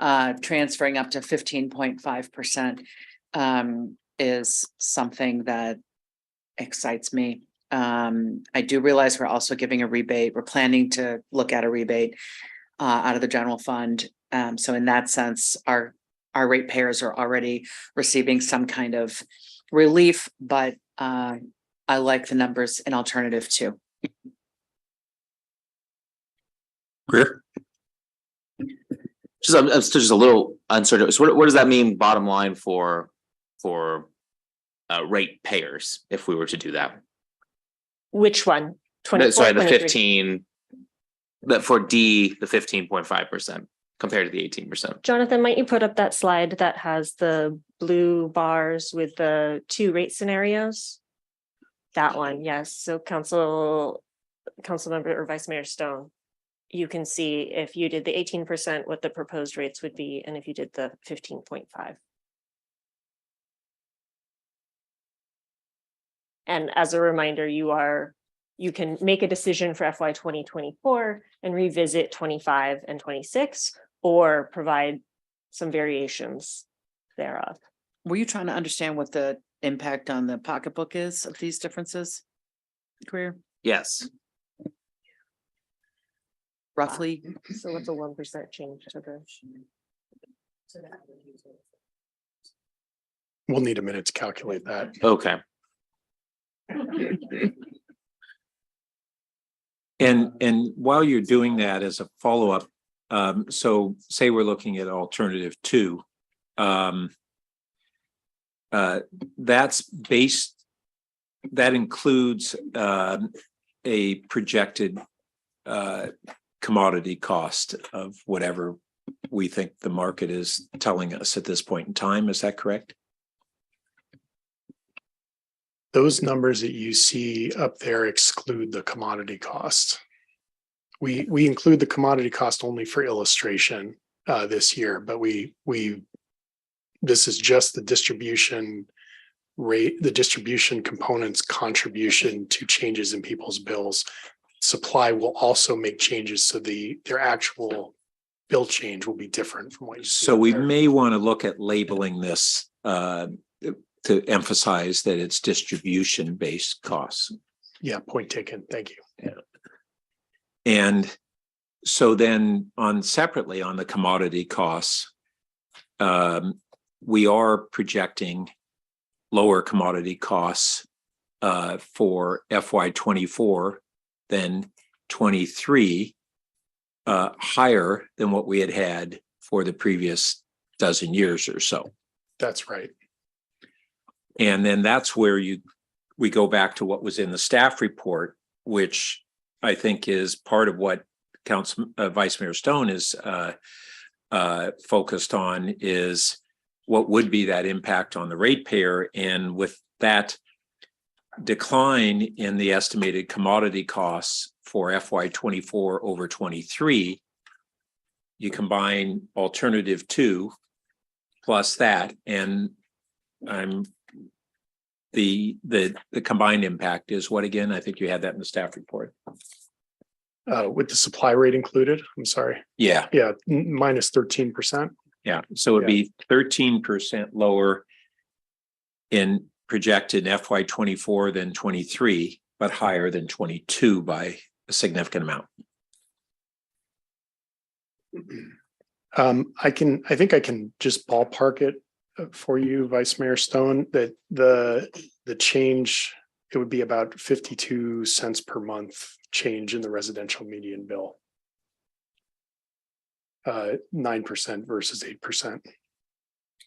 transferring up to 15.5% is something that excites me. I do realize we're also giving a rebate. We're planning to look at a rebate out of the general fund. So in that sense, our ratepayers are already receiving some kind of relief, but I like the numbers in alternative too. Greer? I'm still just a little uncertain. So what does that mean bottom line for rate payers if we were to do that? Which one? 24, Sorry, the 23? 15, that for D, the 15.5% compared to the 18%. Jonathan, might you put up that slide that has the blue bars with the two rate scenarios? That one, yes. So council member or Vice Mayor Stone, you can see if you did the 18%, what the proposed rates would be, and if you did the 15.5. And as a reminder, you can make a decision for FY 2024 and revisit 25 and 26, or provide some variations thereof. Were you trying to understand what the impact on the pocketbook is of these differences? Career, Yes. roughly? So what's a 1% change to the? We'll need a minute to calculate that. Okay. And while you're doing that as a follow-up, so say we're looking at alternative 2. That's based, that includes a projected commodity cost of whatever we think the market is telling us at this point in time. Is that correct? Those numbers that you see up there exclude the commodity cost. We include the commodity cost only for illustration this year, but this is just the distribution rate, the distribution components contribution to changes in people's bills. Supply will also make changes, so their actual bill change will be different from what you see. So up we there. may want to look at labeling this to emphasize that it's distribution-based costs. Yeah, point taken. Thank you. And so then separately on the commodity costs, we are projecting lower commodity costs for FY 24 than 23, higher than what we had for the previous dozen years or so. That's right. And then that's where you we go back to what was in the staff report, which I think is part of what Vice Mayor Stone is focused on, is what would be that impact on the ratepayer. And with that decline in the estimated commodity costs for FY24 over 23, you combine alternative 2 plus that, and the combined impact is what again? I think you had that in the staff report. With the supply rate included, I'm sorry. Yeah. Yeah, minus 13%. Yeah. So it'd be 13% lower in projected FY24 than 23, but higher than 22 by a significant amount. I think I can just ballpark it for you, Vice Mayor Stone, that the change, it would be about 52 cents per month change in the residential median bill. 9% versus 8%.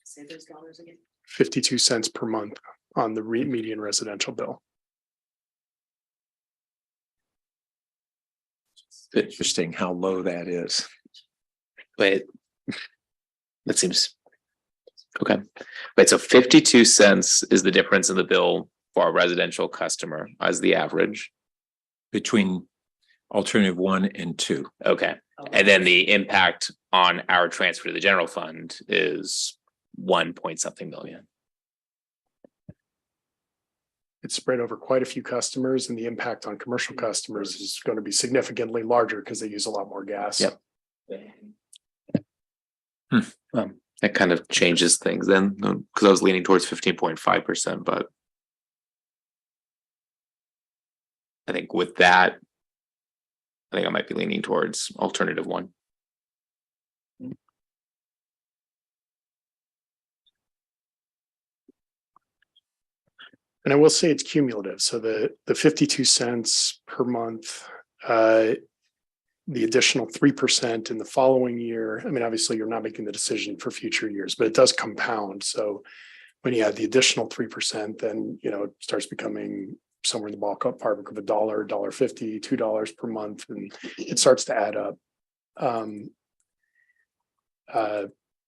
Say those dollars again. 52 cents per month on the median residential bill. Interesting how low that is. Wait, that seems okay. Wait, so 52 cents is the difference in the bill for a residential customer as the average Between alternative 1 and 2. Okay. And then the impact on our transfer to the general fund is 1 point something million. It's spread over quite a few customers, and the impact on commercial customers is going to be significantly larger because they use a lot more gas. Yep. That kind of changes things then, because I was leaning towards 15.5%, but I think with that, I think I might be leaning towards alternative 1. And I will say it's cumulative. So the 52 cents per month, the additional 3% in the following year. I mean, obviously you're not making the decision for future years, but it does compound. So when you add the additional 3%, then, you know, it starts becoming somewhere in the ballpark of $1, $1.50, $2 per month, and it starts to add up.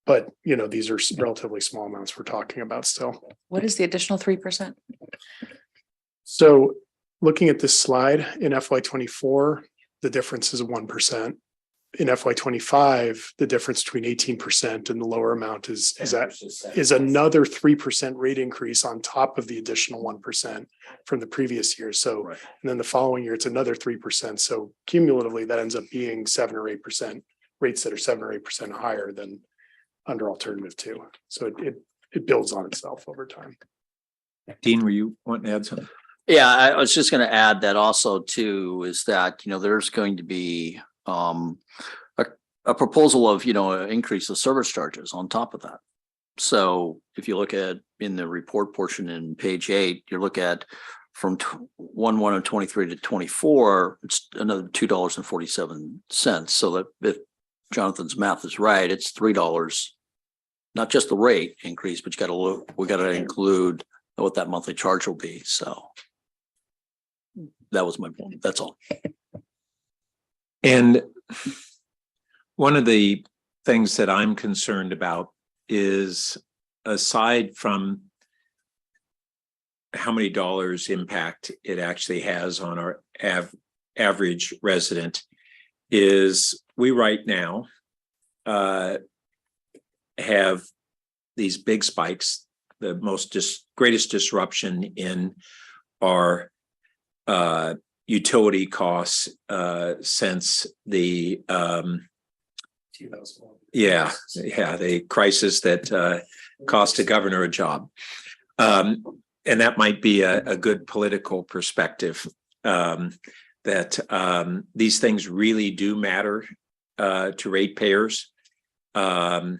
But, you know, these are relatively small amounts we're talking about still. What is the additional 3%? So looking at this slide in FY24, the difference is 1%. In FY25, the difference between 18% and the lower amount is another 3% rate increase on top of the additional 1% from the previous year. So, and then the following year, it's another 3%. So cumulatively, that ends up being 7 or 8% rates that are 7 or 8% higher than under alternative 2. So it builds on itself over time. Dean, were you wanting to add something? Yeah, I was just going to add that also too, is that, you know, there's going to be a proposal of, you know, an increase of service charges on top of that. So if you look at in the report portion in page 8, you look at from 1/1 of 23 to 24, it's another $2.47. So that if Jonathan's math is right, it's $3, not just the rate increase, but you got to look, we got to include what that monthly charge will be. So that was my point. That's all. And one of the things that I'm concerned about is, aside from how many dollars impact it actually has on our average resident, is we right now have these big spikes, the greatest disruption in our utility costs since the the crisis that cost a governor a job. And that might be a good political perspective, that these things really do matter to ratepayers. And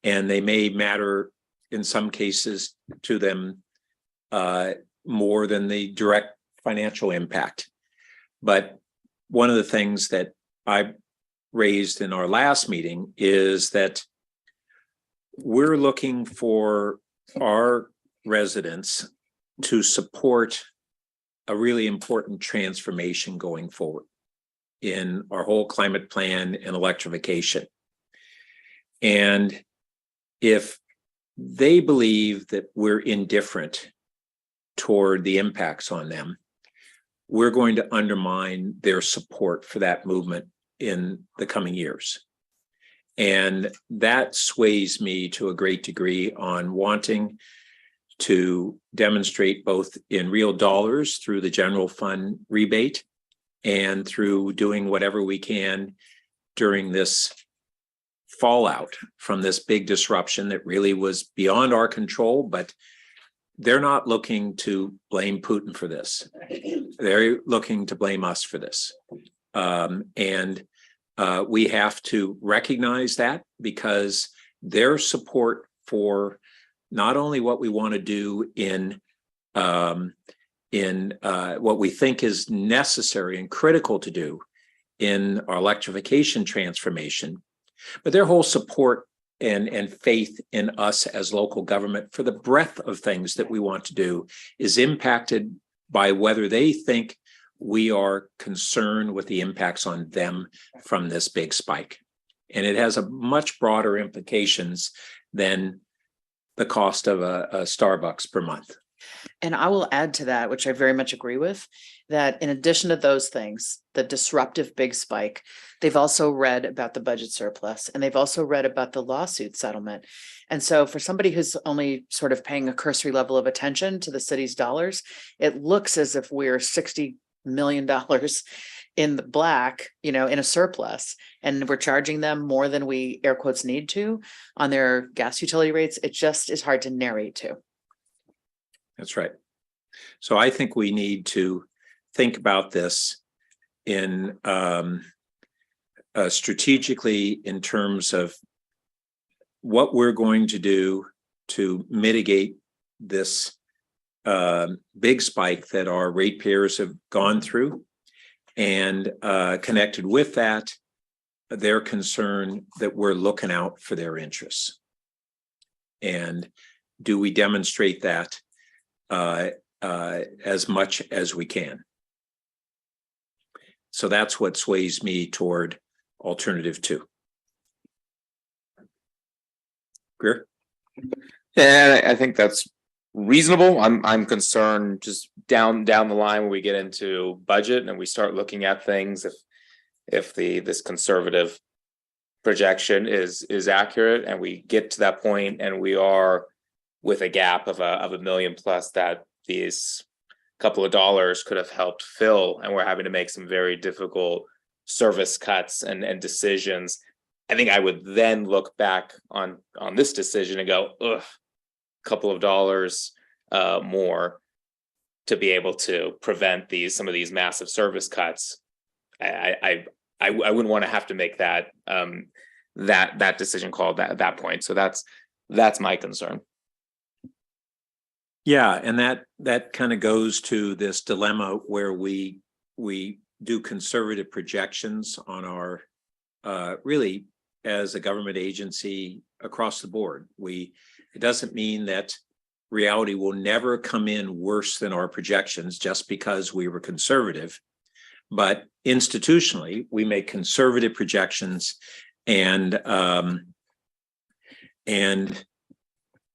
they may matter in some cases to them more than the direct financial impact. But one of the things that I raised in our last meeting is that we're looking for our residents to support a really important transformation going forward in our whole climate plan and electrification. And if they believe that we're indifferent toward the impacts on them, we're going to undermine their support for that movement in the coming years. And that sways me to a great degree on wanting to demonstrate both in real dollars through the general fund rebate and through doing whatever we can during this fallout from this big disruption that really was beyond our control, but they're not looking to blame Putin for this. They're looking to blame us for this. We have to recognize that, because their support for not only what we want to do in what we think is necessary and critical to do in our electrification transformation, but their whole support and faith in us as local government for the breadth of things that we want to do is impacted by whether they think we are concerned with the impacts on them from this big spike. And it has a much broader implications than the cost of a Starbucks per month. And I will add to that, which I very much agree with, that in addition to those things, the disruptive big spike, they've also read about the budget surplus, and they've also read about the lawsuit settlement. And so for somebody who's only sort of paying a cursory level of attention to the city's dollars, it looks as if we're $60 million in the black, in a surplus, and we're charging them more than we air quotes need to on their gas utility rates. It just is hard to narrate to. That's right. So I think we need to think about this in strategically in terms of what we're going to do to mitigate this big spike that our ratepayers have gone through, and connected with that, their concern that we're looking out for their interests. And do we demonstrate that as much as we can? So that's what sways me toward alternative 2. Greer? Yeah, I think that's reasonable. I'm concerned just down the line when we get into budget and we start looking at things, if this conservative projection is accurate, and we get to that point and we are with a gap of $1 million plus that these couple of dollars could have helped fill, and we're having to make some very difficult service cuts and decisions. I think I would then look back on this decision and go, ugh, couple of dollars more to be able to prevent some of these massive service cuts. I wouldn't want to have to make that decision call at that point. So that's my concern. Yeah, and that kind of goes to this dilemma where we do conservative projections on our really as a government agency across the board. It doesn't mean that reality will never come in worse than our projections just because we were conservative, but institutionally we make conservative projections, and I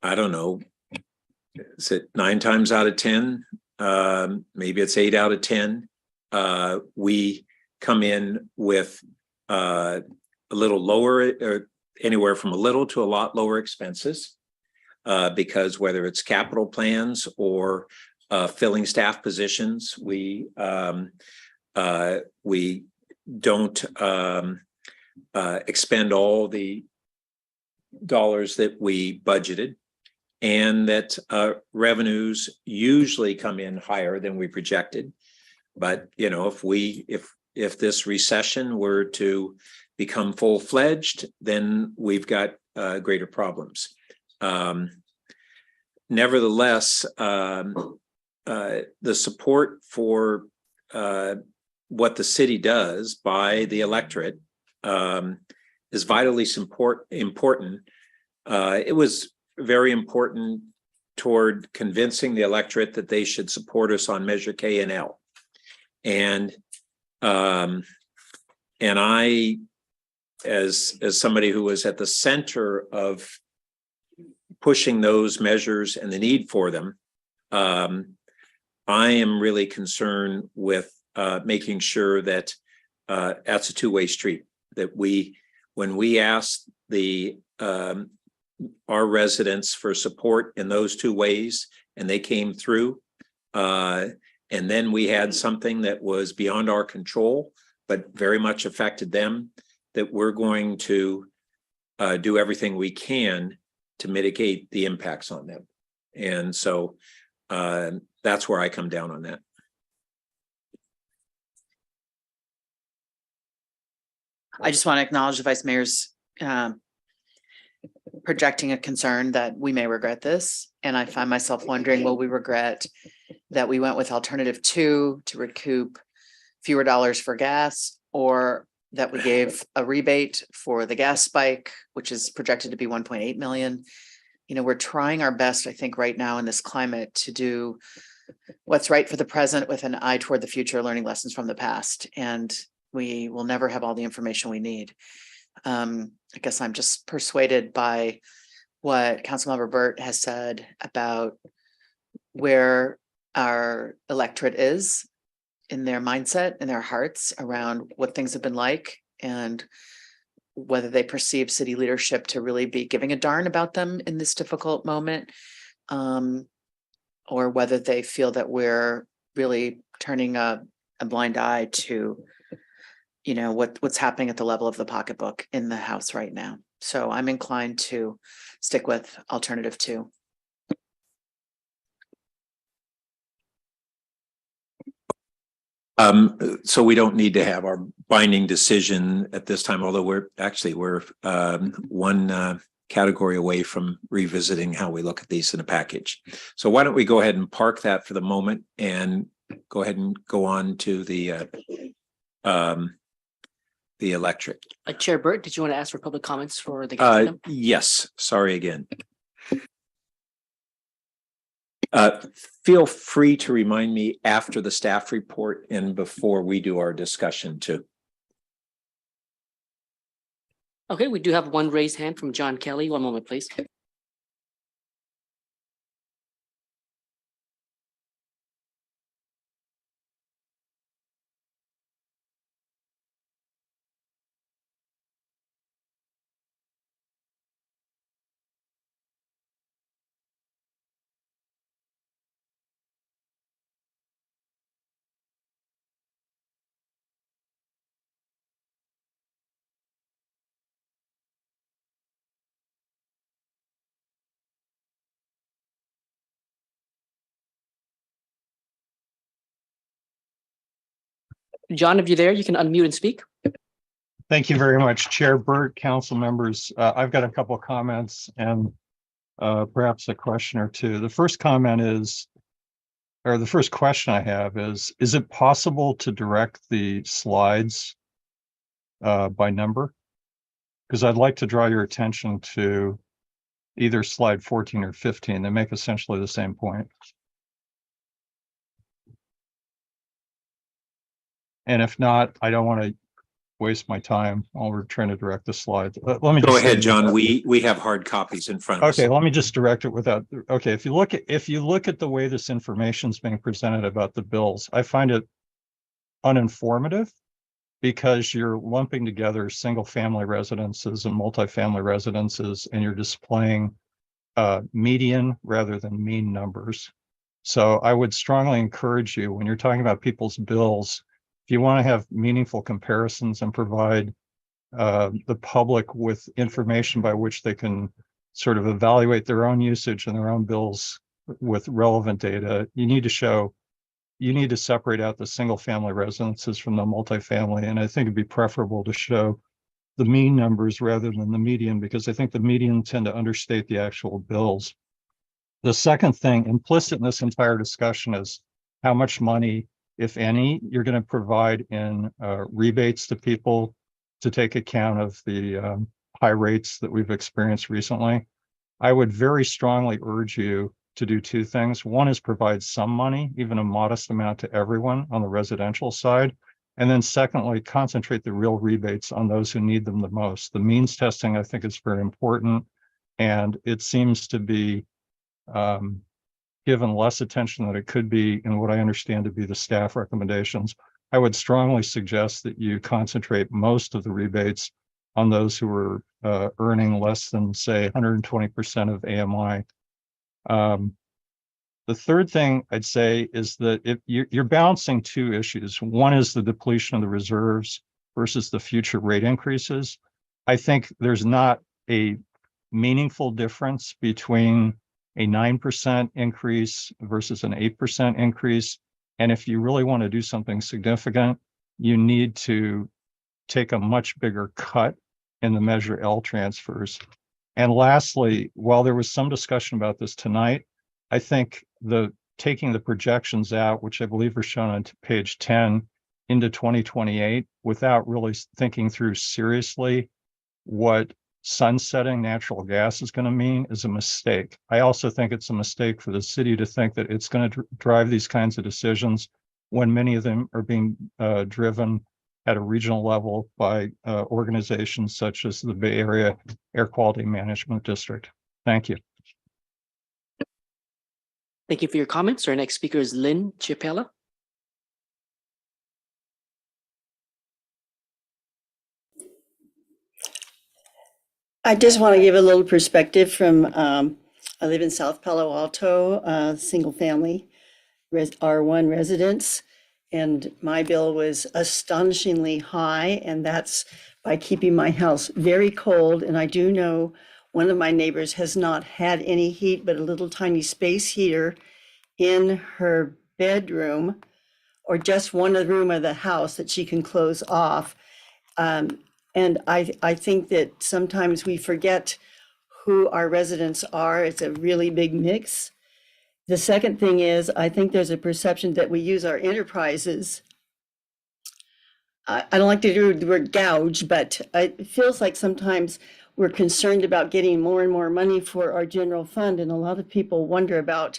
don't know, is it 9 times out of 10? Maybe it's 8 out of 10. We come in with a little lower, or anywhere from a little to a lot lower expenses, because whether it's capital plans or filling staff positions, we don't expend all the dollars that we budgeted, and that revenues usually come in higher than we projected. But if this recession were to become full-fledged, then we've got greater problems. Nevertheless, the support for what the city does by the electorate is vitally important. It was very important toward convincing the electorate that they should support us on Measure K and L. And I, as somebody who was at the center of pushing those measures and the need for them, I am really concerned with making sure that that's a two-way street, that when we ask our residents for support in those two ways, and they came through, and then we had something that was beyond our control, but very much affected them, that we're going to do everything we can to mitigate the impacts on them. And so that's where I come down on that. I just want to acknowledge the vice mayor's projecting a concern that we may regret this. And I find myself wondering, will we regret that we went with alternative 2 to recoup fewer dollars for gas, or that we gave a rebate for the gas spike, which is projected to be 1.8 million. You know, we're trying our best, I think, right now in this climate to do what's right for the present with an eye toward the future, learning lessons from the past. And we will never have all the information we need. I guess I'm just persuaded by what Councilmember Burt has said about where our electorate is in their mindset, in their hearts around what things have been like, and whether they perceive city leadership to really be giving a darn about them in this difficult moment, or whether they feel that we're really turning a blind eye to, you know, what's happening at the level of the pocketbook in the House right now. So I'm inclined to stick with alternative 2. So we don't need to have our binding decision at this time, although we're one category away from revisiting how we look at these in a package. So why don't we go ahead and park that for the moment and go ahead and go on to the electric. Chair Burt, did you want to ask for public comments for the gas item? Yes, sorry again. Feel free to remind me after the staff report and before we do our discussion too. Okay, we do have one raised hand from John Kelly. One moment, please. John, if you're there, you can unmute and speak. Thank you very much, Chair Burt, council members. I've got a couple of comments and perhaps a question or two. The first comment is, or the first question I have is it possible to direct the slides by number? Because I'd like to draw your attention to either slide 14 or 15. They make essentially the same point. And if not, I don't want to waste my time while we're trying to direct the slides. Let me Go just ahead, John. We have hard copies in front of us. Okay, let me just direct it without. Okay, if you look at the way this information is being presented about the bills, I find it uninformative because you're lumping together single family residences and multifamily residences, and you're displaying median rather than mean numbers. So I would strongly encourage you, when you're talking about people's bills, if you want to have meaningful comparisons and provide the public with information by which they can sort of evaluate their own usage and their own bills with relevant data, you need to separate out the single family residences from the multifamily. And I think it'd be preferable to show the mean numbers rather than the median, because I think the median tend to understate the actual bills. The second thing implicit in this entire discussion is how much money, if any, you're going to provide in rebates to people to take account of the high rates that we've experienced recently. I would very strongly urge you to do two things. One is provide some money, even a modest amount, to everyone on the residential side. And then secondly, concentrate the real rebates on those who need them the most. The means testing, I think, is very important. And it seems to be given less attention than it could be in what I understand to be the staff recommendations. I would strongly suggest that you concentrate most of the rebates on those who are earning less than, say, 120% of AMI. The third thing I'd say is that if you're balancing two issues. One is the depletion of the reserves versus the future rate increases. I think there's not a meaningful difference between a 9% increase versus an 8% increase. And if you really want to do something significant, you need to take a much bigger cut in the Measure L transfers. And lastly, while there was some discussion about this tonight, I think taking the projections out, which I believe are shown on page 10, into 2028 without really thinking through seriously what sunsetting natural gas is going to mean is a mistake. I also think it's a mistake for the city to think that it's going to drive these kinds of decisions when many of them are being driven at a regional level by organizations such as the Bay Area Air Quality Management District. Thank you. Thank you for your comments. Our next speaker is Lynn Chiapella. I just want to give a little perspective from, I live in South Palo Alto, single family, R1 residence, and my bill was astonishingly high, and that's by keeping my house very cold. And I do know one of my neighbors has not had any heat but a little tiny space heater in her bedroom, or just one room of the house that she can close off. And I think that sometimes we forget who our residents are. It's a really big mix. The second thing is, I think there's a perception that we use our enterprises. I don't like to do the word gouge, but it feels like sometimes we're concerned about getting more and more money for our general fund. And a lot of people wonder about,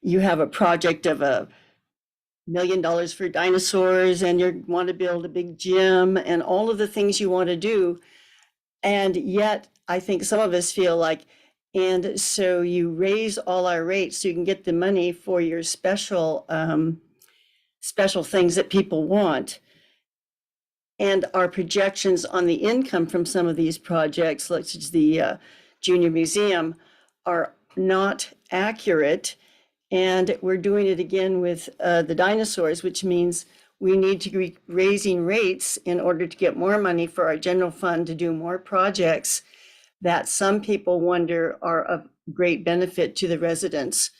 you have a project of $1 million for dinosaurs, and you want to build a big gym and all of the things you want to do. And yet I think some of us feel like, and so you raise all our rates so you can get the money for your special things that people want. And our projections on the income from some of these projects, such as the Junior Museum, are not accurate. And we're doing it again with the dinosaurs, which means we need to be raising rates in order to get more money for our general fund to do more projects that some people wonder are of great benefit to the residents.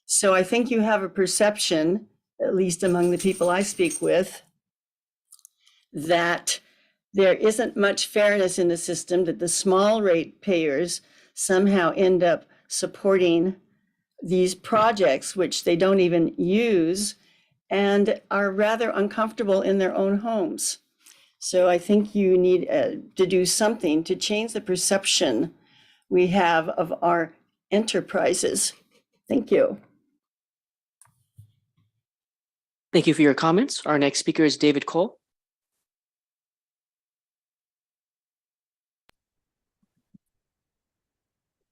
So I think you have a perception, at least among the people I speak with, that there isn't much fairness in the system, that the small rate payers somehow end up supporting these projects, which they don't even use, and are rather uncomfortable in their own homes. So I think you need to do something to change the perception we have of our enterprises. Thank you. Thank you for your comments. Our next speaker is David Cole.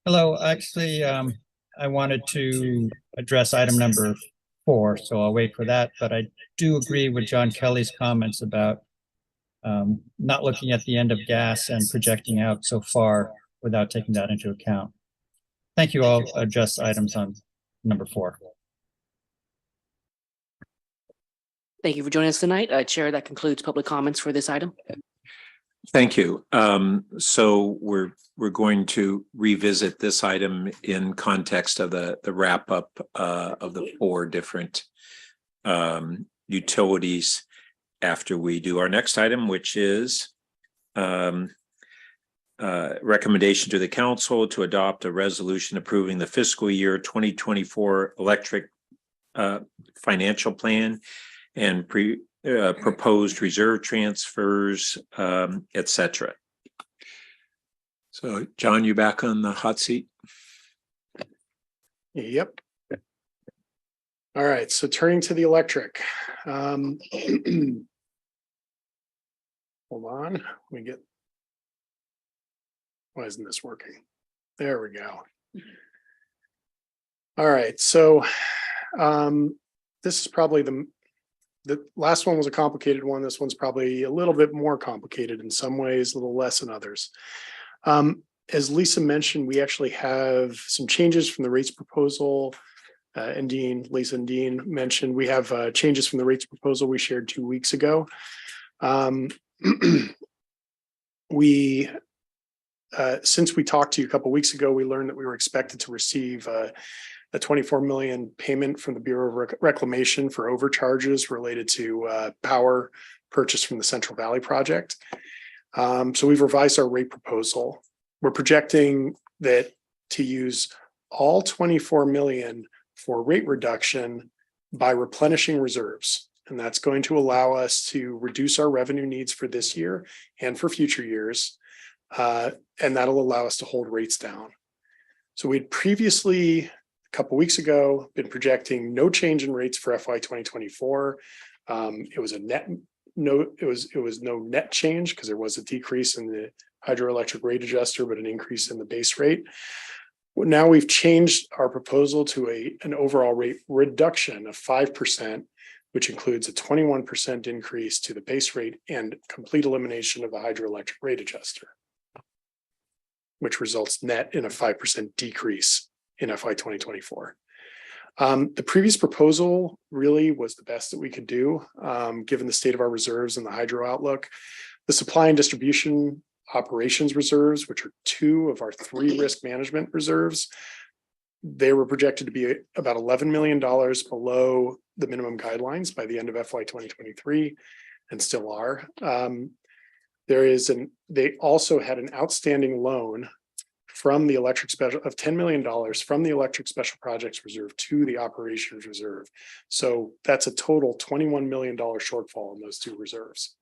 Hello, actually, I wanted to address item number 4, so I'll wait for that. But I do agree with John Kelly's comments about not looking at the end of gas and projecting out so far without taking that into account. Thank you. I'll address items on number 4. Thank you for joining us tonight. Chair, that concludes public comments for this item. Thank you. So we're going to revisit this item in context of the wrap up of the 4 different utilities after we do our next item, which is recommendation to the council to adopt a resolution approving the fiscal year 2024 electric financial plan and proposed reserve transfers, etc. So, John, you back on the hot seat? Yep. All right, so turning to the electric. Hold on, let me get. Why isn't this working? There we go. All right, so this is probably the last one was a complicated one. This one's probably a little bit more complicated in some ways, a little less in others. As Lisa mentioned, we actually have some changes from the rates proposal. And Lisa and Dean mentioned we have changes from the rates proposal we shared 2 weeks ago. Since we talked to you a couple of weeks ago, we learned that we were expected to receive a 24 million payment from the Bureau of Reclamation for overcharges related to power purchased from the Central Valley project. So we've revised our rate proposal. We're projecting that to use all 24 million for rate reduction by replenishing reserves. And that's going to allow us to reduce our revenue needs for this year and for future years. And that'll allow us to hold rates down. So we'd previously, a couple of weeks ago, been projecting no change in rates for FY 2024. It was no net change because there was a decrease in the hydroelectric rate adjuster, but an increase in the base rate. Now we've changed our proposal to an overall rate reduction of 5%, which includes a 21% increase to the base rate and complete elimination of the hydroelectric rate adjuster, which results net in a 5% decrease in FY 2024. The previous proposal really was the best that we could do, given the state of our reserves and the hydro outlook. The supply and distribution operations reserves, which are 2 of our 3 risk management reserves, they were projected to be about $11 million below the minimum guidelines by the end of FY 2023, and still are. They also had an outstanding loan from the electric special of $10 million from the electric special projects reserve to the operations reserve. So that's a total $21 million shortfall in those 2 reserves.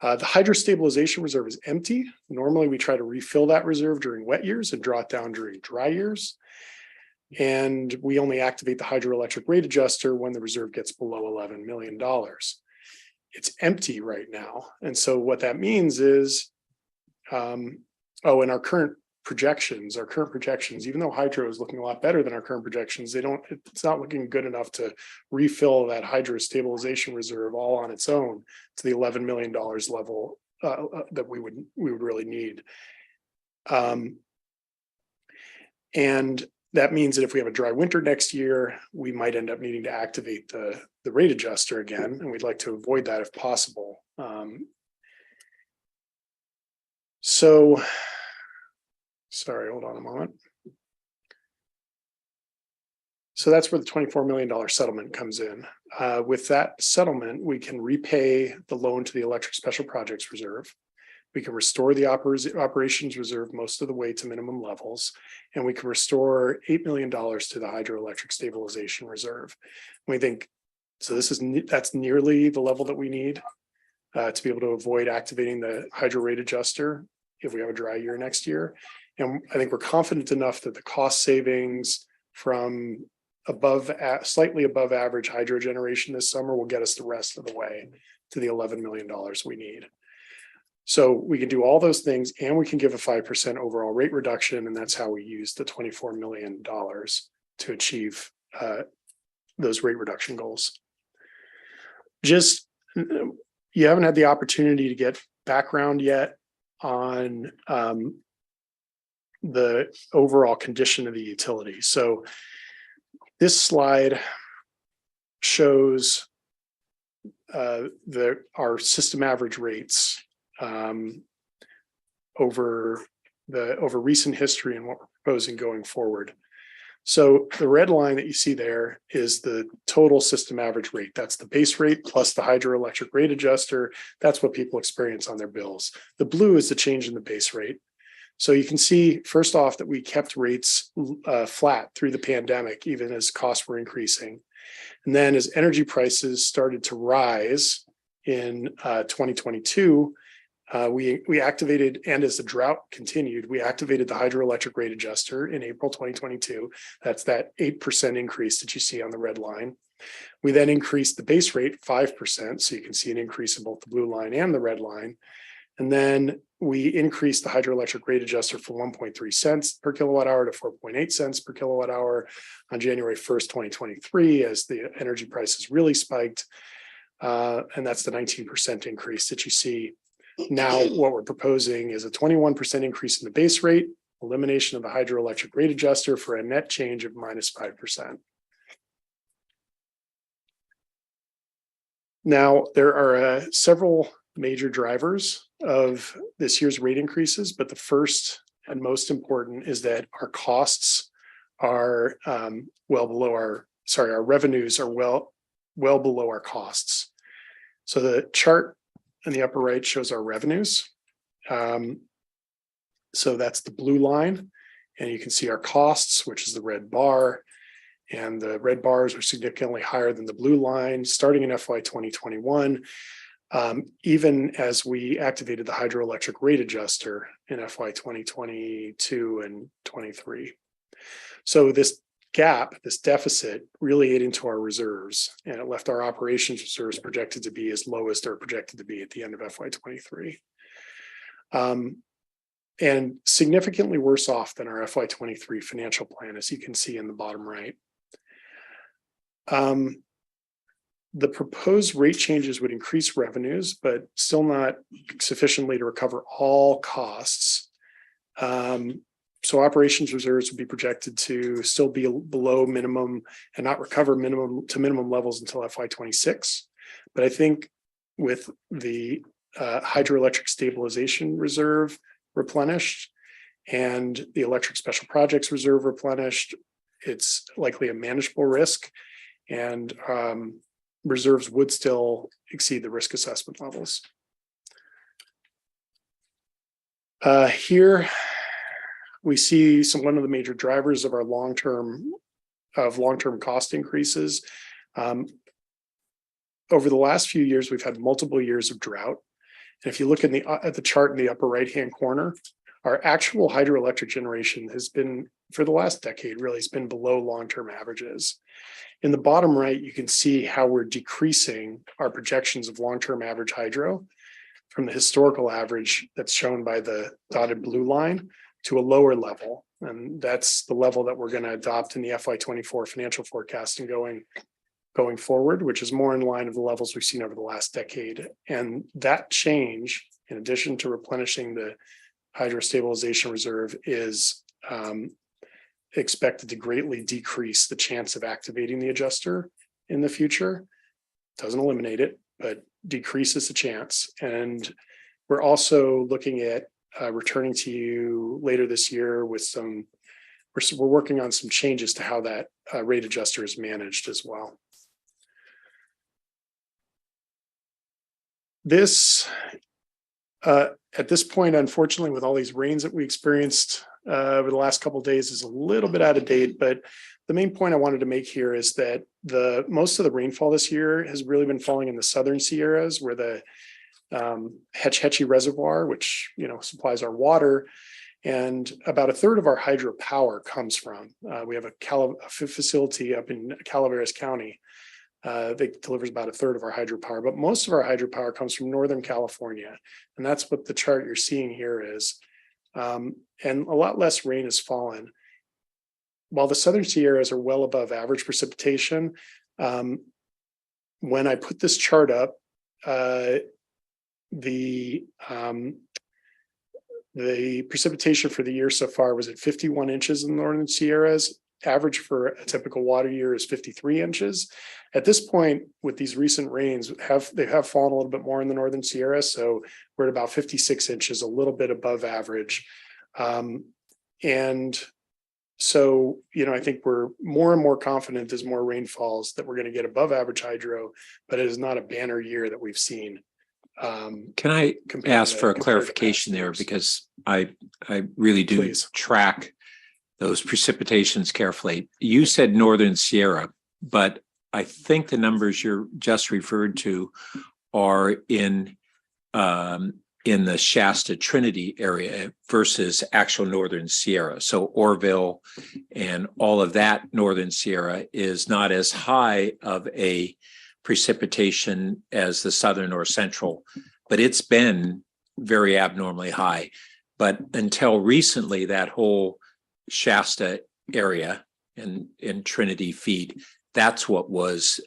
The hydro stabilization reserve is empty. Normally we try to refill that reserve during wet years and draw it down during dry years. And we only activate the hydroelectric rate adjuster when the reserve gets below $11 million. It's empty right now. And so what that means is, and our current projections, even though hydro is looking a lot better than our current projections, it's not looking good enough to refill that hydro stabilization reserve all on its own to the $11 million level that we would really need. And that means that if we have a dry winter next year, we might end up needing to activate the rate adjuster again, and we'd like to avoid that if possible. Sorry, hold on a moment. So that's where the $24 million settlement comes in. With that settlement, we can repay the loan to the electric special projects reserve. We can restore the operations reserve most of the way to minimum levels, and we can restore $8 million to the hydroelectric stabilization reserve. We think, so that's nearly the level that we need to be able to avoid activating the hydro rate adjuster if we have a dry year next year. And I think we're confident enough that the cost savings from slightly above average hydro generation this summer will get us the rest of the way to the $11 million we need. So we can do all those things, and we can give a 5% overall rate reduction, and that's how we use the $24 million to achieve those rate reduction goals. Just, you haven't had the opportunity to get background yet on the overall condition of the utility. So this slide shows our system average rates over recent history and what we're proposing going forward. So the red line that you see there is the total system average rate. That's the base rate plus the hydroelectric rate adjuster. That's what people experience on their bills. The blue is the change in the base rate. So you can see, first off, that we kept rates flat through the pandemic, even as costs were increasing. And then as energy prices started to rise in 2022, We activated, and as the drought continued, we activated the hydroelectric rate adjuster in April 2022. That's that 8% increase that you see on the red line. We then increased the base rate 5%. So you can see an increase in both the blue line and the red line. And then we increased the hydroelectric rate adjuster from 1.3 cents per kilowatt hour to 4.8 cents per kilowatt hour on January 1st, 2023, as the energy prices really spiked. And that's the 19% increase that you see. Now, what we're proposing is a 21% increase in the base rate, elimination of the hydroelectric rate adjuster for a net change of minus 5%. Now, there are several major drivers of this year's rate increases, but the first and most important is that our costs are well below our revenues are well below our costs. So the chart in the upper right shows our revenues. So that's the blue line, and you can see our costs, which is the red bar, and the red bars are significantly higher than the blue line starting in FY 2021. Even as we activated the hydroelectric rate adjuster in FY 2022 and 23. So this gap, this deficit really ate into our reserves, and it left our operations reserves projected to be as low as they're projected to be at the end of FY 23. And significantly worse off than our FY 23 financial plan, as you can see in the bottom right. The proposed rate changes would increase revenues, but still not sufficiently to recover all costs. So operations reserves would be projected to still be below minimum and not recover minimum levels until FY 26. But I think with the hydroelectric stabilization reserve replenished and the electric special projects reserve replenished, it's likely a manageable risk, and reserves would still exceed the risk assessment levels. Here we see one of the major drivers of our long-term cost increases. Over the last few years, we've had multiple years of drought. And if you look at the chart in the upper right-hand corner, our actual hydroelectric generation has been, for the last decade, really, it's been below long-term averages. In the bottom right, you can see how we're decreasing our projections of long-term average hydro from the historical average that's shown by the dotted blue line to a lower level. And that's the level that we're going to adopt in the FY 24 financial forecasting going forward, which is more in line of the levels we've seen over the last decade. And that change, in addition to replenishing the hydro stabilization reserve, is expected to greatly decrease the chance of activating the adjuster in the future. Doesn't eliminate it, but decreases the chance. And we're also looking at returning to you later this year with we're working on some changes to how that rate adjuster is managed as well. This, at this point, unfortunately, with all these rains that we experienced over the last couple of days, is a little bit out of date, but the main point I wanted to make here is that most of the rainfall this year has really been falling in the southern Sierras, where the Hetch Hetchy Reservoir, which supplies our water, and about a third of our hydropower comes from. We have a facility up in Calaveras County that delivers about a third of our hydropower, but most of our hydropower comes from Northern California, and that's what the chart you're seeing here is. And a lot less rain has fallen. While the southern Sierras are well above average precipitation, when I put this chart up, the precipitation for the year so far was at 51 inches in the northern Sierras. Average for a typical water year is 53 inches. At this point, with these recent rains, they have fallen a little bit more in the northern Sierra, so we're at about 56 inches, a little bit above average. And so, I think we're more and more confident as more rain falls that we're going to get above average hydro, but it is not a banner year that we've seen. Can I ask for a clarification there, because I really do track those precipitations carefully. You said Northern Sierra, but I think the numbers you're just referred to are in in the Shasta Trinity area versus actual Northern Sierra. So Orville and all of that Northern Sierra is not as high of a precipitation as the Southern or Central, but it's been very abnormally high. But until recently, that whole Shasta area and Trinity feed, that's what was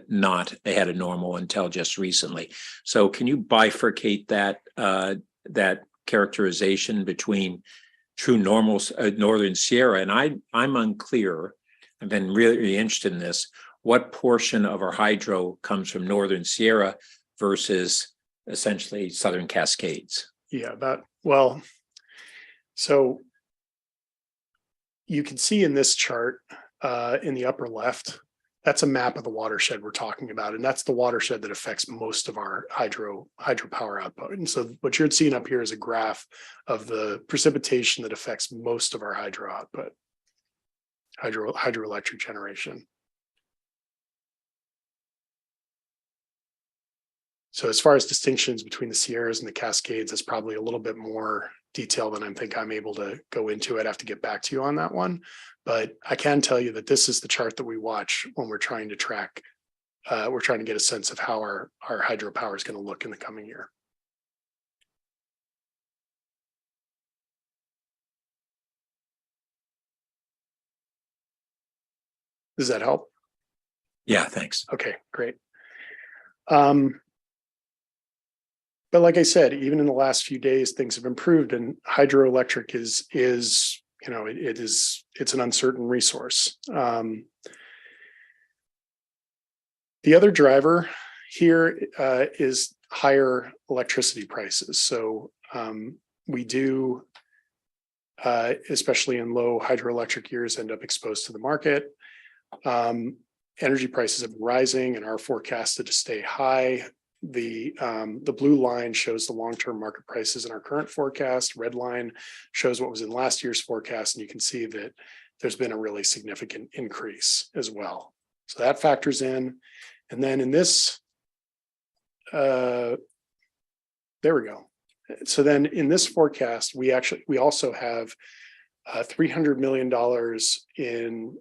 not ahead of normal until just recently. So can you bifurcate that that characterization between true normal Northern Sierra? And I'm unclear. I've been really interested in this. What portion of our hydro comes from Northern Sierra versus essentially Southern Cascades? Yeah, so you can see in this chart in the upper left, that's a map of the watershed we're talking about. And that's the watershed that affects most of our hydropower output. And so what you're seeing up here is a graph of the precipitation that affects most of our hydro output, hydroelectric generation. So as far as distinctions between the Sierras and the Cascades, that's probably a little bit more detail than I think I'm able to go into. I'd have to get back to you on that one. But I can tell you that this is the chart that we watch when we're trying to track, we're trying to get a sense of how our hydropower is going to look in the coming year. Does that help? Yeah, thanks. Okay, great. But like I said, even in the last few days, things have improved, and hydroelectric is you know, it's an uncertain resource. The other driver here is higher electricity prices. So we do, especially in low hydroelectric years, end up exposed to the market. Energy prices have been rising and are forecasted to stay high. The blue line shows the long-term market prices in our current forecast. Red line shows what was in last year's forecast, and you can see that there's been a really significant increase as well. So that factors in. And then in this, there we go. So then in this forecast, we also have $300 million in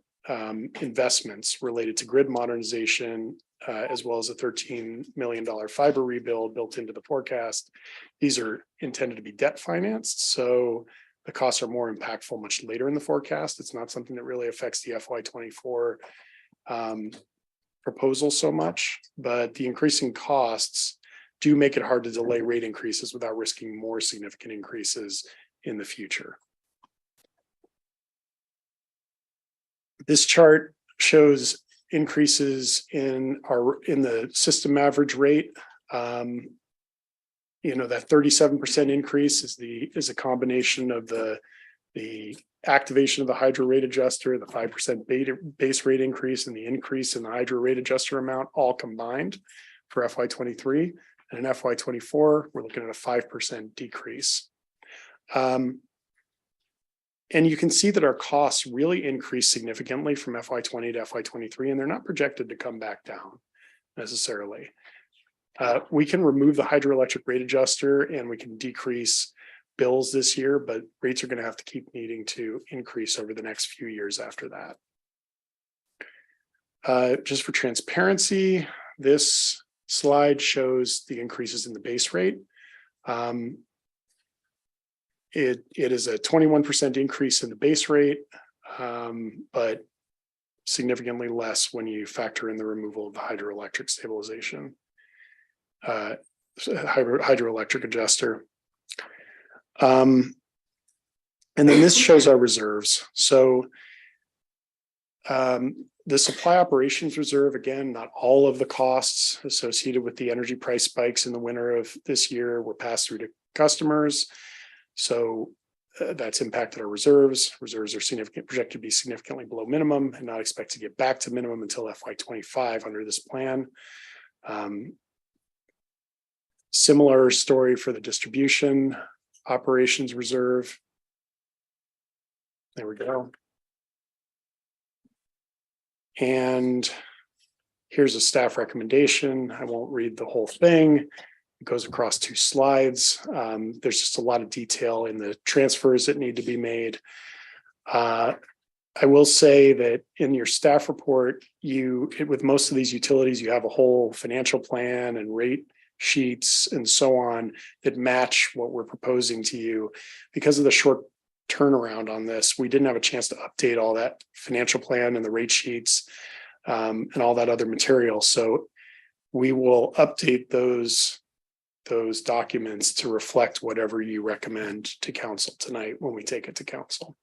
investments related to grid modernization, as well as a $13 million fiber rebuild built into the forecast. These are intended to be debt financed, so the costs are more impactful much later in the forecast. It's not something that really affects the FY24 proposal so much, but the increasing costs do make it hard to delay rate increases without risking more significant increases in the future. This chart shows increases in the system average rate. You know, that 37% increase is a combination of the activation of the hydro rate adjuster, the 5% base rate increase, and the increase in the hydro rate adjuster amount all combined for FY23. And in FY24, we're looking at a 5% decrease. And you can see that our costs really increased significantly from FY20 to FY23, and they're not projected to come back down necessarily. We can remove the hydroelectric rate adjuster and we can decrease bills this year, but rates are going to have to keep needing to increase over the next few years after that. Just for transparency, this slide shows the increases in the base rate. It is a 21% increase in the base rate, but significantly less when you factor in the removal of the hydroelectric stabilization, hydroelectric adjuster. And then this shows our reserves. So the supply operations reserve, again, not all of the costs associated with the energy price spikes in the winter of this year were passed through to customers. So that's impacted our reserves. Reserves are projected to be significantly below minimum and not expected to get back to minimum until FY25 under this plan. Similar story for the distribution operations reserve. There we go. And here's a staff recommendation. I won't read the whole thing, It goes across 2 slides. There's just a lot of detail in the transfers that need to be made. I will say that in your staff report, with most of these utilities, you have a whole financial plan and rate sheets and so on that match what we're proposing to you. Because of the short turnaround on this, we didn't have a chance to update all that financial plan and the rate sheets and all that other material. So we will update those documents to reflect whatever you recommend to council tonight when we take it to council.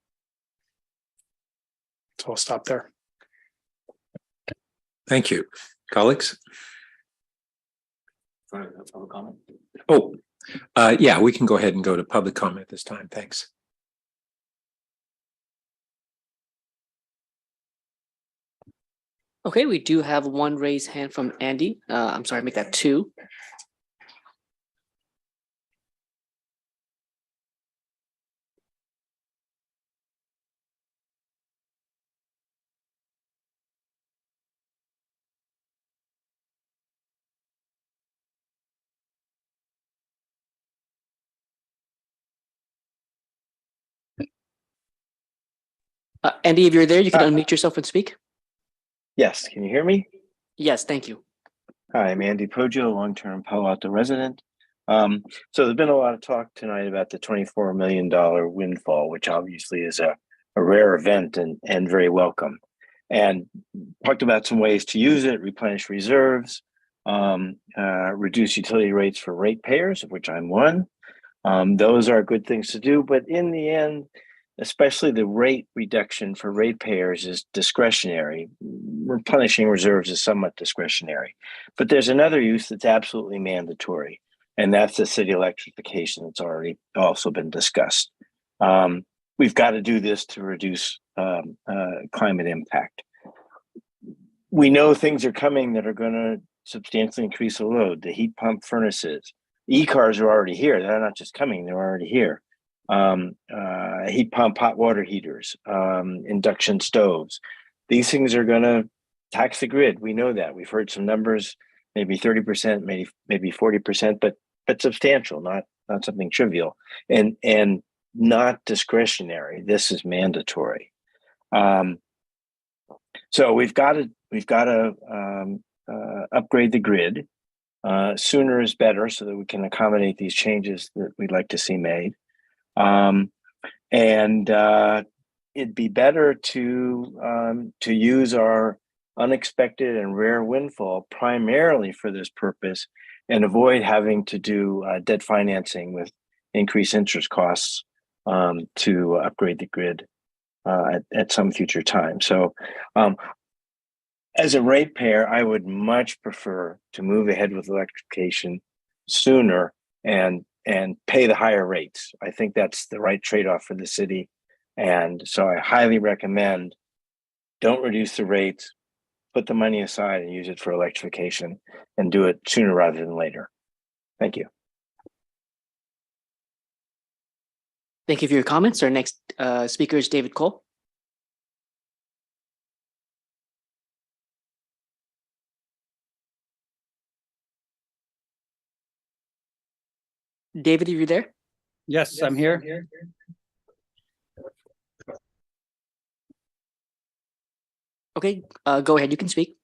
So I'll stop there. Thank you. Colleagues? Oh, yeah, we can go ahead and go to public comment this time. Thanks. Okay, we do have one raised hand from Andy. I'm sorry, make that 2. Andy, if you're there, you can unmute yourself and speak. Yes, can you hear me? Yes, thank you. Hi, I'm Andy Poggio, long-term Palo Alto resident. So there's been a lot of talk tonight about the $24 million windfall, which obviously is a rare event and very welcome. And talked about some ways to use it, replenish reserves, reduce utility rates for ratepayers, of which I'm one. Those are good things to do, but in the end, especially the rate reduction for ratepayers is discretionary. Replenishing reserves is somewhat discretionary. But there's another use that's absolutely mandatory, and that's the city electrification that's already also been discussed. We've got to do this to reduce climate impact. We know things are coming that are going to substantially increase the load. The heat pump furnaces, e-cars are already here. They're not just coming, they're already here. Heat pump hot water heaters, induction stoves. These things are going to tax the grid. We know that. We've heard some numbers, maybe 30%, maybe 40%, but substantial, not something trivial, and not discretionary. This is mandatory. So we've got to upgrade the grid. Sooner is better, so that we can accommodate these changes that we'd like to see made. It'd be better to use our unexpected and rare windfall primarily for this purpose and avoid having to do debt financing with increased interest costs to upgrade the grid at some future time. So as a ratepayer, I would much prefer to move ahead with electrification sooner and pay the higher rates. I think that's the right trade-off for the city. And so I highly recommend don't reduce the rates, put the money aside and use it for electrification and do it sooner rather than later. Thank you. Thank you for your comments. Our next speaker is David Cole. David, are you there? Yes, I'm here. Okay, go ahead. You can speak.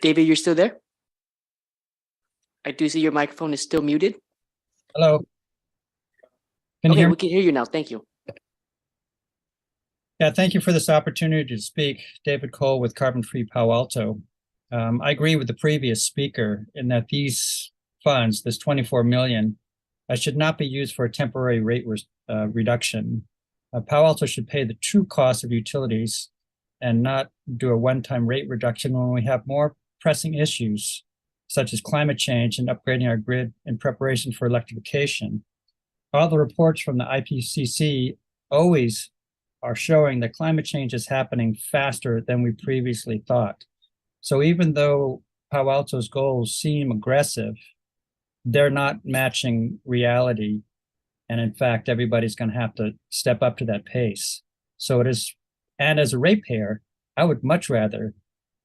David, you're still there? I do see your microphone is still muted. Hello. Can you Okay, hear me? we can hear you now. Thank you. Yeah, thank you for this opportunity to speak. David Cole with Carbon Free Palo Alto. I agree with the previous speaker in that these funds, this 24 million, should not be used for a temporary rate reduction. Palo Alto should pay the true cost of utilities and not do a one-time rate reduction when we have more pressing issues, such as climate change and upgrading our grid in preparation for electrification. All the reports from the IPCC always are showing that climate change is happening faster than we previously thought. So even though Palo Alto's goals seem aggressive, they're not matching reality. And in fact, everybody's going to have to step up to that pace. So it is, and as a ratepayer, I would much rather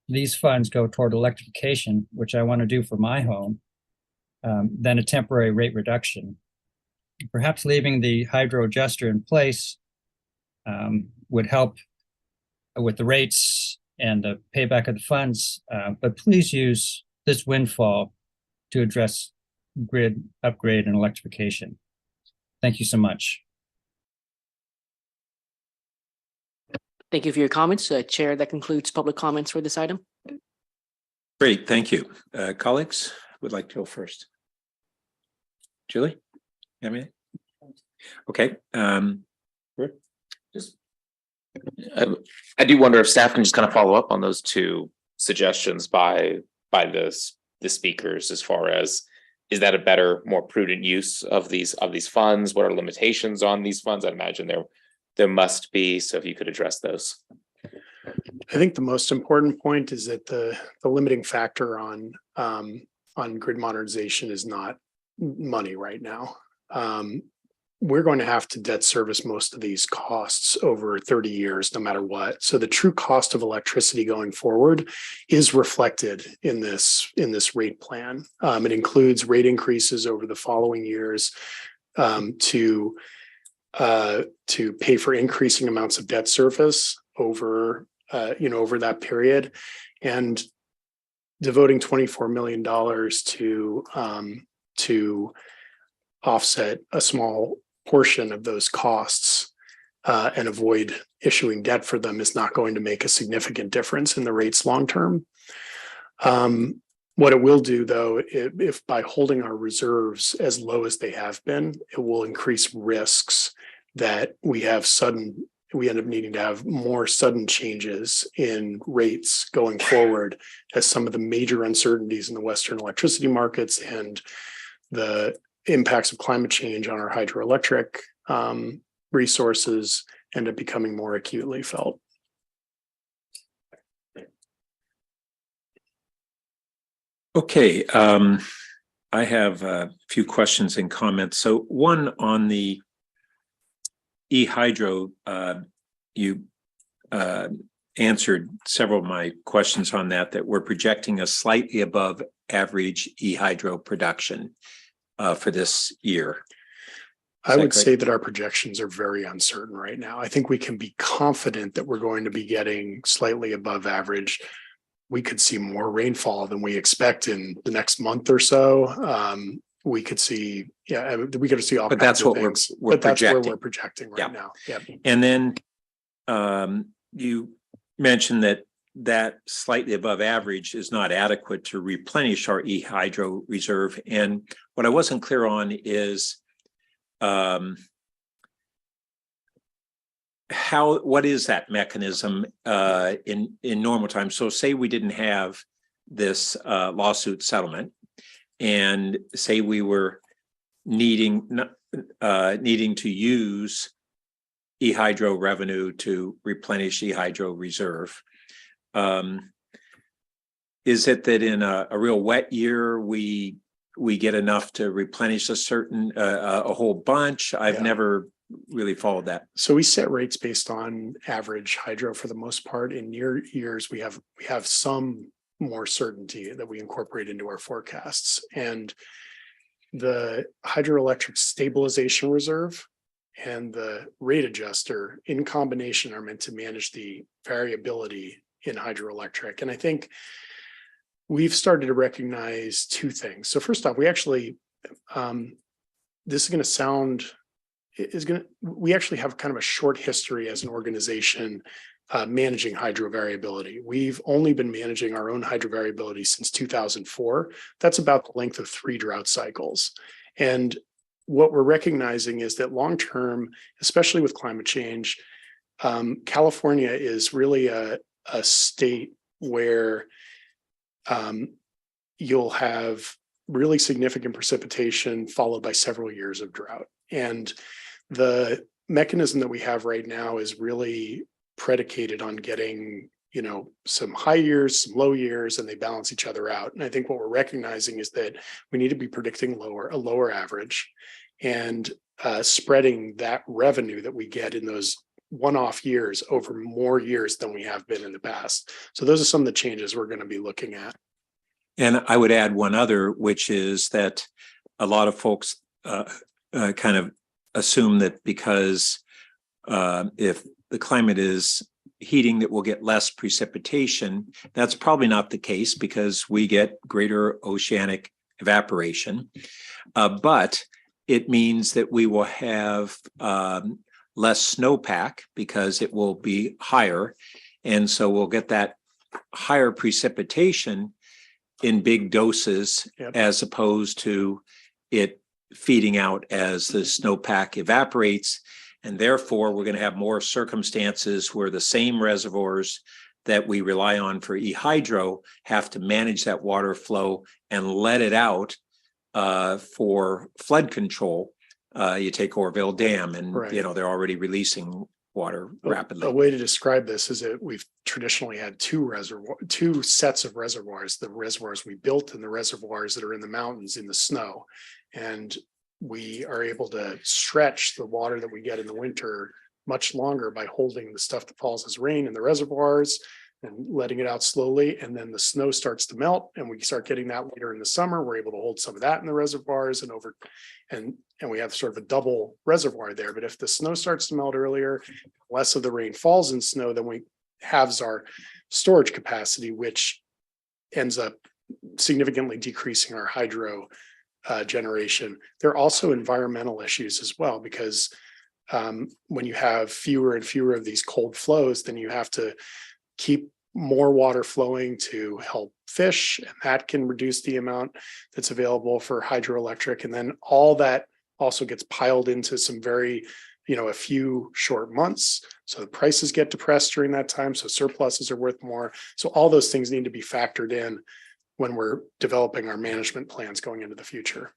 these funds go toward electrification, which I want to do for my home, than a temporary rate reduction. Perhaps leaving the hydro adjuster in place would help with the rates and the payback of the funds, but please use this windfall to address grid upgrade and electrification. Thank you so much. Thank you for your comments. Chair, that concludes public comments for this item. Great, thank you. Colleagues, would like to go first. Julie? You have anything? Okay. I do wonder if staff can just kind of follow up on those two suggestions by the speakers, as far as, is that a better, more prudent use of these funds? What are limitations on these funds? I imagine there must be. So if you could address those. I think the most important point is that the limiting factor on grid modernization is not money right now. We're going to have to debt service most of these costs over 30 years, no matter what. So the true cost of electricity going forward is reflected in this rate plan. It includes rate increases over the following years to pay for increasing amounts of debt service over over that period, and devoting $24 million to offset a small portion of those costs and avoid issuing debt for them is not going to make a significant difference in the rates long term. What it will do, though, if by holding our reserves as low as they have been, it will increase risks that we end up needing to have more sudden changes in rates going forward, as some of the major uncertainties in the Western electricity markets and the impacts of climate change on our hydroelectric resources end up becoming more acutely felt. Okay, I have a few questions and comments. So one on the eHydro, you answered several of my questions on that we're projecting a slightly above average eHydro production for this year. I would say that our projections are very uncertain right now. I think we can be confident that we're going to be getting slightly above average. We could see more rainfall than we expect in the next month or so. We could see, we could see all but kinds that's of what things. we're But that's where projecting. we're projecting right now. Yeah. And then you mentioned that slightly above average is not adequate to replenish our eHydro reserve. And what I wasn't clear on is what is that mechanism in normal times? So say we didn't have this lawsuit settlement, and say we were needing to use eHydro revenue to replenish eHydro reserve. Is it that in a real wet year we get enough to replenish a whole bunch? I've never really followed that. So we set rates based on average hydro for the most part. In near years, we have some more certainty that we incorporate into our forecasts. And the hydroelectric stabilization reserve and the rate adjuster in combination are meant to manage the variability in hydroelectric. And I think we've started to recognize two things. So first off, we actually, this is going to sound, we actually have kind of a short history as an organization managing hydro variability. We've only been managing our own hydro variability since 2004. That's about the length of 3 drought cycles. And what we're recognizing is that long-term, especially with climate change, California is really a state where you'll have really significant precipitation followed by several years of drought. And the mechanism that we have right now is really predicated on getting some high years, some low years, and they balance each other out. And I think what we're recognizing is that we need to be predicting a lower average, and spreading that revenue that we get in those one-off years over more years than we have been in the past. So those are some of the changes we're going to be looking at. And I would add one other, which is that a lot of folks kind of assume that because if the climate is heating, that we'll get less precipitation. That's probably not the case, because we get greater oceanic evaporation. But it means that we will have less snowpack because it will be higher. And so we'll get that higher precipitation in big doses, as opposed to it feeding out as the snowpack evaporates. And therefore, we're going to have more circumstances where the same reservoirs that we rely on for e-hydro have to manage that water flow and let it out for flood control. You take Orville Dam, and Right. they're already releasing water rapidly. A way to describe this is that we've traditionally had two sets of reservoirs: the reservoirs we built and the reservoirs that are in the mountains in the snow. And we are able to stretch the water that we get in the winter much longer by holding the stuff that falls as rain in the reservoirs and letting it out slowly. And then the snow starts to melt, and we start getting that later in the summer. We're able to hold some of that in the reservoirs, and we have sort of a double reservoir there. But if the snow starts to melt earlier, less of the rain falls in snow, then we halves our storage capacity, which ends up significantly decreasing our hydro generation. There are also environmental issues as well, because when you have fewer and fewer of these cold flows, then you have to keep more water flowing to help fish, and that can reduce the amount that's available for hydroelectric. And then all that also gets piled into some a few short months. So the prices get depressed during that time. So surpluses are worth more. So all those things need to be factored in when we're developing our management plans going into the future.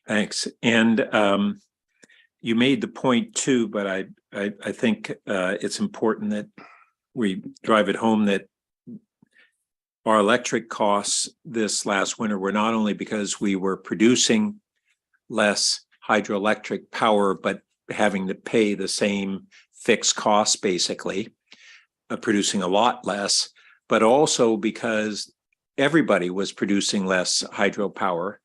Thanks. And you made the point too, but I think it's important that we drive it home that our electric costs this last winter were not only because we were producing less hydroelectric power, but having to pay the same fixed costs, basically, producing a lot less, but also because everybody was producing less hydropower.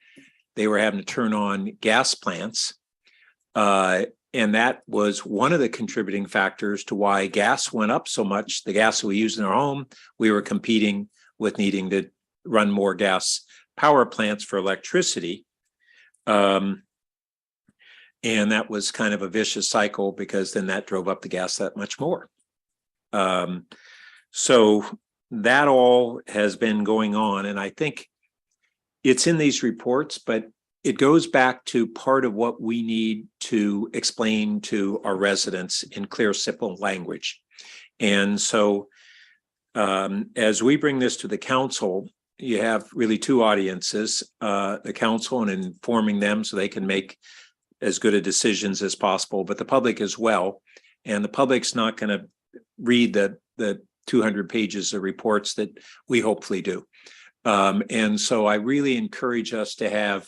They were having to turn on gas plants. And that was one of the contributing factors to why gas went up so much. The gas we use in our home, we were competing with needing to run more gas power plants for electricity. And that was kind of a vicious cycle, because then that drove up the gas that much more. So that all has been going on. And I think it's in these reports, but it goes back to part of what we need to explain to our residents in clear, simple language. And so as we bring this to the council, you have really two audiences, the council and informing them so they can make as good a decisions as possible, but the public as well. And the public's not going to read the 200 pages of reports that we hopefully do. And so I really encourage us to have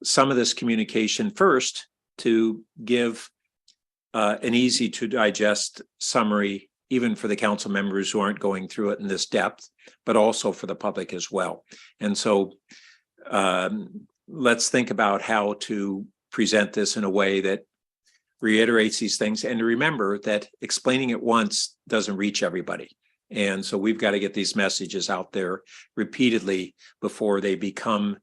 some of this communication first, to give an easy to digest summary, even for the council members who aren't going through it in this depth, but also for the public as well. And so let's think about how to present this in a way that reiterates these things. And remember that explaining it once doesn't reach everybody. And so we've got to get these messages out there repeatedly before they become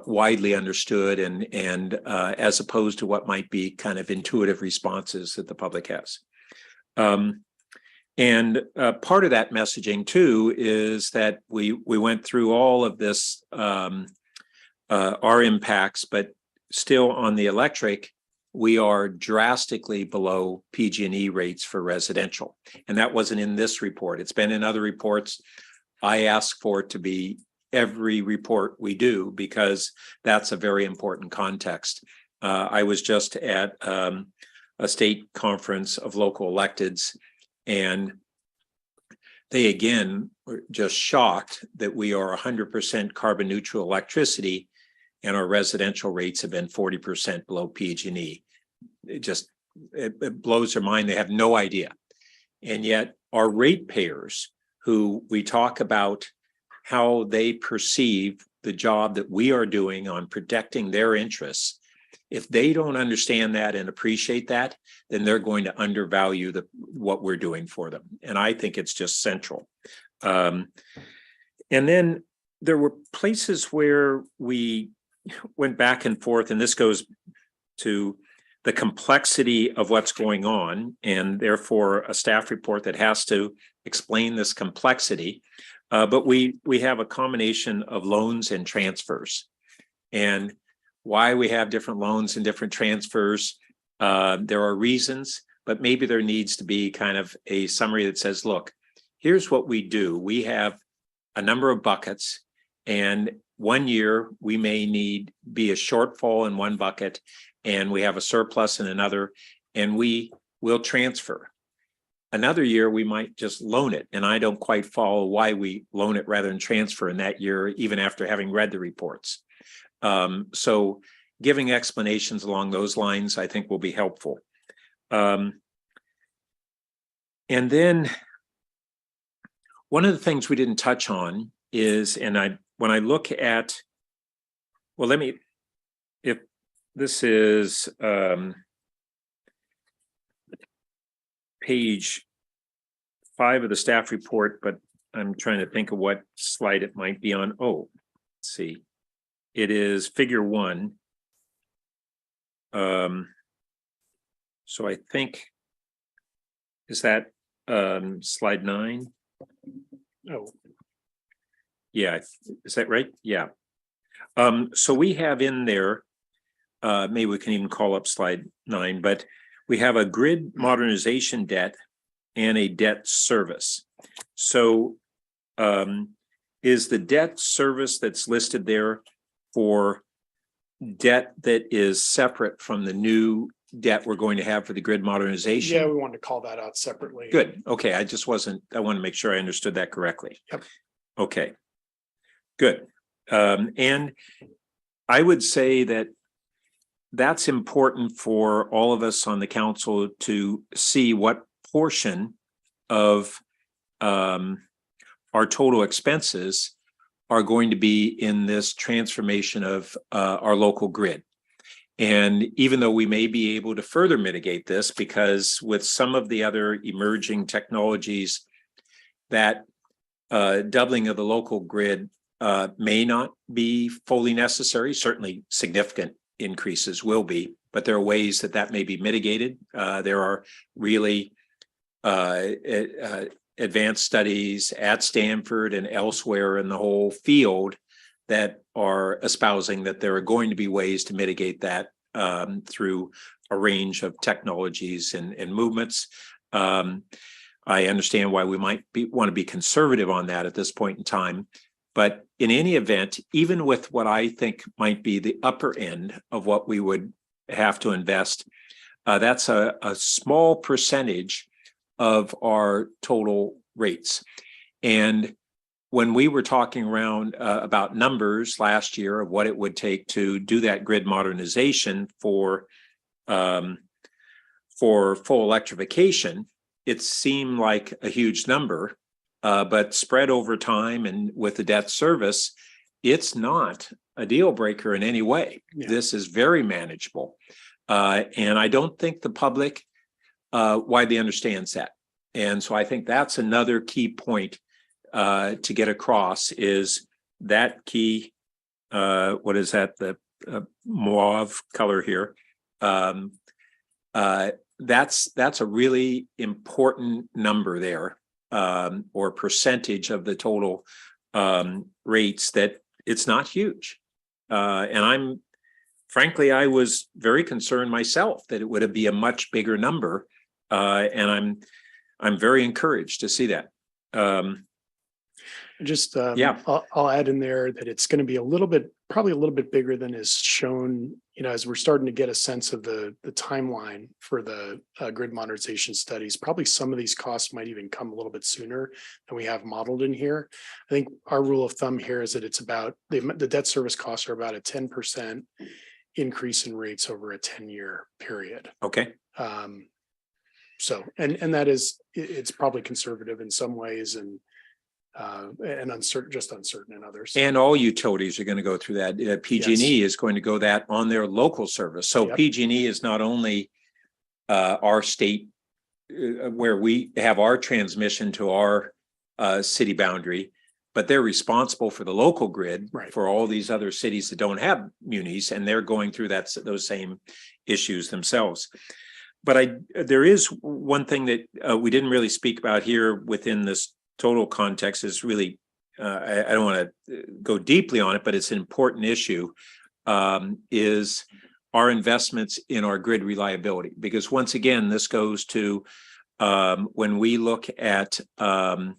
widely understood and as opposed to what might be kind of intuitive responses that the public has. And part of that messaging too is that we went through all of this, our impacts, but still on the electric, we are drastically below PG&E rates for residential. And that wasn't in this report. It's been in other reports. I ask for it to be every report we do, because that's a very important context. I was just at a state conference of local electeds, and they again were just shocked that we are 100% carbon neutral electricity and our residential rates have been 40% below PG&E. It blows their mind. They have no idea. And yet our ratepayers, who we talk about how they perceive the job that we are doing on protecting their interests, if they don't understand that and appreciate that, then they're going to undervalue what we're doing for them. And I think it's just central. And then there were places where we went back and forth, and this goes to the complexity of what's going on, and therefore a staff report that has to explain this complexity. But we have a combination of loans and transfers, and why we have different loans and different transfers. There are reasons, but maybe there needs to be kind of a summary that says, look, here's what we do. We have a number of buckets, and 1 year we may be a shortfall in one bucket, and we have a surplus in another, and we will transfer. Another year we might just loan it, and I don't quite follow why we loan it rather than transfer in that year, even after having read the reports. So giving explanations along those lines, I think, will be helpful. And then one of the things we didn't touch on is, when I look at, well, if this is page 5 of the staff report, but I'm trying to think of what slide it might be on. Oh, let's see. It is figure 1. So I think, is that slide 9? Oh, yeah, is that right? Yeah. So we have in there, maybe we can even call up slide 9, but we have a grid modernization debt and a debt service. So is the debt service that's listed there for debt that is separate from the new debt we're going to have for the grid modernization? yeah, we wanted to call that out separately. Good. Okay. I want to make sure I understood that correctly. Yep. Okay. Good. And I would say that that's important for all of us on the council to see what portion of our total expenses are going to be in this transformation of our local grid. And even though we may be able to further mitigate this, because with some of the other emerging technologies, that doubling of the local grid may not be fully necessary. Certainly significant increases will be, but there are ways that may be mitigated. There are really advanced studies at Stanford and elsewhere in the whole field that are espousing that there are going to be ways to mitigate that through a range of technologies and movements. I understand why we might want to be conservative on that at this point in time. But in any event, even with what I think might be the upper end of what we would have to invest, that's a small percentage of our total rates. And when we were talking around about numbers last year of what it would take to do that grid modernization for full electrification, it seemed like a huge number, but spread over time and with the debt service, it's not a deal breaker in any way. Yeah. This is very manageable. And I don't think the public widely understands that. And so I think that's another key point to get across, is that key, what is that, the mauve color here. That's a really important number there, or percentage of the total rates, that it's not huge. And I was very concerned myself that it would be a much bigger number. And I'm very encouraged to see that. Just, Yeah. I'll add in there that it's going to be probably a little bit bigger than is shown, as we're starting to get a sense of the timeline for the grid modernization studies. Probably some of these costs might even come a little bit sooner than we have modeled in here. I think our rule of thumb here is that it's about, the debt service costs are about a 10% increase in rates over a 10-year period. Okay. So, and that is, it's probably conservative in some ways and uncertain in others. And all utilities are going to go through that. PG&E is going to go that on their local service. So Yep. PG&E is not only our state where we have our transmission to our city boundary, but they're responsible for the local grid for all these other cities that don't have munis, and they're going through those same issues themselves. But there is one thing that we didn't really speak about here within this total context is really, I don't want to go deeply on it, but it's an important issue, is our investments in our grid reliability. Because once again, this goes to when we look at the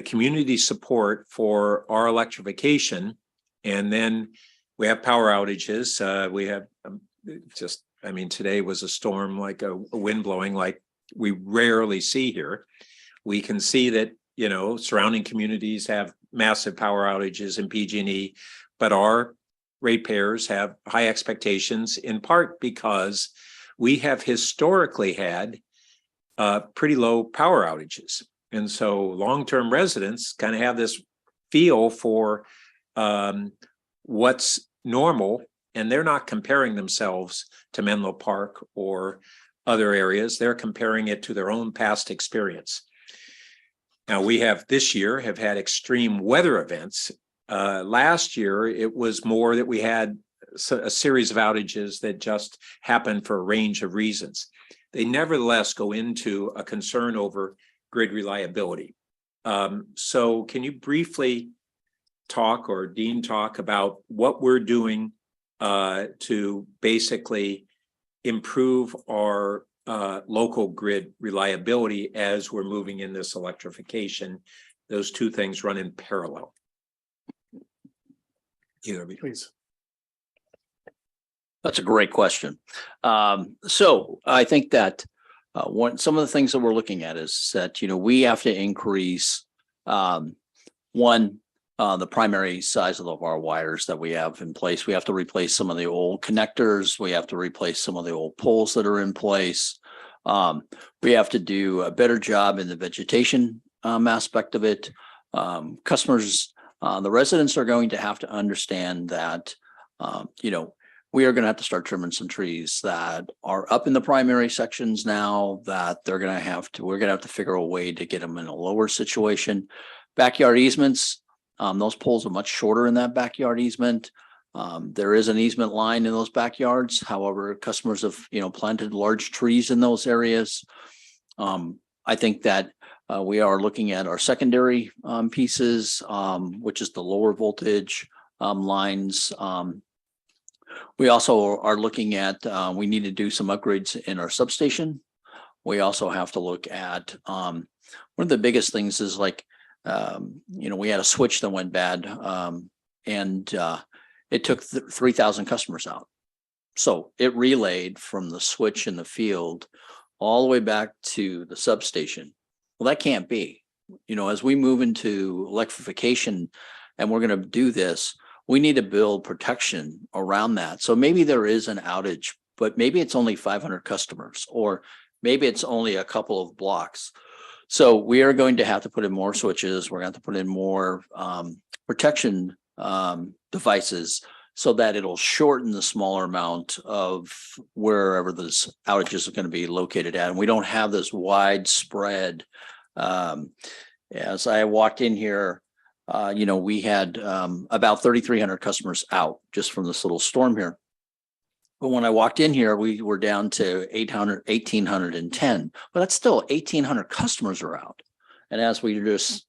community support for our electrification, and then we have power outages. We have today was a storm, like a wind blowing like we rarely see here. We can see that, surrounding communities have massive power outages in PG&E, but our ratepayers have high expectations, in part because we have historically had pretty low power outages. And so long-term residents kind of have this feel for what's normal, and they're not comparing themselves to Menlo Park or other areas. They're comparing it to their own past experience. Now, we have this year have had extreme weather events. Last year, it was more that we had a series of outages that just happened for a range of reasons. They nevertheless go into a concern over grid reliability. So can you briefly talk, or Dean talk, about what we're doing to basically improve our local grid reliability as we're moving in this electrification? Those two things run in parallel. Either of you, please. That's a great question. So I think that some of the things that we're looking at is that, we have to increase the primary size of our wires that we have in place. We have to replace some of the old connectors. We have to replace some of the old poles that are in place. We have to do a better job in the vegetation aspect of it. Customers, the residents are going to have to understand that, we are going to have to start trimming some trees that are up in the primary sections now, that we're going to have to figure a way to get them in a lower situation. Backyard easements, those poles are much shorter in that backyard easement. There is an easement line in those backyards. However, customers have, planted large trees in those areas. I think that we are looking at our secondary pieces, which is the lower voltage lines. We also are looking at, we need to do some upgrades in our substation. We also have to look at, one of the biggest things is like, we had a switch that went bad, and it took 3,000 customers out. So it relayed from the switch in the field all the way back to the substation. Well, that can't be. As we move into electrification and we're going to do this, we need to build protection around that. So maybe there is an outage, but maybe it's only 500 customers, or maybe it's only a couple of blocks. So we are going to have to put in more switches. We're going to have to put in more protection devices so that it'll shorten the smaller amount of wherever this outage is going to be located at. And we don't have this widespread. As I walked in here, we had about 3,300 customers out just from this little storm here. But when I walked in here, we were down to 1,810, but that's still 1,800 customers are out. And as we just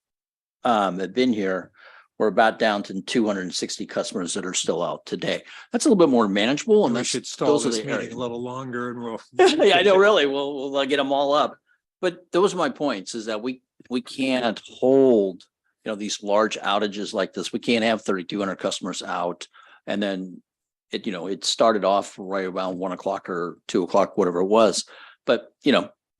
have been here, we're about down to 260 customers that are still out today. That's a little bit more manageable. And we that's, should stall those are this the meeting areas. a little longer, and we'll. Yeah, I know, really. We'll get them all up. But those are my points, is that we can't hold these large outages like this. We can't have 3,200 customers out. And then it started off right around 1 o'clock or 2 o'clock, whatever it was. But,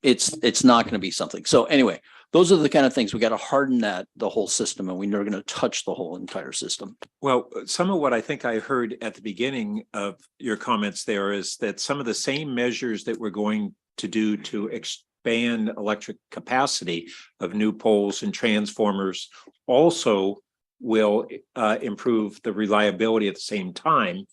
it's not going to be something. So anyway, those are the kind of things we got to harden the whole system, and we're never going to touch the whole entire system. Well, some of what I think I heard at the beginning of your comments there is that some of the same measures that we're going to do to expand electric capacity of new poles and transformers also will improve the reliability at the same time.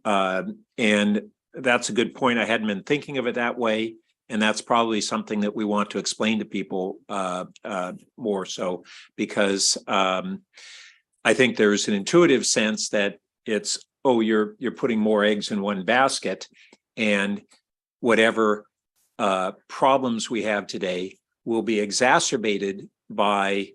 And that's a good point. I hadn't been thinking of it that way. And that's probably something that we want to explain to people more so, because I think there's an intuitive sense that it's, oh, you're putting more eggs in one basket, and whatever problems we have today will be exacerbated by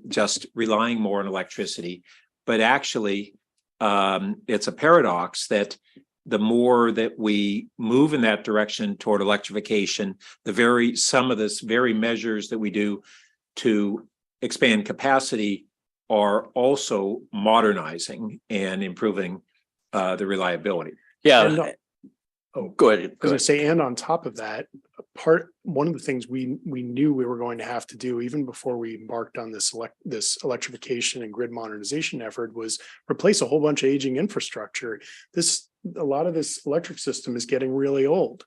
just relying more on electricity. But actually, it's a paradox that the more that we move in that direction toward electrification, some of this very measures that we do to expand capacity are also modernizing and improving the reliability. Yeah. And, Go ahead. I was going to say, and on top of that, one of the things we knew we were going to have to do even before we embarked on this electrification and grid modernization effort was replace a whole bunch of aging infrastructure. A lot of this electric system is getting really old.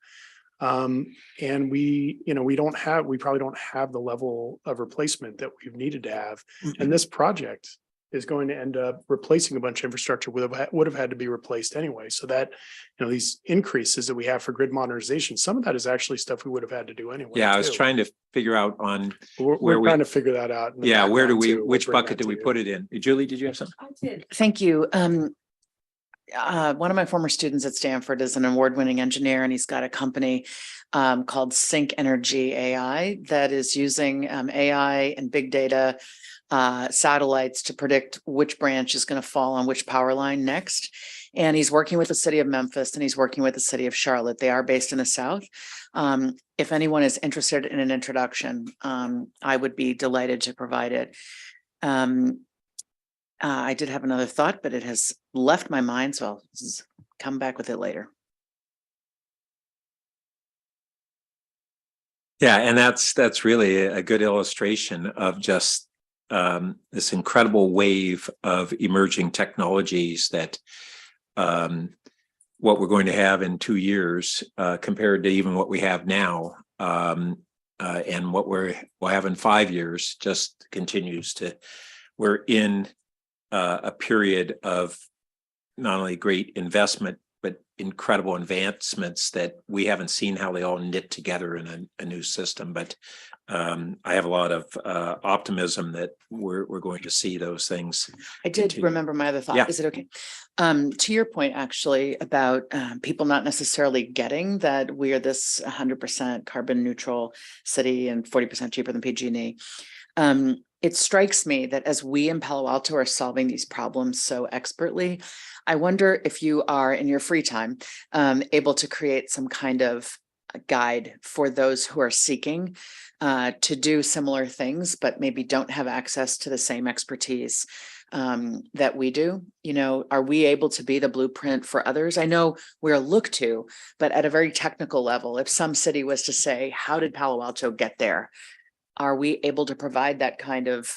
And we probably don't have the level of replacement that we've needed to have. Mm-hmm. And this project is going to end up replacing a bunch of infrastructure would have had to be replaced anyway. So that, these increases that we have for grid modernization, some of that is actually stuff we would have had to do anyway. Yeah, I was trying to figure out on we're trying to figure that out. Yeah, which bucket do we put it in? Julie, did you have something? I did. Thank you. One of my former students at Stanford is an award-winning engineer, and he's got a company called Sync Energy AI that is using AI and big data satellites to predict which branch is going to fall on which power line next. And he's working with the city of Memphis, and he's working with the city of Charlotte. They are based in the South. If anyone is interested in an introduction, I would be delighted to provide it. I did have another thought, but it has left my mind, so I'll come back with it later. Yeah, and that's really a good illustration of just this incredible wave of emerging technologies that what we're going to have in 2 years compared to even what we have now, and what we'll have in 5 years just continues to. We're in a period of not only great investment, but incredible advancements that we haven't seen how they all knit together in a new system. But I have a lot of optimism that we're going to see those things. I did remember my other thought. Yeah. Is it okay? To your point, actually, about people not necessarily getting that we are this 100% carbon neutral city and 40% cheaper than PG&E. It strikes me that as we in Palo Alto are solving these problems so expertly, I wonder if you are, in your free time, able to create some kind of a guide for those who are seeking to do similar things, but maybe don't have access to the same expertise that we do. Are we able to be the blueprint for others? I know we're looked to, but at a very technical level, if some city was to say, how did Palo Alto get there? Are we able to provide that kind of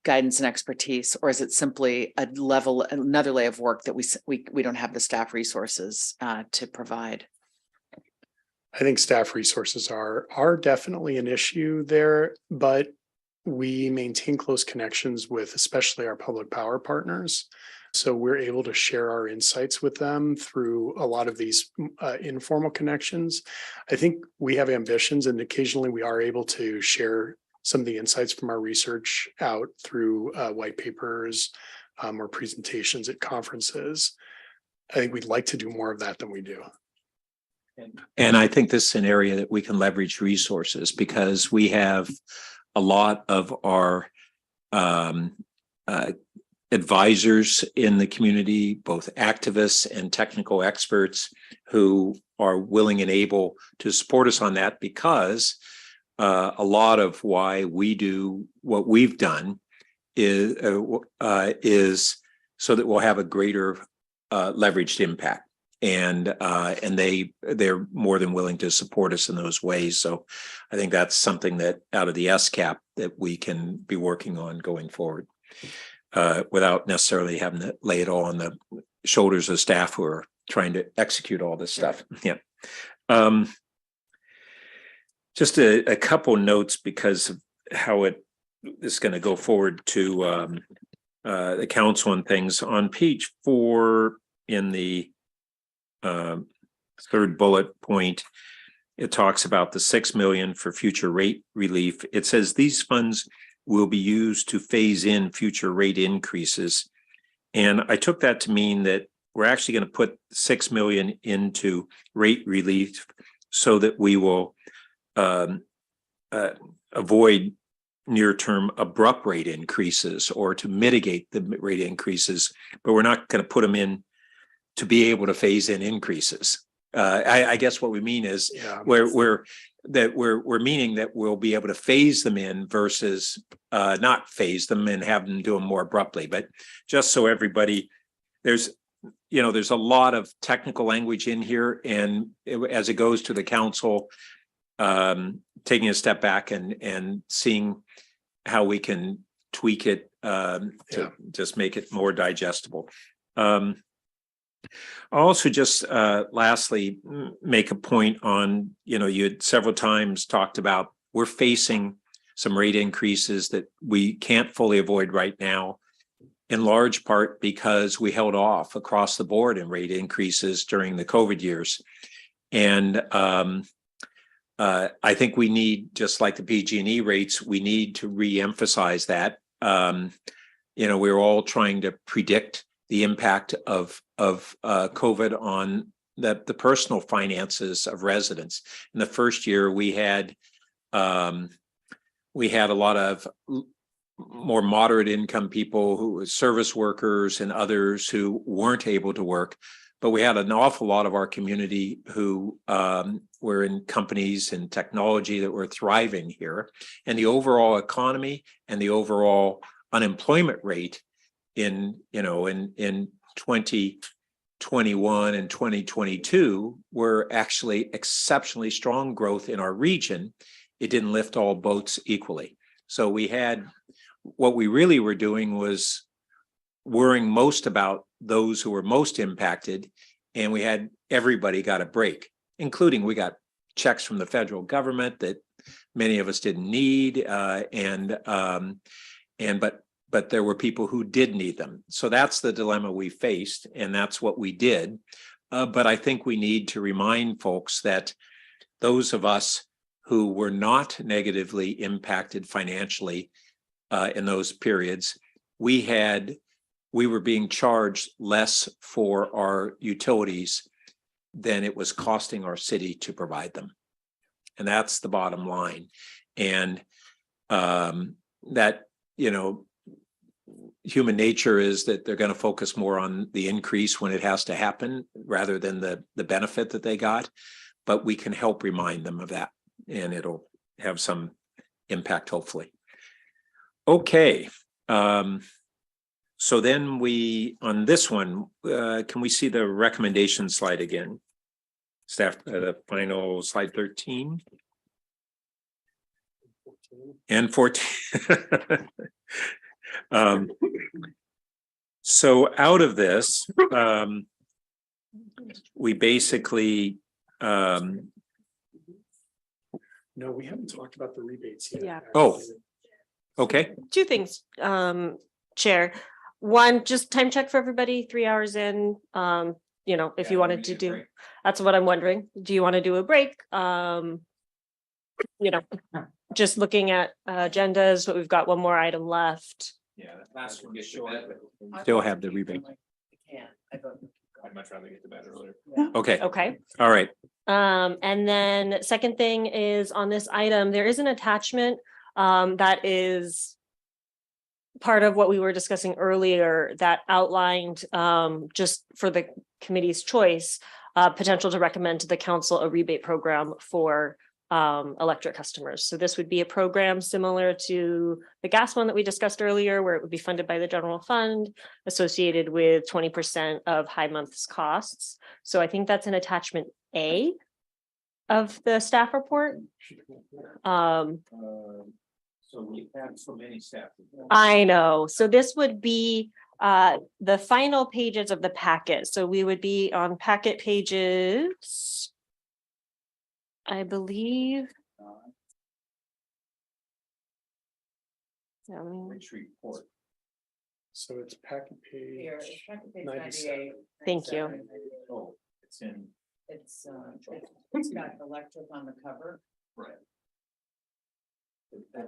guidance and expertise, or is it simply another layer of work that we don't have the staff resources to provide? I think staff resources are definitely an issue there, but we maintain close connections with especially our public power partners. So we're able to share our insights with them through a lot of these informal connections. I think we have ambitions, and occasionally we are able to share some of the insights from our research out through white papers or presentations at conferences. I think we'd like to do more of that than we do. And I think this is an area that we can leverage resources, because we have a lot of our advisors in the community, both activists and technical experts, who are willing and able to support us on that, because a lot of why we do what we've done is so that we'll have a greater leveraged impact. And they're more than willing to support us in those ways. So I think that's something that out of the SCAP that we can be working on going forward, without necessarily having to lay it all on the shoulders of staff who are trying to execute all this stuff. Yeah. Just a couple notes because of how it is going to go forward to the council and things. On page 4 in the third bullet point, it talks about the 6 million for future rate relief. It says these funds will be used to phase in future rate increases. And I took that to mean that we're actually going to put 6 million into rate relief so that we will avoid near-term abrupt rate increases or to mitigate the rate increases, but we're not going to put them in to be able to phase in increases. I guess what we mean is we're meaning that we'll be able to phase them in versus not phase them and have them do them more abruptly. But just so everybody, there's a lot of technical language in here, and as it goes to the council, taking a step back and seeing how we can tweak it to just make it more digestible. I'll also just lastly make a point on, you had several times talked about we're facing some rate increases that we can't fully avoid right now, in large part because we held off across the board in rate increases during the COVID years. And I think we need, just like the PG&E rates, we need to re-emphasize that. We're all trying to predict the impact of COVID on the personal finances of residents. In the first year, we had a lot of more moderate income people who were service workers and others who weren't able to work, but we had an awful lot of our community who were in companies and technology that were thriving here, and the overall economy and the overall unemployment rate in 2021 and 2022 were actually exceptionally strong growth in our region. It didn't lift all boats equally. So what we really were doing was worrying most about those who were most impacted, and we had everybody got a break, including we got checks from the federal government that many of us didn't need, but there were people who did need them. So that's the dilemma we faced, and that's what we did. But I think we need to remind folks that those of us who were not negatively impacted financially in those periods, we were being charged less for our utilities than it was costing our city to provide them. And that's the bottom line. And that, human nature is that they're going to focus more on the increase when it has to happen rather than the benefit that they got. But we can help remind them of that, and it'll have some impact, hopefully. Okay. So then on this one, can we see the recommendation slide again? Staff, the final slide 13 and 14. So out of this, we basically, no, we haven't talked about the rebates yet. Yeah. Oh, okay. Two things, Chair. One, just time check for everybody, 3 hours in, if you wanted to do, that's what I'm wondering. Do you want to do a break? Just looking at agendas, but we've got one more item left. Yeah, last one gets short. Still have the rebate. I'd much rather get to bed earlier. Okay. Okay. All right. And then second thing is on this item, there is an attachment that is part of what we were discussing earlier that outlined just for the committee's choice, potential to recommend to the council a rebate program for electric customers. So this would be a program similar to the gas one that we discussed earlier, where it would be funded by the general fund, associated with 20% of high month's costs. So I think that's an attachment A of the staff report. So we have so many staff. I know. So this would be the final pages of the packet. So we would be on packet pages, I believe. Report. So it's packet page 97. Thank you. Oh, it's in. It's got electric on the cover. Right. Yeah,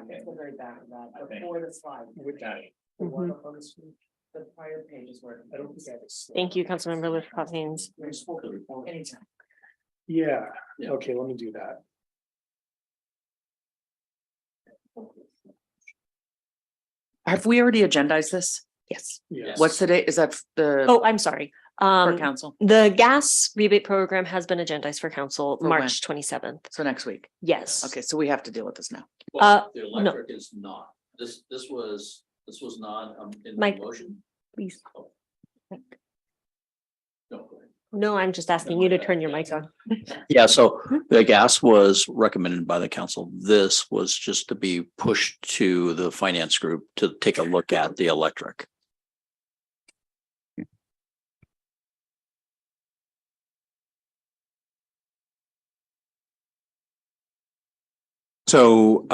it's the very back of that, Okay. before the slide. Got it. The prior page is where. I don't think I have a slide. Thank you, Councilmember Lish Hawkins. Anytime. Yeah, okay, let me do that. Have we already agendized this? Yes. Yes. What's the date? Is that the? Oh, I'm sorry. For council, The gas rebate program has been agendized for council For when? March 27th. so next week. Yes. Okay, so we have to deal with this now. The no. electric is not. This was not in the Mike. motion. Please. No, go ahead. No, I'm just asking you to turn your mic on. Yeah, so the gas was recommended by the council. This was just to be pushed to the finance group to take a look at the electric. So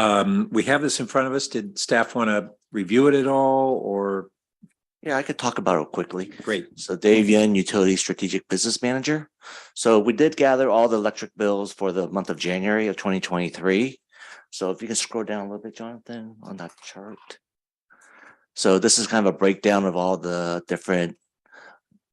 we have this in front of us. Did staff want to review it at all or? Yeah, I could talk about it quickly. Great. So Dave Yun, Utility Strategic Business Manager. So we did gather all the electric bills for the month of January of 2023. So if you can scroll down a little bit, Jonathan, on that chart. So this is kind of a breakdown of all the different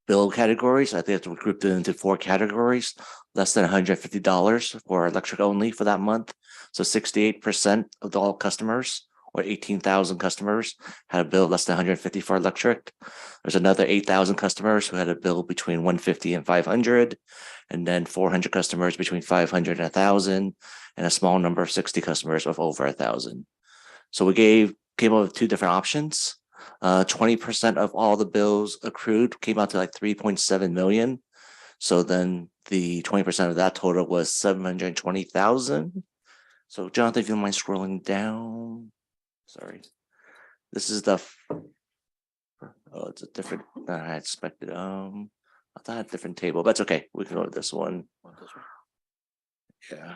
bill categories. I think it's grouped into 4 categories. Less than $150 for electric only for that month. So 68% of all customers, or 18,000 customers, had a bill less than 150 for electric. There's another 8,000 customers who had a bill between 150 and 500, and then 400 customers between 500 and 1,000, and a small number of 60 customers of over 1,000. So we came up with 2 different options. 20% of all the bills accrued came out to like 3.7 million. So then the 20% of that total was 720,000. So Jonathan, if you don't mind scrolling down. Sorry. This is the, oh, it's a different than I expected. I thought I had a different table, but it's okay. We can go with this one. Yeah.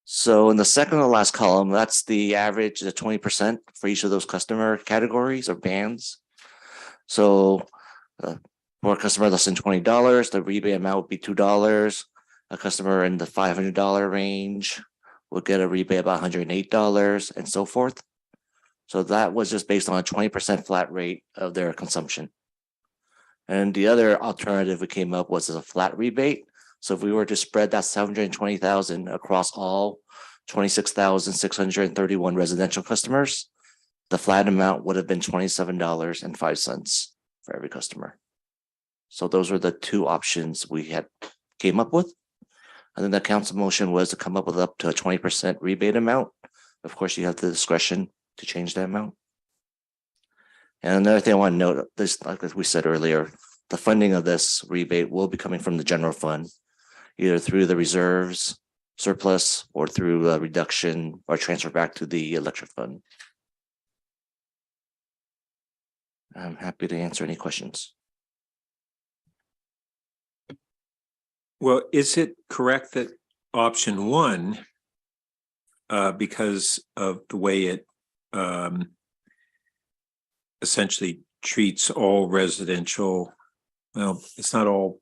So in the second to last column, that's the average, the 20% for each of those customer categories or bands. So for a customer less than $20, the rebate amount would be $2. A customer in the $500 range will get a rebate about $108 and so forth. So that was just based on a 20% flat rate of their consumption. And the other alternative we came up with is a flat rebate. So if we were to spread that 720,000 across all 26,631 residential customers, the flat amount would have been $27.05 for every customer. So those were the 2 options we had came up with. And then the council motion was to come up with up to a 20% rebate amount. Of course, you have the discretion to change that amount. And another thing I want to note, this, like we said earlier, the funding of this rebate will be coming from the general fund, either through the reserves, surplus, or through a reduction or transfer back to the electric fund. I'm happy to answer any questions. Well, is it correct that option 1, because of the way it essentially treats all residential, well, it's not all,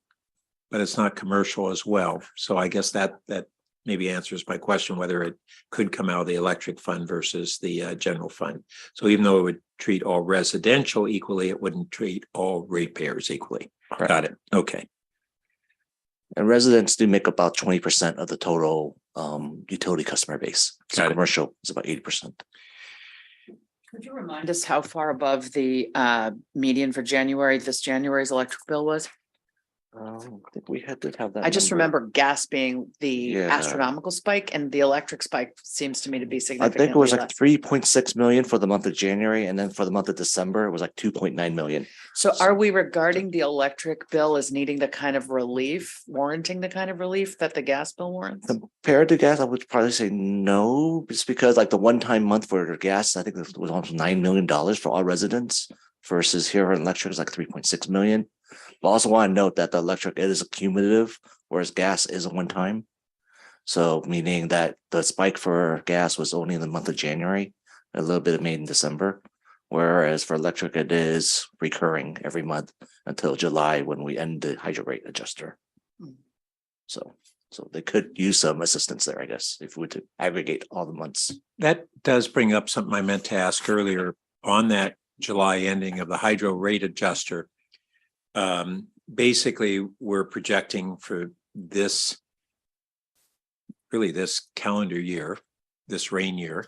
but it's not commercial as well. So I guess that maybe answers my question, whether it could come out of the electric fund versus the general fund. So even though it would treat all residential equally, it wouldn't treat all ratepayers equally. Correct. Got it. Okay. And residents do make about 20% of the total utility customer base. So commercial is about 80%. Could you remind us how far above the median for January, this January's electric bill was? I think we had to have that. I just number. remember gas being the Yeah. astronomical spike and the electric spike seems to me to be I significantly think it was like less. 3.6 million for the month of January, and then for the month of December, it was like 2.9 million. So are we regarding the electric bill as needing the kind of relief, warranting the kind of relief that the gas bill warrants? Compared to gas, I would probably say no, just because like the one-time month for gas, I think it was almost $9 million for all residents versus here in electric is like 3.6 million. But I also want to note that the electric is a cumulative, whereas gas is a one-time. So meaning that the spike for gas was only in the month of January, a little bit made in December. Whereas for electric, it is recurring every month until July when we end the hydro rate adjuster. So they could use some assistance there, I guess, if we were to aggregate all the months. That does bring up something I meant to ask earlier on that July ending of the hydro rate adjuster. Basically, we're projecting for this calendar year, this rain year,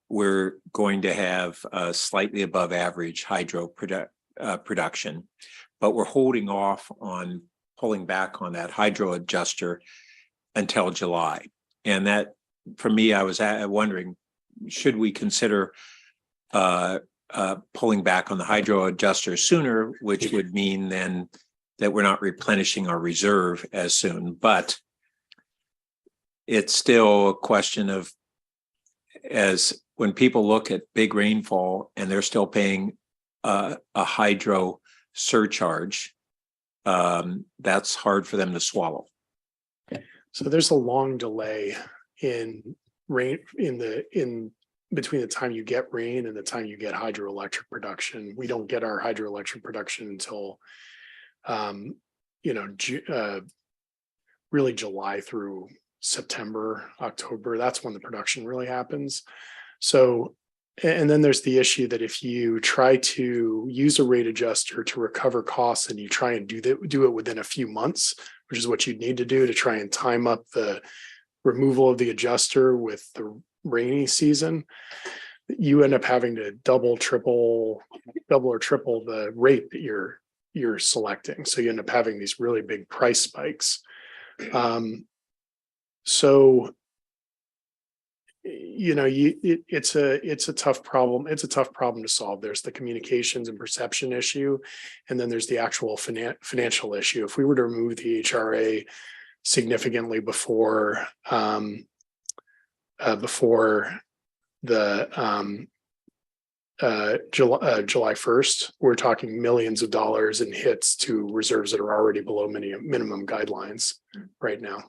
we're going to have a slightly above average hydro production, but we're holding off on pulling back on that hydro adjuster until July. And that, for me, I was wondering, should we consider pulling back on the hydro adjuster sooner, which would mean then that we're not replenishing our reserve as soon. But it's still a question of, as when people look at big rainfall and they're still paying a hydro surcharge, that's hard for them to swallow. So there's a long delay in rain in between the time you get rain and the time you get hydroelectric production. We don't get our hydroelectric production until really July through September, October. That's when the production really happens. So, and then there's the issue that if you try to use a rate adjuster to recover costs and you try and do it within a few months, which is what you'd need to do to try and time up the removal of the adjuster with the rainy season, you end up having to double or triple the rate that you're selecting. So you end up having these really big price spikes. So it's a tough problem. It's a tough problem to solve. There's the communications and perception issue, and then there's the actual financial issue. If we were to remove the HRA significantly before the July 1st, we're talking millions of dollars in hits to reserves that are already below minimum guidelines right now.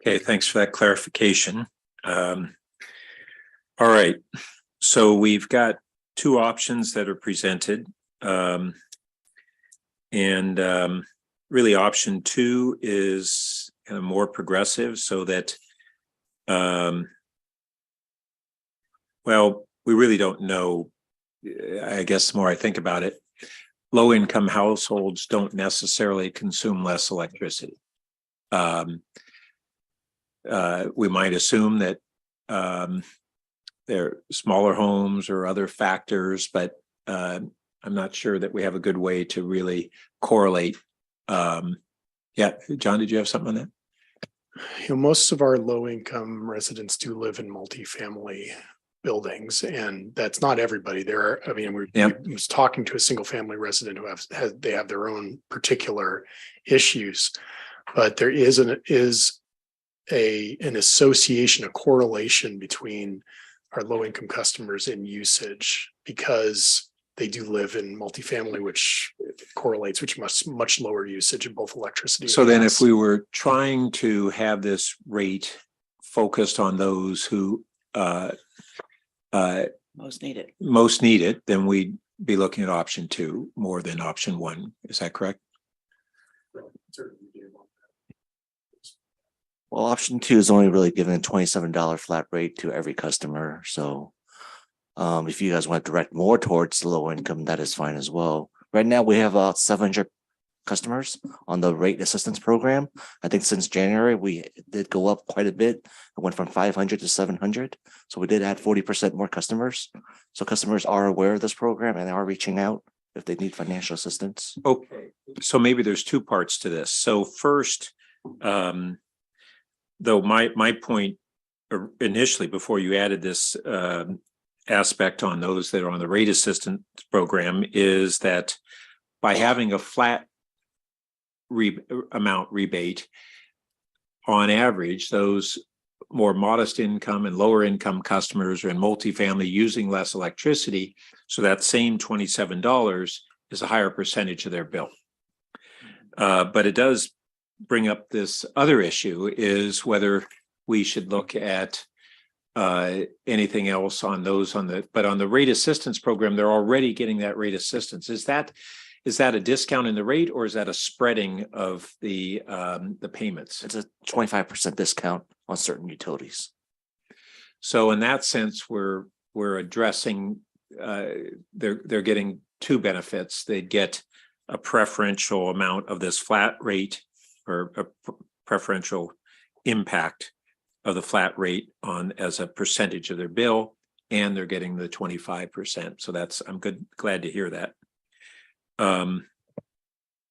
Okay, thanks for that clarification. All right, so we've got two options that are presented. Really option two is kind of more progressive, so that, well, we really don't know. I guess the more I think about it, low income households don't necessarily consume less electricity. We might assume that they're smaller homes or other factors, but I'm not sure that we have a good way to really correlate. Yeah, John, did you have something on that? Most of our low income residents do live in multifamily buildings, and that's not everybody. We was talking to a single family resident who they have their own particular issues, but there is an association, a correlation between our low income customers and usage, because they do live in multifamily, which correlates, which much lower usage of both electricity. So then if we were trying to have this rate focused on those who Most need it, then we'd be looking at option two more than option one. Is that correct? Well, option two is only really giving a $27 flat rate to every customer. So if you guys want to direct more towards the low income, that is fine as well. Right now, we have about 700 customers on the rate assistance program. I think since January, we did go up quite a bit. It went from 500 to 700. So we did add 40% more customers. So customers are aware of this program and they are reaching out if they need financial assistance. Okay, so maybe there's two parts to this. So first, though my point initially, before you added this aspect on those that are on the rate assistance program, is that by having a flat amount rebate, on average, those more modest income and lower income customers are in multifamily using less electricity. So that same $27 is a higher percentage of their bill. But it does bring up this other issue, is whether we should look at anything else on those but on the rate assistance program, they're already getting that rate assistance. Is that a discount in the rate, or is that a spreading of the payments? It's a 25% discount on certain utilities. So in that sense, we're addressing, they're getting two benefits. They get a preferential amount of this flat rate, or a preferential impact of the flat rate on as a percentage of their bill, and they're getting the 25%. So I'm glad to hear that.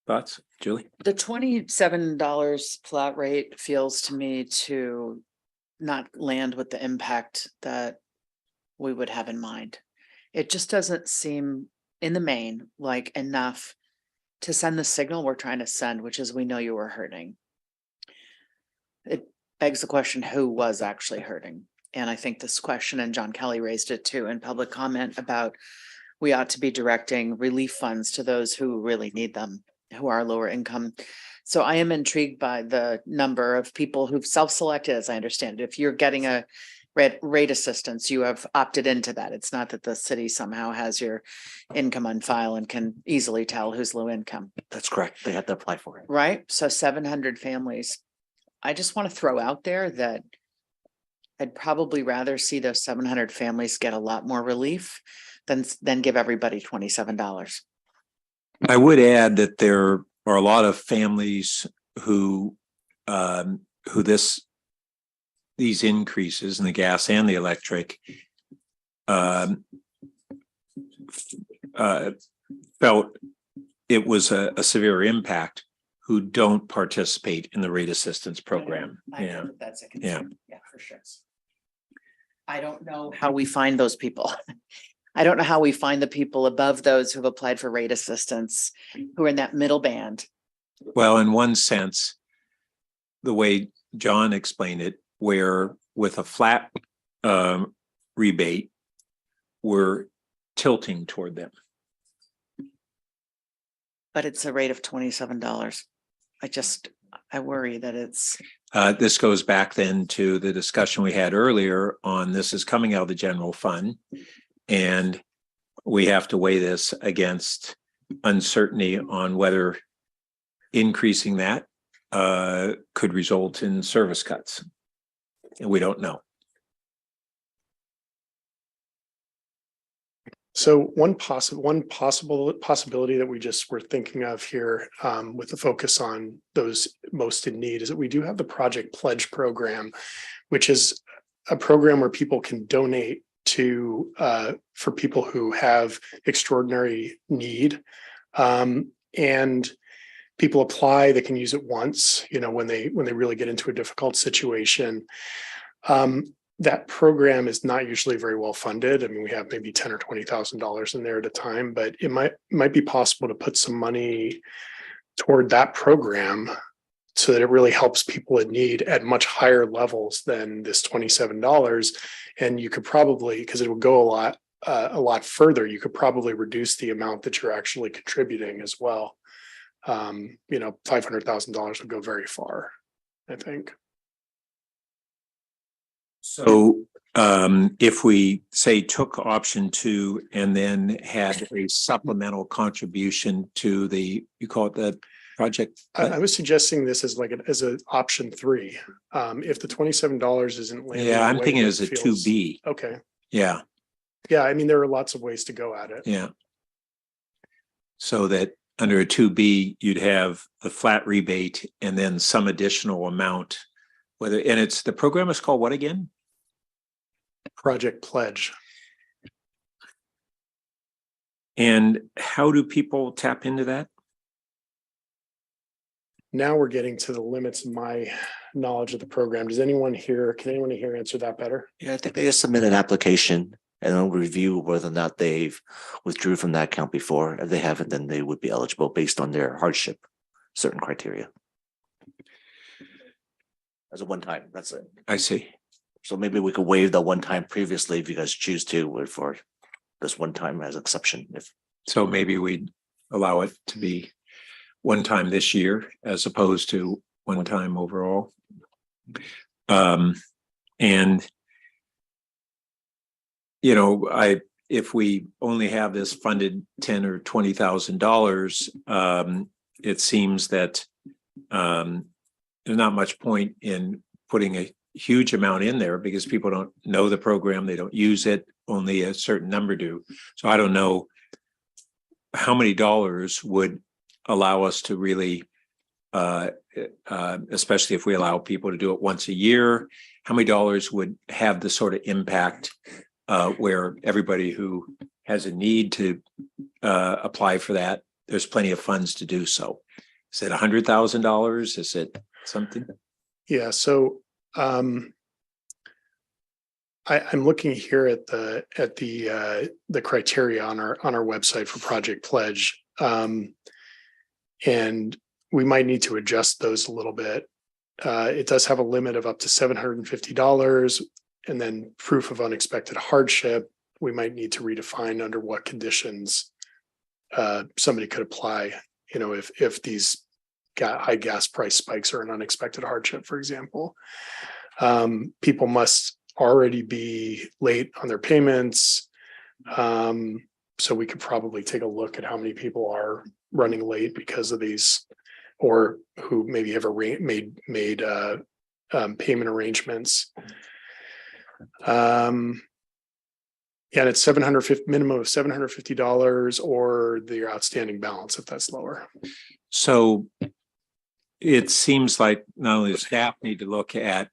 Thoughts, Julie? The $27 flat rate feels to me to not land with the impact that we would have in mind. It just doesn't seem in the main like enough to send the signal we're trying to send, which is we know you were hurting. It begs the question, who was actually hurting? And I think this question, and John Kelly raised it too in public comment, about we ought to be directing relief funds to those who really need them, who are lower income. So I am intrigued by the number of people who've self-selected, as I understand it. If you're getting a rate assistance, you have opted into that. It's not that the city somehow has your income on file and can easily tell who's low income. That's correct. They have to apply for it. Right? So 700 families. I just want to throw out there that I'd probably rather see those 700 families get a lot more relief than give everybody $27. I would add that there are a lot of families who these increases in the gas and the electric felt it was a severe impact, who don't participate in the rate assistance program. I know that's a concern. Yeah, for sure. I don't know how we find those people. I don't know how we find the people above those who've applied for rate assistance, who are in that middle band. Well, in one sense, the way John explained it, where with a flat rebate, we're tilting toward them. But it's a rate of $27. I worry that it's. This goes back then to the discussion we had earlier on, this is coming out of the general fund, and we have to weigh this against uncertainty on whether increasing that could result in service cuts. And we don't know. So one possible possibility that we just were thinking of here, with the focus on those most in need, is that we do have the Project Pledge program, which is a program where people can donate to for people who have extraordinary need, and people apply. They can use it once, when they really get into a difficult situation. That program is not usually very well funded. I mean, we have maybe $10,000 or $20,000 in there at a time, but it might be possible to put some money toward that program so that it really helps people in need at much higher levels than this $27. And you could probably, because it will go a lot further, you could probably reduce the amount that you're actually contributing as well. $500,000 would go very far, I think. So if we say took option 2 and then had a supplemental contribution to you call it the project? I was suggesting this as as an option 3. If the $27 isn't landing. Yeah, I'm thinking as a 2B. Okay. Yeah. Yeah, I mean, there are lots of ways to go at it. Yeah. So that under a 2B, you'd have the flat rebate and then some additional amount. The program is called what again? Project Pledge. And how do people tap into that? Now we're getting to the limits of my knowledge of the program. Can anyone here answer that better? Yeah, I think they just submit an application and then review whether or not they've withdrew from that account before. If they haven't, then they would be eligible based on their hardship, certain criteria. As a one-time, that's it. I see. So maybe we could waive the one-time previously if you guys choose to, for this one time as exception. If So maybe we'd allow it to be one time this year as opposed to one time overall. And you know, if we only have this funded $10,000 or $20,000, it seems that there's not much point in putting a huge amount in there because people don't know the program, they don't use it, only a certain number do. So I don't know how many dollars would allow us to really, especially if we allow people to do it once a year, how many dollars would have the sort of impact where everybody who has a need to apply for that, there's plenty of funds to do so. Is it $100,000? Is it something? Yeah, so I'm looking here at the criteria on our website for Project Pledge. And we might need to adjust those a little bit. It does have a limit of up to $750, and then proof of unexpected hardship. We might need to redefine under what conditions somebody could apply, you know, if these high gas price spikes are an unexpected hardship, for example. People must already be late on their payments. So we could probably take a look at how many people are running late because of these, or who maybe have made payment arrangements. Yeah, and it's minimum of $750 or the outstanding balance if that's lower. So it seems like not only the staff need to look at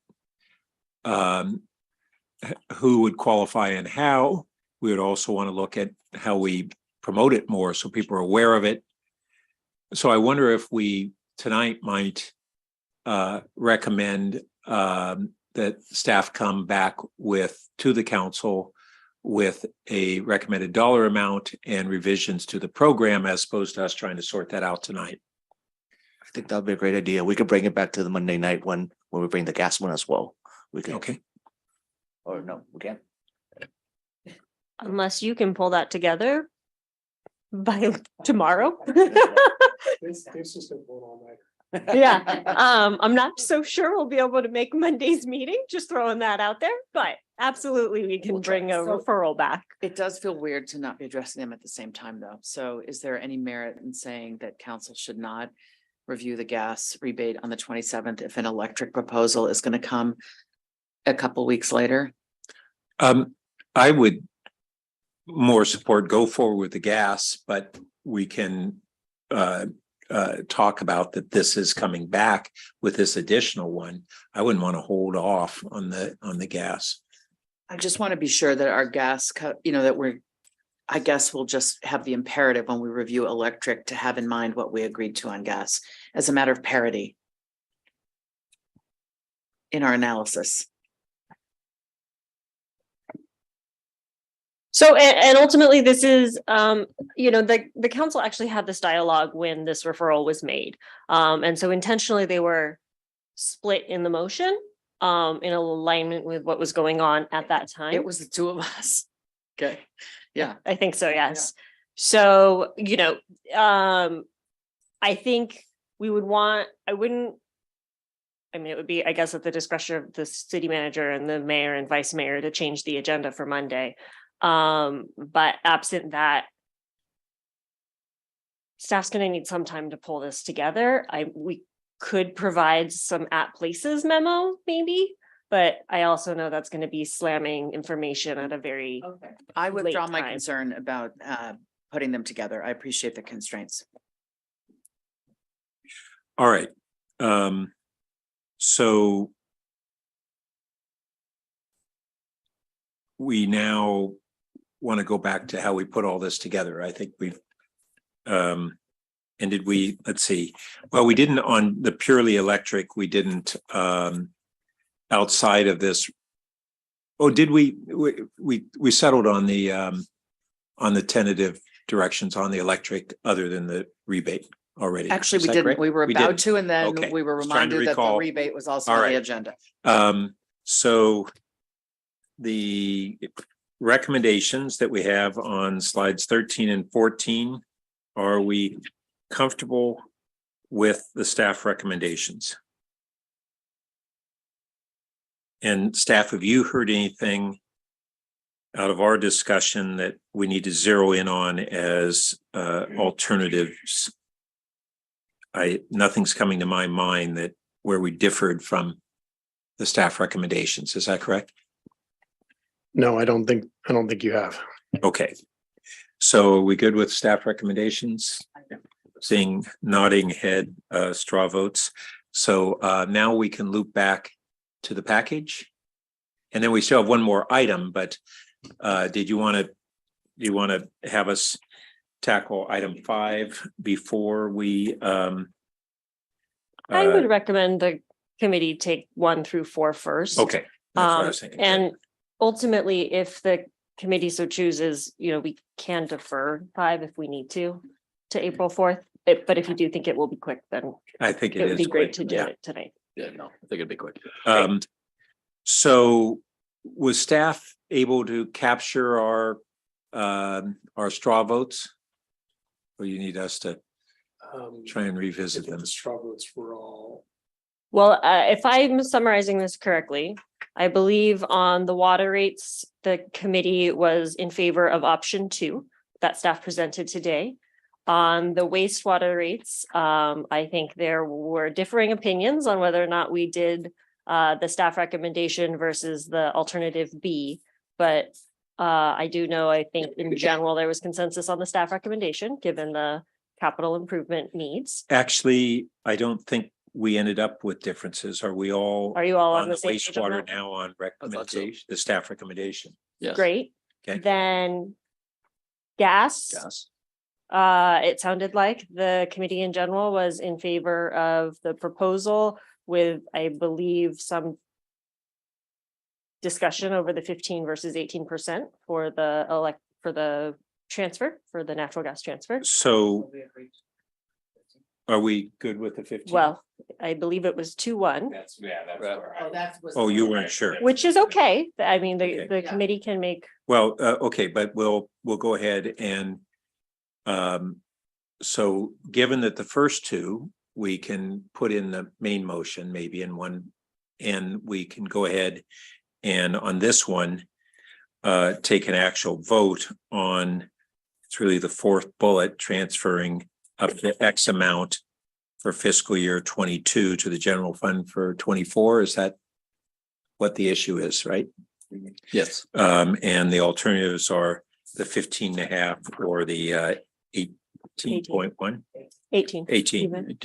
who would qualify and how, we would also want to look at how we promote it more so people are aware of it. So I wonder if we tonight might recommend that staff come back to the council with a recommended dollar amount and revisions to the program as opposed to us trying to sort that out tonight. I think that would be a great idea. We could bring it back to the Monday night when we bring the gas one as well. We could. Okay. Or no, we can't. Unless you can pull that together by tomorrow. Yeah, I'm not so sure we'll be able to make Monday's meeting, just throwing that out there, but absolutely we can bring a referral back. It does feel weird to not be addressing them at the same time, though. So is there any merit in saying that council should not review the gas rebate on the 27th if an electric proposal is going to come a couple weeks later? I would more support go forward with the gas, but we can talk about that this is coming back with this additional one. I wouldn't want to hold off on the gas. I just want to be sure that our gas, that I guess we'll just have the imperative when we review electric to have in mind what we agreed to on gas as a matter of parity in our analysis. So, and ultimately this is, the council actually had this dialogue when this referral was made. And so intentionally they were split in the motion, in alignment with what was going on at that time. It was the two of us. Okay. Yeah. I think so, yes. So, I think it would be, I guess, at the discretion of the city manager and the mayor and vice mayor to change the agenda for Monday. But absent that, staff's going to need some time to pull this together. We could provide some at places memo maybe, but I also know that's going to be slamming information at a very I withdraw late my time. concern about putting them together. I appreciate the constraints. All right. So we now want to go back to how we put all this together. I think we've, and did we, let's see, well, we didn't on the purely electric, we didn't, outside of this. Oh, did we settled on the tentative directions on the electric other than the rebate already? Actually, Is we that didn't. correct? We were We about didn't. to, and then Okay. we were Just trying to reminded that the recall. rebate was also All on the right. agenda. So the recommendations that we have on slides 13 and 14, are we comfortable with the staff recommendations? And staff, have you heard anything out of our discussion that we need to zero in on as alternatives? Nothing's coming to my mind that where we differed from the staff recommendations. Is that correct? No, I don't think you have. Okay. So are we good with staff recommendations? Seeing nodding head, straw votes. So now we can loop back to the package. And then we still have one more item, but do you want to have us tackle item 5 before we I would recommend the committee take 1 through 4 first. Okay. That's what I was thinking. And ultimately, if the committee so chooses, we can defer 5 if we need to April 4th. But if you do think it will be quick, then I think it would is be great quick, to do yeah. it tonight. Yeah, no, I think it'd be quick. So was staff able to capture our straw votes? Or you need us to try and revisit them? The straw votes were all. Well, if I'm summarizing this correctly, I believe on the water rates, the committee was in favor of option 2 that staff presented today. On the wastewater rates, I think there were differing opinions on whether or not we did the staff recommendation versus the alternative B. But I do know, I think in general, there was consensus on the staff recommendation, given the capital improvement needs. Actually, I don't think we ended up with differences. Are we all? Are you all on the the same page on wastewater that? now on recommendation, the staff recommendation? Yes. Great. Okay. Then gas. Yes. It sounded like the committee in general was in favor of the proposal with, I believe, some discussion over the 15 versus 18% for the transfer, for the natural gas transfer. So are we good with the 15? Well, I believe it was 2-1, That's oh, you weren't sure. which is okay. I mean, Okay. the committee can make, Well, okay, but we'll go ahead and so given that the first 2 we can put in the main motion maybe in one, and we can go ahead and on this one take an actual vote on, it's really the 4th bullet, transferring up to X amount for fiscal year 22 to the general fund for 24. Is that what the issue is, right? Yes. And the alternatives are the 15.5 or the 18.1. 18. 18. even.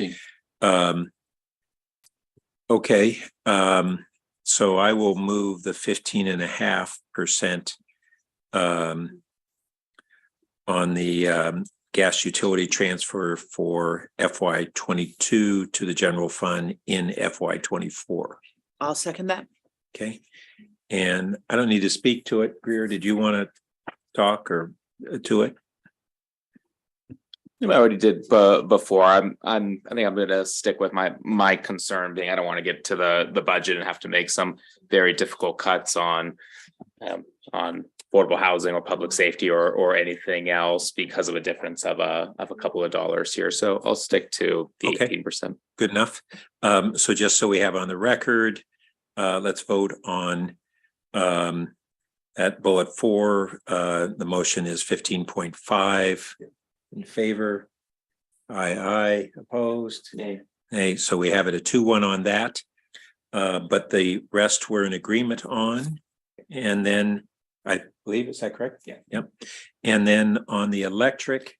Okay, so I will move the 15.5% on the gas utility transfer for FY 22 to the general fund in FY 24. I'll second that. Okay, and I don't need to speak to it. Greer, did you want to talk or to it? I already did before. I think I'm going to stick with my concern being I don't want to get to the budget and have to make some very difficult cuts on affordable housing or public safety or anything else because of a difference of a couple of dollars here. So I'll stick to the 18%. Good enough. So just so we have on the record, let's vote on at bullet 4. The motion is 15.5. In favor? Aye. Opposed? Nay. So we have it a 2-1 on that. But the rest we're in agreement on. And then I believe, is that correct? Yeah. Yep. And then on the electric,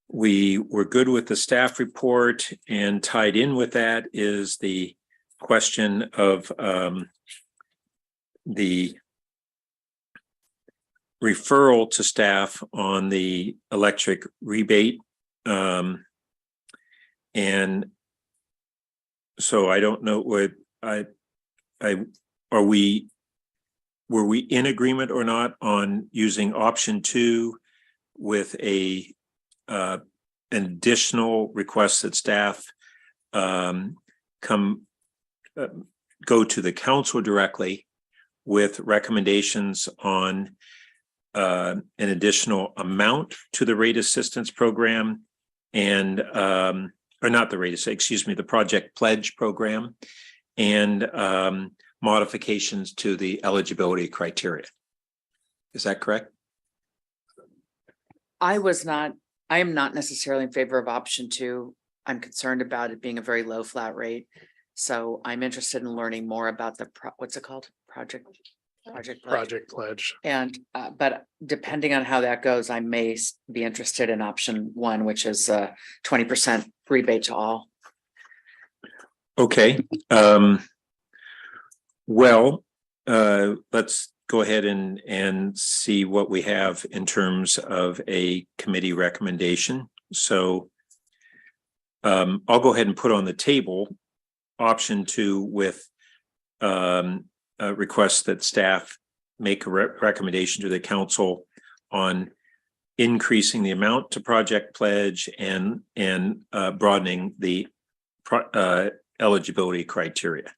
we were good with the staff report, and tied in with that is the question of the referral to staff on the electric rebate. And so I don't know what were we in agreement or not on using option 2 with an additional request that staff go to the council directly with recommendations on an additional amount to the rate assistance program and or not the rate, excuse me, the project pledge program and modifications to the eligibility criteria. Is that correct? I am not necessarily in favor of option 2. I'm concerned about it being a very low flat rate. So I'm interested in learning more about the, what's it called? Project pledge. And, but depending on how that goes, I may be interested in option 1, which is 20% rebate to all. Okay. Well, let's go ahead and see what we have in terms of a committee recommendation. So I'll go ahead and put on the table option 2 with a request that staff make a recommendation to the council on increasing the amount to project pledge and broadening the eligibility criteria.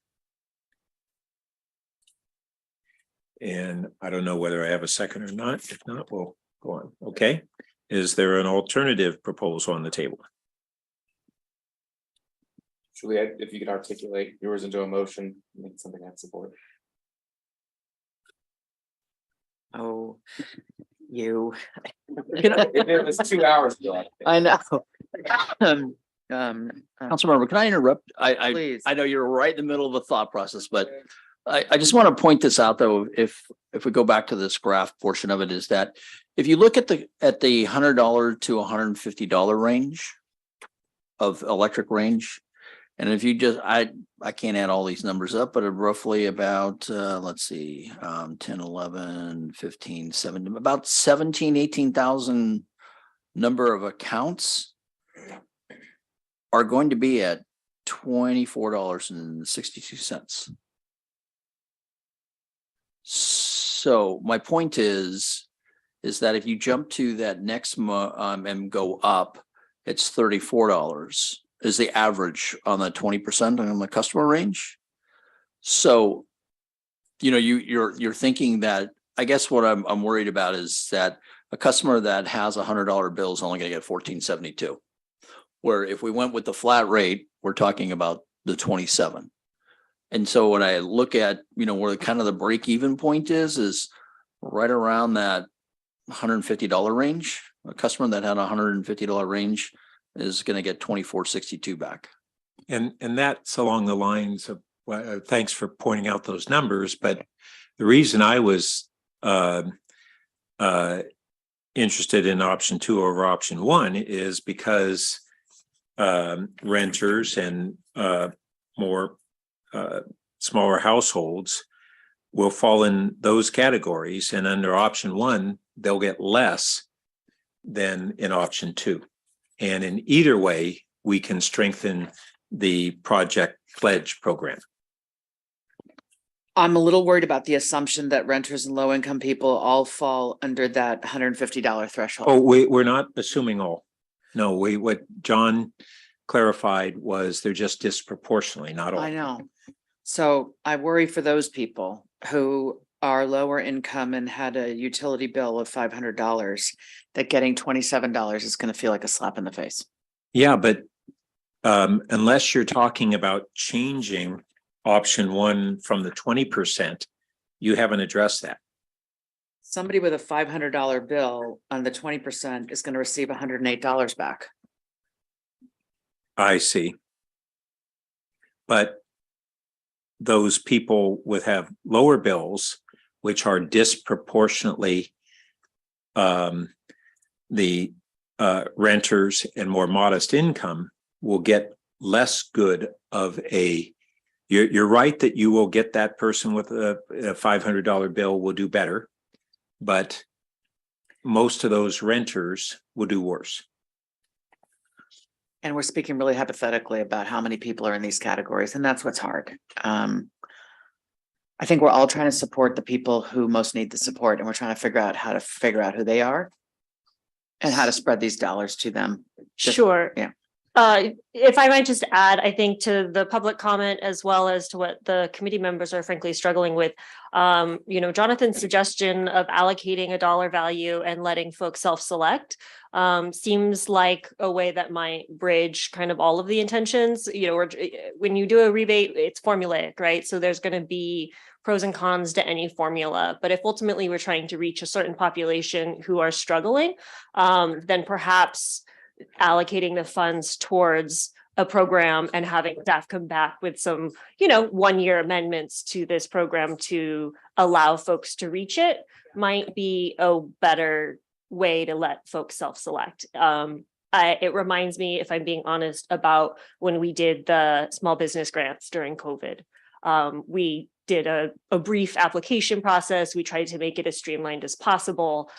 And I don't know whether I have a second or not. If not, we'll go on. Okay. Is there an alternative proposal on the table? Juliet, if you could articulate yours into a motion, make something I support. Oh, you. It was 2 hours ago. I know. Councilmember, can I interrupt? Please. I know you're right in the middle of the thought process, but I just want to point this out though, if we go back to this graph portion of it, is that if you look at the $100 to $150 range of electric range, and if you just, I can't add all these numbers up, but roughly about, let's see, 10, 11, 15, 17, about 17, 18,000 number of accounts are going to be at $24.62. So my point is that if you jump to that next and go up, it's $34 is the average on the 20% on the customer range. So, you know, you're thinking that, I guess what I'm worried about is that a customer that has $100 bill is only going to get $14.72. Where if we went with the flat rate, we're talking about the 27. And so when I look at, you know, where kind of the break even point is right around that $150 range. A customer that had a $150 range is going to get $24.62 back. And that's along the lines of, thanks for pointing out those numbers. But the reason I was interested in option 2 over option 1 is because renters and more smaller households will fall in those categories, and under option 1 they'll get less than in option 2. And in either way, we can strengthen the project pledge program. I'm a little worried about the assumption that renters and low income people all fall under that $150 threshold. Oh, we're not assuming all. No, what John clarified was they're just disproportionately, not all. I know. So I worry for those people who are lower income and had a utility bill of $500, that getting $27 is going to feel like a slap in the face. Yeah, but unless you're talking about changing option 1 from the 20%, you haven't addressed that. Somebody with a $500 bill on the 20% is going to receive $108 back. I see. But those people would have lower bills, which are disproportionately the renters and more modest income will get less good of a, you're right that you will get that person with a $500 bill will do better, but most of those renters will do worse. And we're speaking really hypothetically about how many people are in these categories, and that's what's hard. I think we're all trying to support the people who most need the support, and we're trying to figure out how to figure out who they are and how to spread these dollars to them. Sure. Yeah. If I might just add, I think to the public comment as well as to what the committee members are frankly struggling with. Jonathan's suggestion of allocating a dollar value and letting folks self-select seems like a way that might bridge kind of all of the intentions. When you do a rebate, it's formulaic, right? So there's going to be pros and cons to any formula. But if ultimately we're trying to reach a certain population who are struggling, then perhaps allocating the funds towards a program and having staff come back with some, 1-year amendments to this program to allow folks to reach it might be a better way to let folks self-select. It reminds me, if I'm being honest, about when we did the small business grants during COVID. We did a brief application process. We tried to make it as streamlined as possible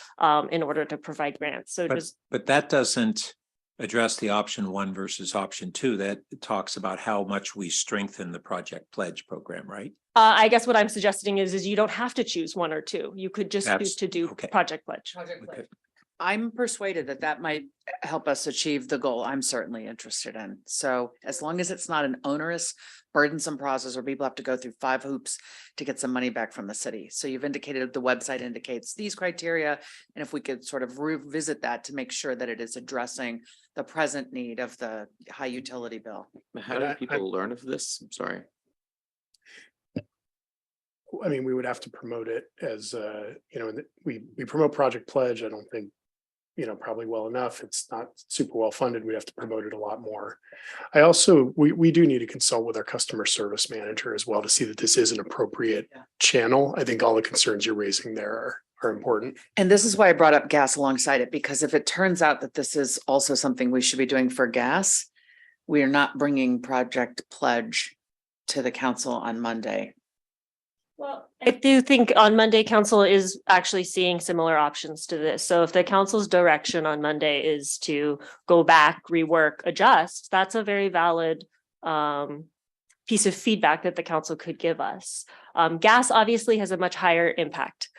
in order to provide grants. So but that doesn't address the option 1 versus option 2. That talks about how much we strengthen the Project Pledge program, right? I guess what I'm suggesting is you don't have to choose 1 or 2. You could just choose to do Project Pledge. Okay. I'm persuaded that that might help us achieve the goal I'm certainly interested in. So as long as it's not an onerous, burdensome process where people have to go through 5 hoops to get some money back from the city. So you've indicated the website indicates these criteria. And if we could sort of revisit that to make sure that it is addressing the present need of the high utility bill. How do people learn of this? I'm sorry. I mean, we would have to promote it as, we promote Project Pledge. I don't think, probably well enough. It's not super well funded. We have to promote it a lot more. We do need to consult with our customer service manager as well to see that this is an appropriate channel. I think all the concerns you're raising there are important. And this is why I brought up gas alongside it, because if it turns out that this is also something we should be doing for gas, we are not bringing Project Pledge to the council on Monday. Well, I do think on Monday, council is actually seeing similar options to this. So if the council's direction on Monday is to go back, rework, adjust, that's a very valid piece of feedback that the council could give us. Gas obviously has a much higher impact.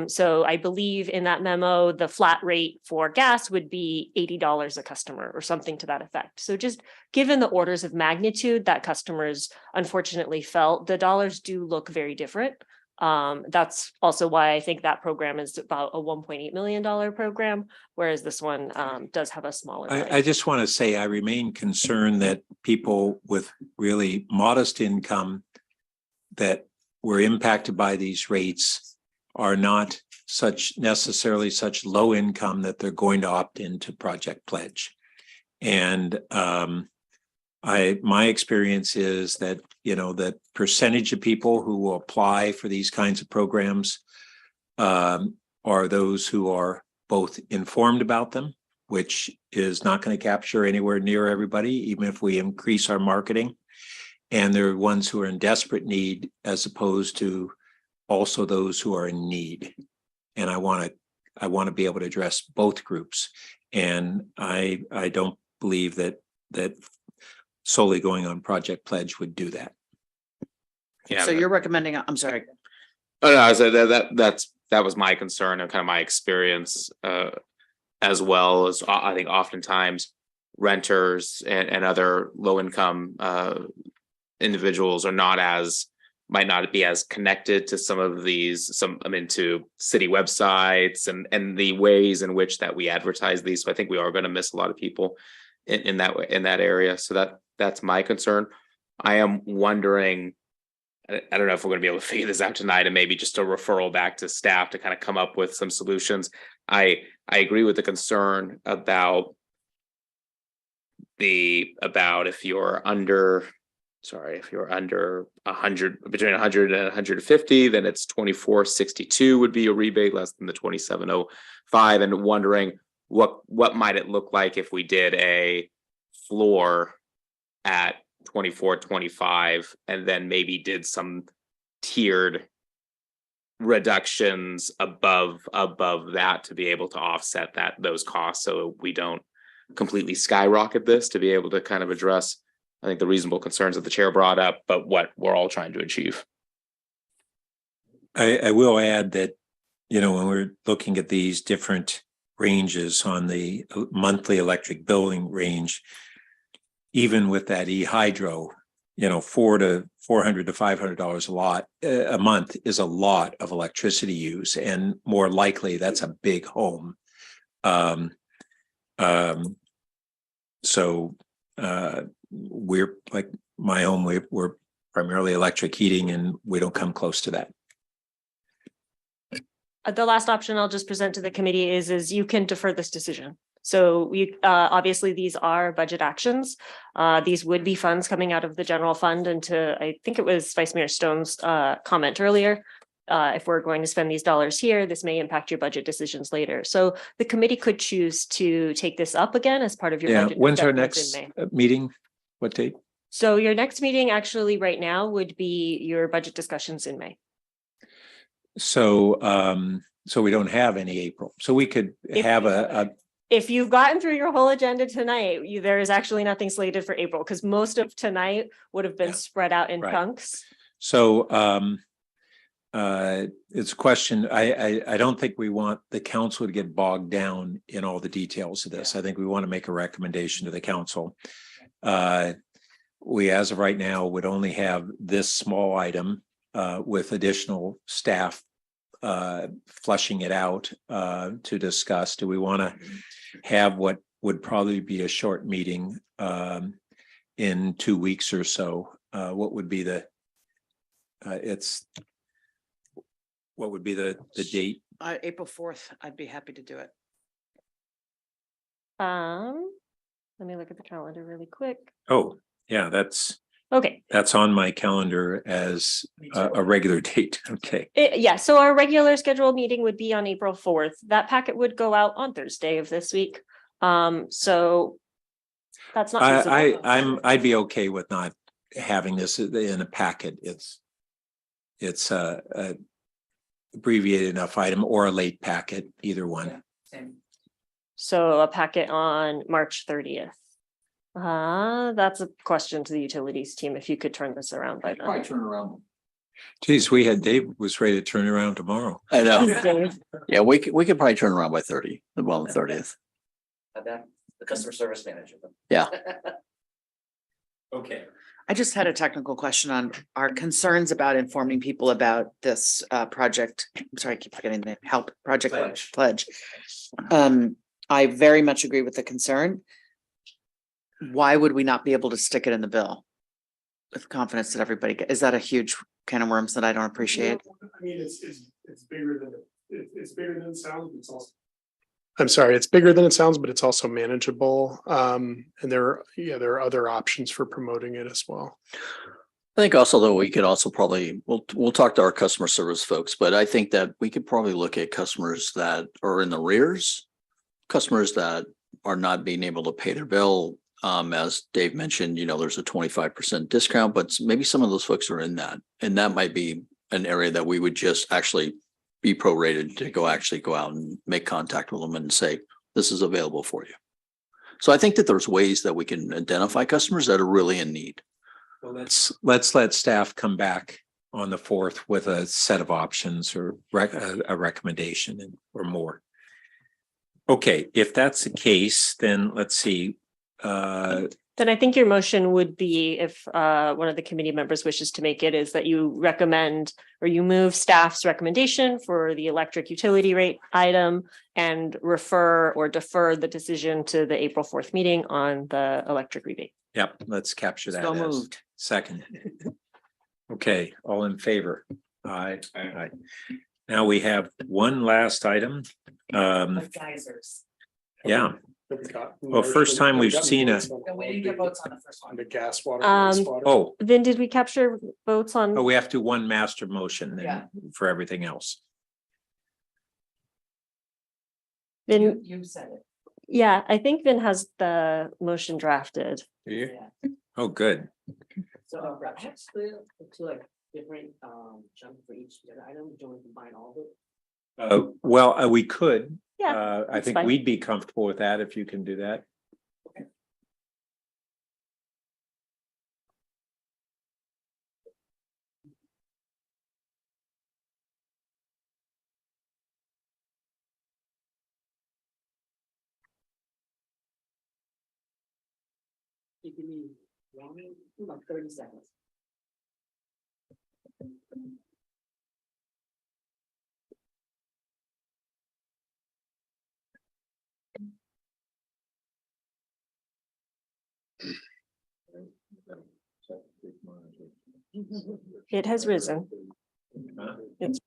So I believe in that memo, the flat rate for gas would be $80 a customer or something to that effect. So just given the orders of magnitude that customers unfortunately felt, the dollars do look very different. That's also why I think that program is about a $1.8 million program, whereas this one does have a smaller. I just want to say I remain concerned that people with really modest income that were impacted by these rates are not necessarily such low income that they're going to opt into Project Pledge. And my experience is that, that percentage of people who will apply for these kinds of programs are those who are both informed about them, which is not going to capture anywhere near everybody, even if we increase our marketing. And there are ones who are in desperate need, as opposed to also those who are in need. And I want to be able to address both groups. And I don't believe that solely going on Project Pledge would do that. Yeah. So you're recommending, I'm sorry. Oh, no, I said that was my concern and kind of my experience, as well as I think oftentimes renters and other low income individuals might not be as connected to some of these, to city websites and the ways in which that we advertise these. So I think we are going to miss a lot of people in that area. So that's my concern. I am wondering, I don't know if we're going to be able to figure this out tonight, and maybe just a referral back to staff to kind of come up with some solutions. I agree with the concern about if you're under 100, between 100 and 150, then it's 2462 would be a rebate less than the 2705, and wondering what might it look like if we did a floor at 2425 and then maybe did some tiered reductions above that to be able to offset those costs, so we don't completely skyrocket this, to be able to kind of address, I think, the reasonable concerns that the chair brought up, but what we're all trying to achieve. I will add that, when we're looking at these different ranges on the monthly electric billing range, even with that e-hydro, $400 to $500 a month is a lot of electricity use, and more likely that's a big home. So we're like my home, we're primarily electric heating, and we don't come close to that. The last option I'll just present to the committee is you can defer this decision. So we obviously these are budget actions. These would be funds coming out of the general fund, and I think it was Vice Mayor Stone's comment earlier. If we're going to spend these dollars here, this may impact your budget decisions later. So the committee could choose to take this up again as part of your budget. When's our discussions next in May. meeting? What date? So your next meeting actually right now would be your budget discussions in May. So we don't have any April. So we could have If you've gotten through your whole agenda tonight, there is actually nothing slated for April, because most of tonight would have been spread out in chunks. So it's a question. I don't think we want the council to get bogged down in all the details of this. I think we want to make a recommendation to the council. We, as of right now, would only have this small item with additional staff flushing it out to discuss. Do we want to have what would probably be a short meeting in 2 weeks or so? What would be the what would be the date? April 4th, I'd be happy to do it. Let me look at the calendar really quick. Oh, yeah, that's Okay. That's on my calendar as a regular date. Okay. Yeah, so our regular scheduled meeting would be on April 4th. That packet would go out on Thursday of this week. So that's not feasible. I'd be okay with not having this in a packet. It's a abbreviated enough item or a late packet, either one. So a packet on March 30th. That's a question to the utilities team, if you could turn this around by then. Probably turn around. Geez, Dave was ready to turn around tomorrow. I know. Dave. Yeah, we could probably turn around by 30th. The customer service manager. Yeah. Okay. I just had a technical question on our concerns about informing people about this project. I'm sorry, I keep forgetting the name. Help Project Pledge. I very much agree with the concern. Why would we not be able to stick it in the bill with confidence that everybody is that a huge can of worms that I don't appreciate? I mean, it's bigger than it's bigger than it sounds. But it's also. I'm sorry, it's bigger than it sounds, but it's also manageable. And there are other options for promoting it as well. I think also, though, we could also probably, we'll talk to our customer service folks, but I think that we could probably look at customers that are in the rears, customers that are not being able to pay their bill. As Dave mentioned, there's a 25% discount, but maybe some of those folks are in that. And that might be an area that we would just actually be prorated to go out and make contact with them and say, this is available for you. So I think that there's ways that we can identify customers that are really in need. Well, let's let staff come back on the 4th with a set of options or a recommendation or more. Okay, if that's the case, then let's see. Then I think your motion would be, if one of the committee members wishes to make it, is that you recommend or you move staff's recommendation for the electric utility rate item and refer or defer the decision to the April 4th meeting on the electric rebate. Yep, let's capture that. So moved. Second. Okay, all in favor? Aye. Aye. Now we have one last item. Geysers. Yeah. Well, first time we've seen a. We didn't get votes on the first one. On the gas, water, wastewater. Oh, Then did we capture votes on? we have to one master motion then Yeah. for everything else. Vin, You said it. yeah, I think Vin has the motion drafted. Do you? Oh, good. So actually, different chunk for each item? Do you want to combine all of it? Well, we could. Yeah, I that's think fine. we'd be comfortable with that if you can do that. Give me about 30 seconds. It has risen. It's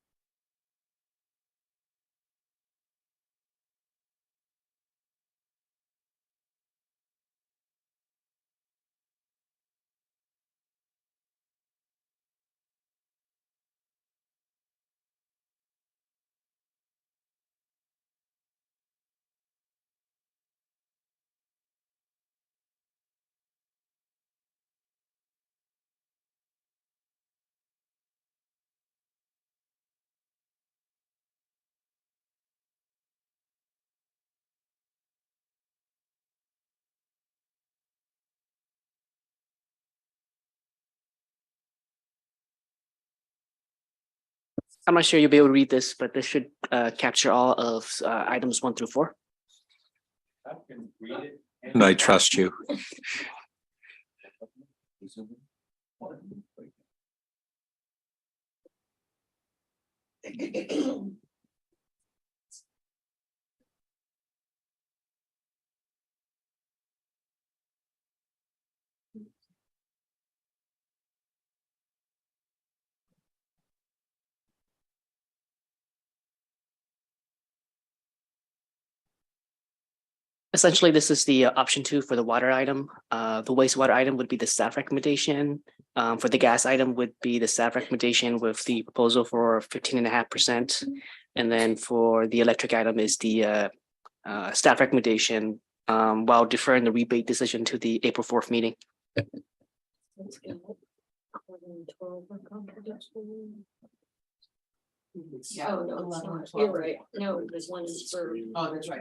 I'm not sure you'll be able to read this, but this should capture all of items 1 through 4. And I trust you. Essentially, this is the option 2 for the water item. The wastewater item would be the staff recommendation. For the gas item would be the staff recommendation with the proposal for 15.5%. And then for the electric item is the staff recommendation while deferring the rebate decision to the April 4th meeting. Oh, no, it's not. You're right. No, this one is for. Oh, that's right.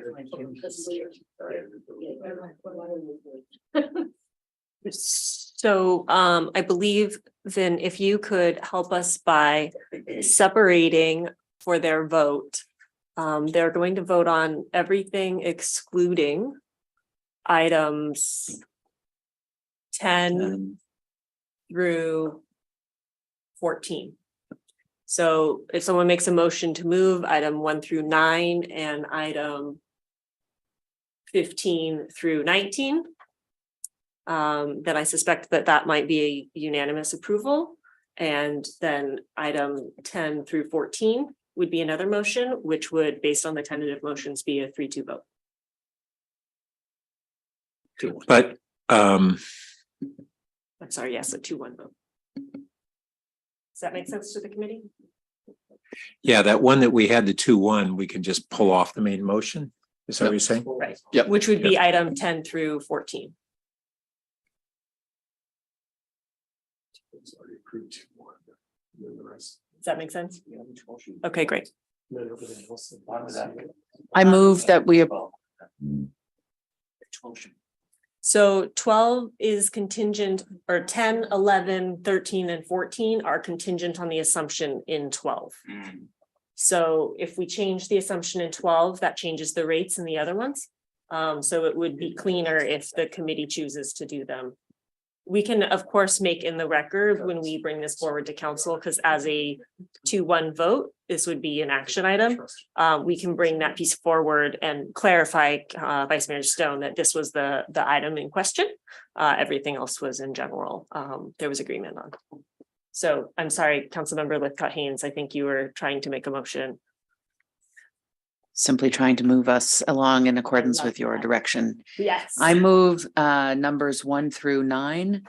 So I believe then if you could help us by separating for their vote. They're going to vote on everything excluding items 10 through 14. So if someone makes a motion to move item 1 through 9 and item 15 through 19, then I suspect that that might be a unanimous approval. And then item 10 through 14 would be another motion, which would, based on the tentative motions, be a 3-2 vote. But I'm sorry, yes, a 2-1 vote. Does that make sense to the committee? yeah, that one that we had, the 2-1, we can just pull off the main motion. Is that what you're saying? Right. Yep. Which would be item 10 through 14. It's already approved 2-1. And then the rest. Does that make sense? Okay, great. And then everything else. I move that we, So 12 is contingent, or 10, 11, 13, and 14 are contingent on the assumption in 12. So if we change the assumption in 12, that changes the rates in the other ones. So it would be cleaner if the committee chooses to do them. We can, of course, make in the record when we bring this forward to council, because as a 2-1 vote, this would be an action item. We can bring that piece forward and clarify, Vice Mayor Stone, that this was the item in question. Everything else was in general, there was agreement on. So I'm sorry, Councilmember Lithcott-Haynes, I think you were trying to make a motion. simply trying to move us along in accordance with your direction. Yes. I move numbers 1 through 9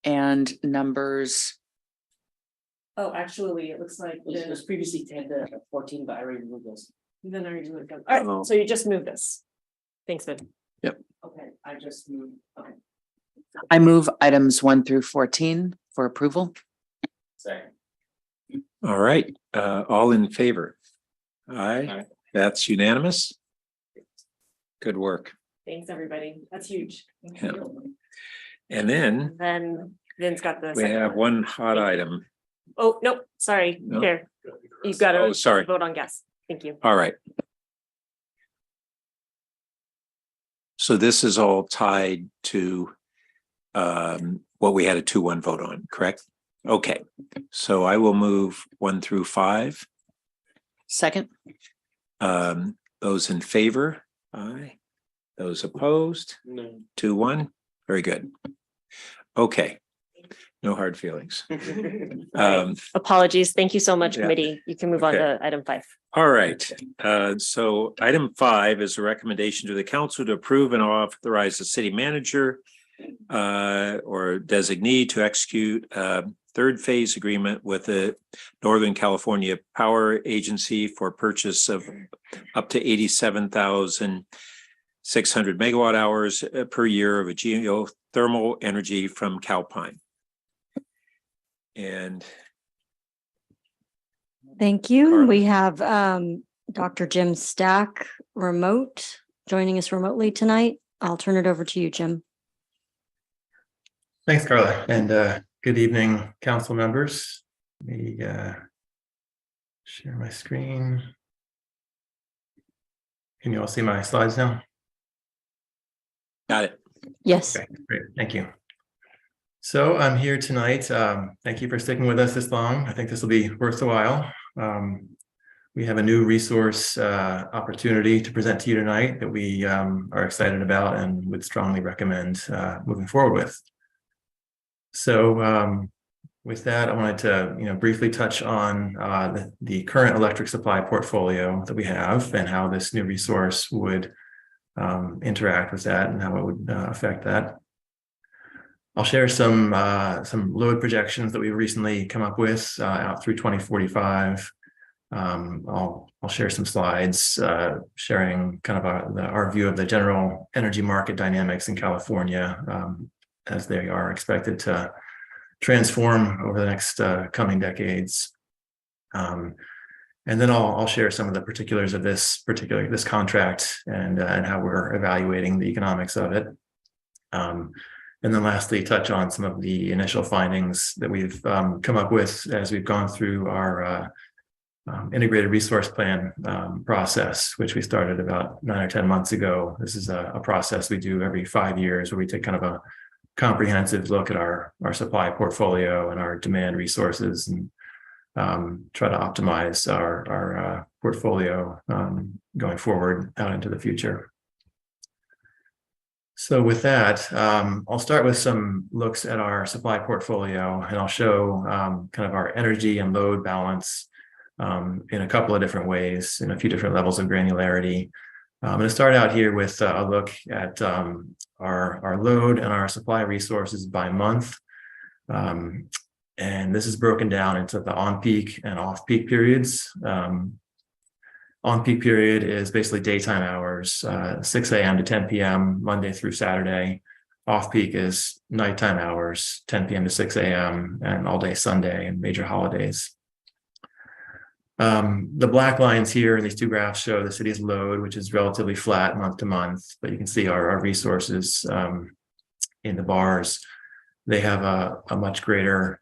and numbers, Oh, actually, it looks like It was previously 10 to 14, but I already removed those. then I already moved them. All right, so you just moved this. Thanks, Vin. Okay, I just moved. Okay. I move items 1 through 14 for approval. Second. All right, all in favor? Aye, that's unanimous. Good work. Thanks, everybody. That's huge. Yeah. And then Then Vin's got the. we second have one hot Thank you. item. Oh, nope, sorry, No? Chair. You've got Oh, to sorry. vote on gas. Thank you. All right. So this is all tied to what we had a 2-1 vote on, correct? Okay, so I will move 1 through 5. Second. Those in favor? Aye. Those opposed? No. 2-1, very good. Okay, no hard feelings. Apologies. Thank you so much, Yeah. committee. You can move on Okay. to item 5. All right, so item 5 is a recommendation to the council to approve and authorize the city manager or designee to execute a third phase agreement with the Northern California Power Agency for purchase of up to 87,600 megawatt hours per year of a geothermal energy from Calpine. And Thank you. Carla. We have Dr. Jim Stack joining us remotely tonight. I'll turn it over to you, Jim. Thanks, Carla, and good evening, council members. Let me share my screen. Can you all see my slides now? got it. Yes. Okay, great, thank you. So I'm here tonight. Thank you for sticking with us this long. I think this will be worth a while. We have a new resource opportunity to present to you tonight that we are excited about and would strongly recommend moving forward with. So with that, I wanted to briefly touch on the current electric supply portfolio that we have and how this new resource would interact with that and how it would affect that. I'll share some load projections that we've recently come up with out through 2045. I'll share some slides sharing kind of our view of the general energy market dynamics in California as they are expected to transform over the next coming decades. And then I'll share some of the particulars of this contract and how we're evaluating the economics of it. And then lastly, touch on some of the initial findings that we've come up with as we've gone through our integrated resource plan process, which we started about 9 or 10 months ago. This is a process we do every 5 years where we take kind of a comprehensive look at our supply portfolio and our demand resources and try to optimize our portfolio going forward out into the future. So with that, I'll start with some looks at our supply portfolio, and I'll show kind of our energy and load balance in a couple of different ways, in a few different levels of granularity. I'm going to start out here with a look at our load and our supply resources by month. And this is broken down into the on-peak and off-peak periods. On-peak period is basically daytime hours, 6 a.m. to 10 p.m., Monday through Saturday. Off-peak is nighttime hours, 10 p.m. to 6 a.m., and all day Sunday and major holidays. The black lines here in these two graphs show the city's load, which is relatively flat month to month, but you can see our resources in the bars. They have a much greater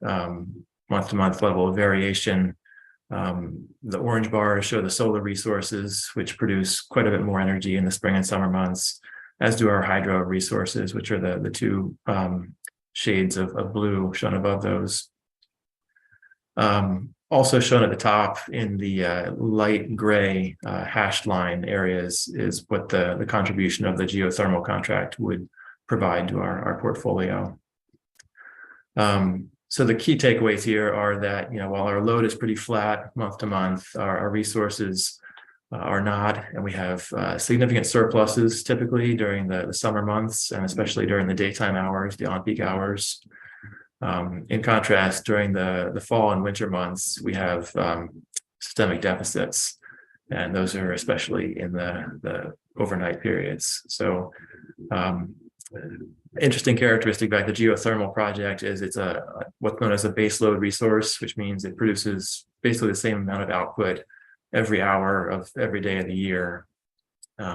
month to month level of variation. The orange bars show the solar resources, which produce quite a bit more energy in the spring and summer months, as do our hydro resources, which are the two shades of blue shown above those. Also shown at the top in the light gray hashed line areas is what the contribution of the geothermal contract would provide to our portfolio. So the key takeaways here are that, while our load is pretty flat month to month, our resources are not, and we have significant surpluses typically during the summer months, and especially during the daytime hours, the on-peak hours. In contrast, during the fall and winter months, we have systemic deficits, and those are especially in the overnight periods. So interesting characteristic about the geothermal project is it's a what's known as a base load resource, which means it produces basically the same amount of output every hour of every day of the year.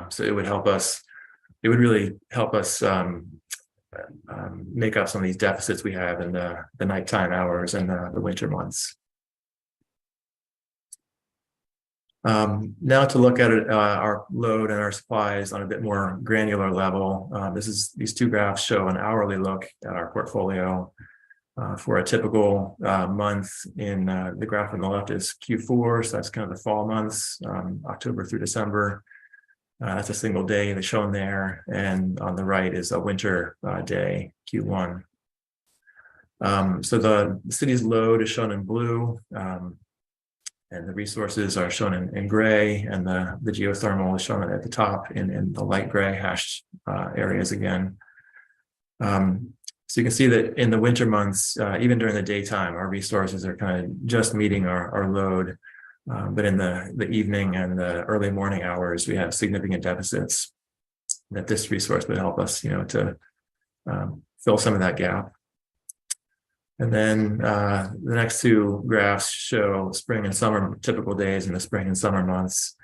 So it would help us. It would really help us make up some of these deficits we have in the nighttime hours and the winter months. Now to look at it, our load and our supplies on a bit more granular level. These two graphs show an hourly look at our portfolio for a typical month. In the graph on the left is Q4, so that's kind of the fall months, October through December. That's a single day that's shown there, and on the right is a winter day, Q1. So the city's load is shown in blue. And the resources are shown in gray, and the geothermal is shown at the top in the light gray hashed areas again. So you can see that in the winter months, even during the daytime, our resources are kind of just meeting our load. But in the evening and the early morning hours, we have significant deficits that this resource would help us, to fill some of that gap. And then the next two graphs show spring and summer typical days in the spring and summer months.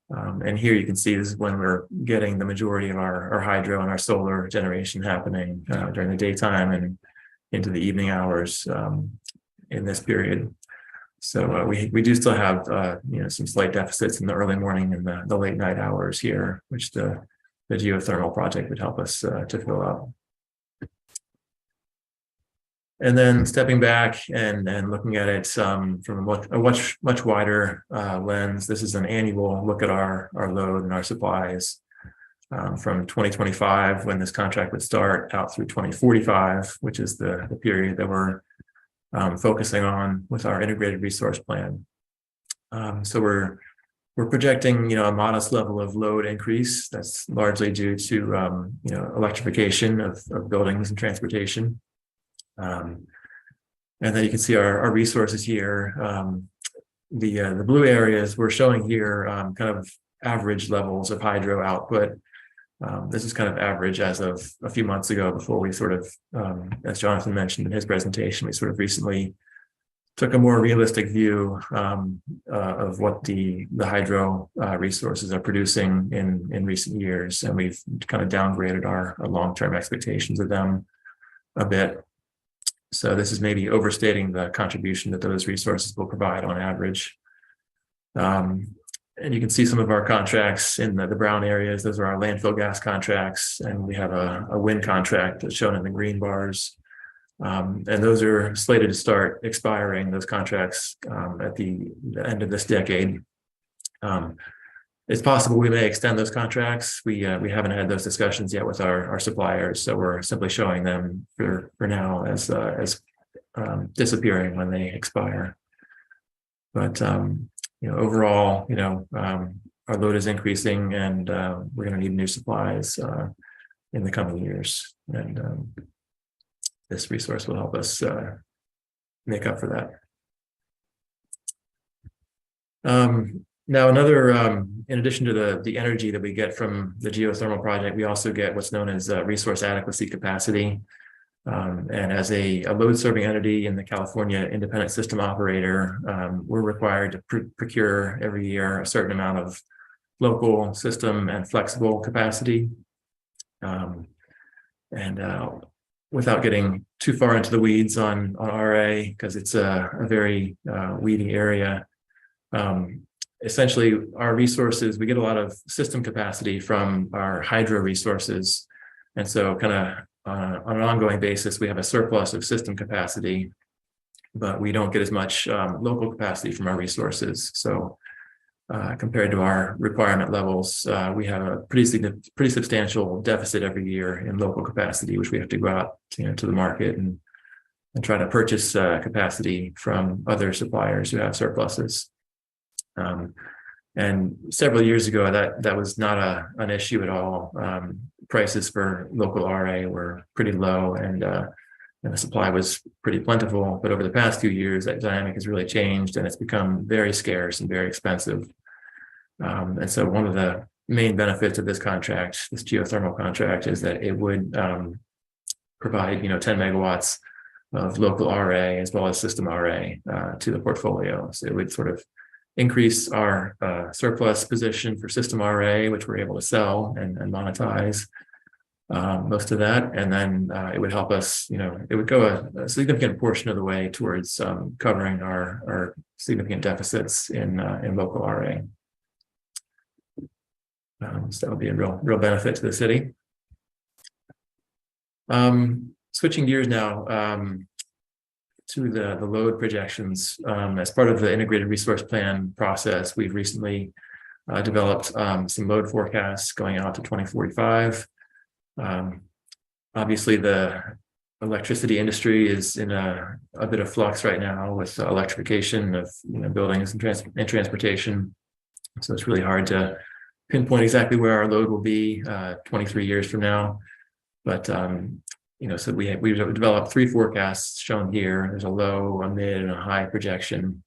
And here you can see this is when we're getting the majority of our hydro and our solar generation happening during the daytime and into the evening hours in this period. So we do still have some slight deficits in the early morning and the late night hours here, which the geothermal project would help us to fill up. And then stepping back and looking at it from a much wider lens, this is an annual look at our load and our supplies from 2025, when this contract would start, out through 2045, which is the period that we're focusing on with our integrated resource plan. So we're projecting a modest level of load increase that's largely due to electrification of buildings and transportation. And then you can see our resources here. The blue areas we're showing here kind of average levels of hydro output. This is kind of average as of a few months ago, before we sort of, as Jonathan mentioned in his presentation, we sort of recently took a more realistic view of what the hydro resources are producing in recent years. And we've kind of downgraded our long-term expectations of them a bit. So this is maybe overstating the contribution that those resources will provide on average. And you can see some of our contracts in the brown areas. Those are our landfill gas contracts, and we have a wind contract that's shown in the green bars. And those are slated to start expiring, those contracts, at the end of this decade. It's possible we may extend those contracts. We haven't had those discussions yet with our suppliers, so we're simply showing them for now as disappearing when they expire. But overall, our load is increasing, and we're going to need new supplies in the coming years, and this resource will help us make up for that. Now, in addition to the energy that we get from the geothermal project, we also get what's known as resource adequacy capacity. And as a load serving entity in the California Independent System Operator, we're required to procure every year a certain amount of local, system, and flexible capacity. Without getting too far into the weeds on RA, because it's a very weedy area, essentially our resources, we get a lot of system capacity from our hydro resources. And so kind of on an ongoing basis, we have a surplus of system capacity, but we don't get as much local capacity from our resources. So compared to our requirement levels, we have a pretty substantial deficit every year in local capacity, which we have to go out to the market and try to purchase capacity from other suppliers who have surpluses. And several years ago, that was not an issue at all. Prices for local RA were pretty low, and the supply was pretty plentiful. But over the past few years, that dynamic has really changed, and it's become very scarce and very expensive. And so one of the main benefits of this contract, this geothermal contract, is that it would provide, 10 megawatts of local RA as well as system RA to the portfolio. So it would sort of increase our surplus position for system RA, which we're able to sell and monetize most of that. And then it would help us, it would go a significant portion of the way towards covering our significant deficits in local RA. So that would be a real benefit to the city. Switching gears now to the load projections. As part of the integrated resource plan process, we've recently developed some load forecasts going out to 2045. Obviously, the electricity industry is in a bit of flux right now with electrification of buildings and transportation. So it's really hard to pinpoint exactly where our load will be 23 years from now. But so we've developed 3 forecasts shown here. There's a low, a mid, and a high projection.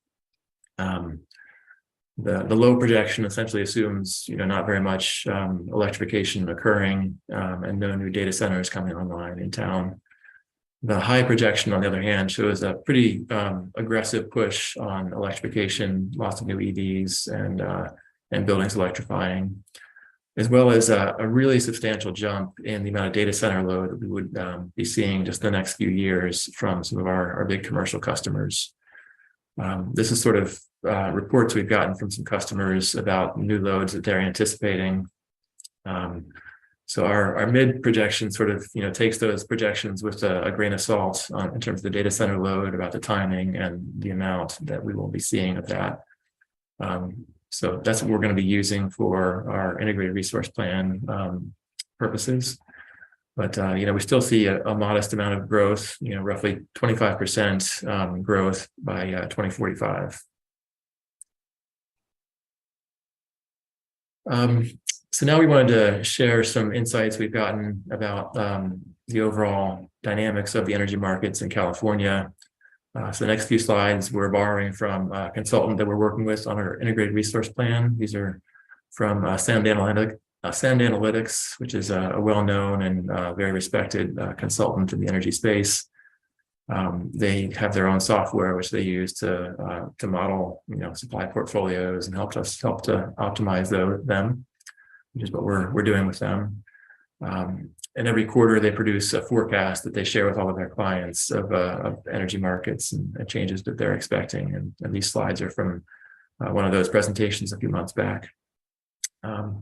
The low projection essentially assumes not very much electrification occurring and no new data centers coming online in town. The high projection, on the other hand, shows a pretty aggressive push on electrification, lots of new EVs and buildings electrifying, as well as a really substantial jump in the amount of data center load that we would be seeing just the next few years from some of our big commercial customers. This is sort of reports we've gotten from some customers about new loads that they're anticipating. So our mid projection sort of takes those projections with a grain of salt in terms of the data center load, about the timing and the amount that we will be seeing of that. So that's what we're going to be using for our integrated resource plan purposes. But we still see a modest amount of growth, roughly 25% growth by 2045. So now we wanted to share some insights we've gotten about the overall dynamics of the energy markets in California. So the next few slides, we're borrowing from a consultant that we're working with on our integrated resource plan. These are from Sound Analytics, which is a well-known and very respected consultant in the energy space. They have their own software which they use to model, supply portfolios and help to optimize them, which is what we're doing with them. And every quarter they produce a forecast that they share with all of their clients of energy markets and changes that they're expecting. And these slides are from one of those presentations a few months back. So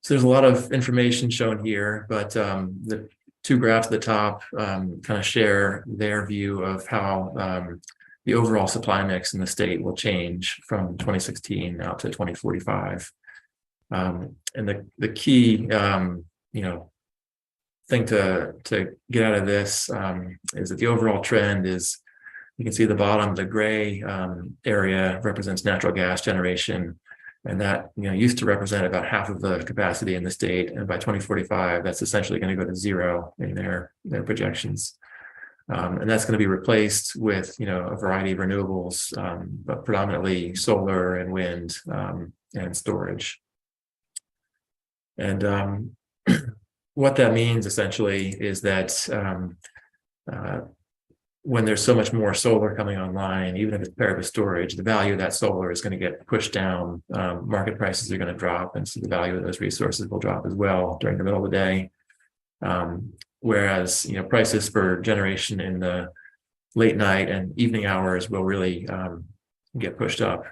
there's a lot of information shown here, but the 2 graphs at the top kind of share their view of how the overall supply mix in the state will change from 2016 out to 2045. And the key, thing to get out of this is that the overall trend is, you can see the bottom, the gray area represents natural gas generation. And that used to represent about half of the capacity in the state. And by 2045, that's essentially going to go to 0 in their projections. And that's going to be replaced with a variety of renewables, but predominantly solar and wind and storage. And what that means essentially is that when there's so much more solar coming online, even if it's paired with storage, the value of that solar is going to get pushed down. Market prices are going to drop, and so the value of those resources will drop as well during the middle of the day. Whereas prices for generation in the late night and evening hours will really get pushed up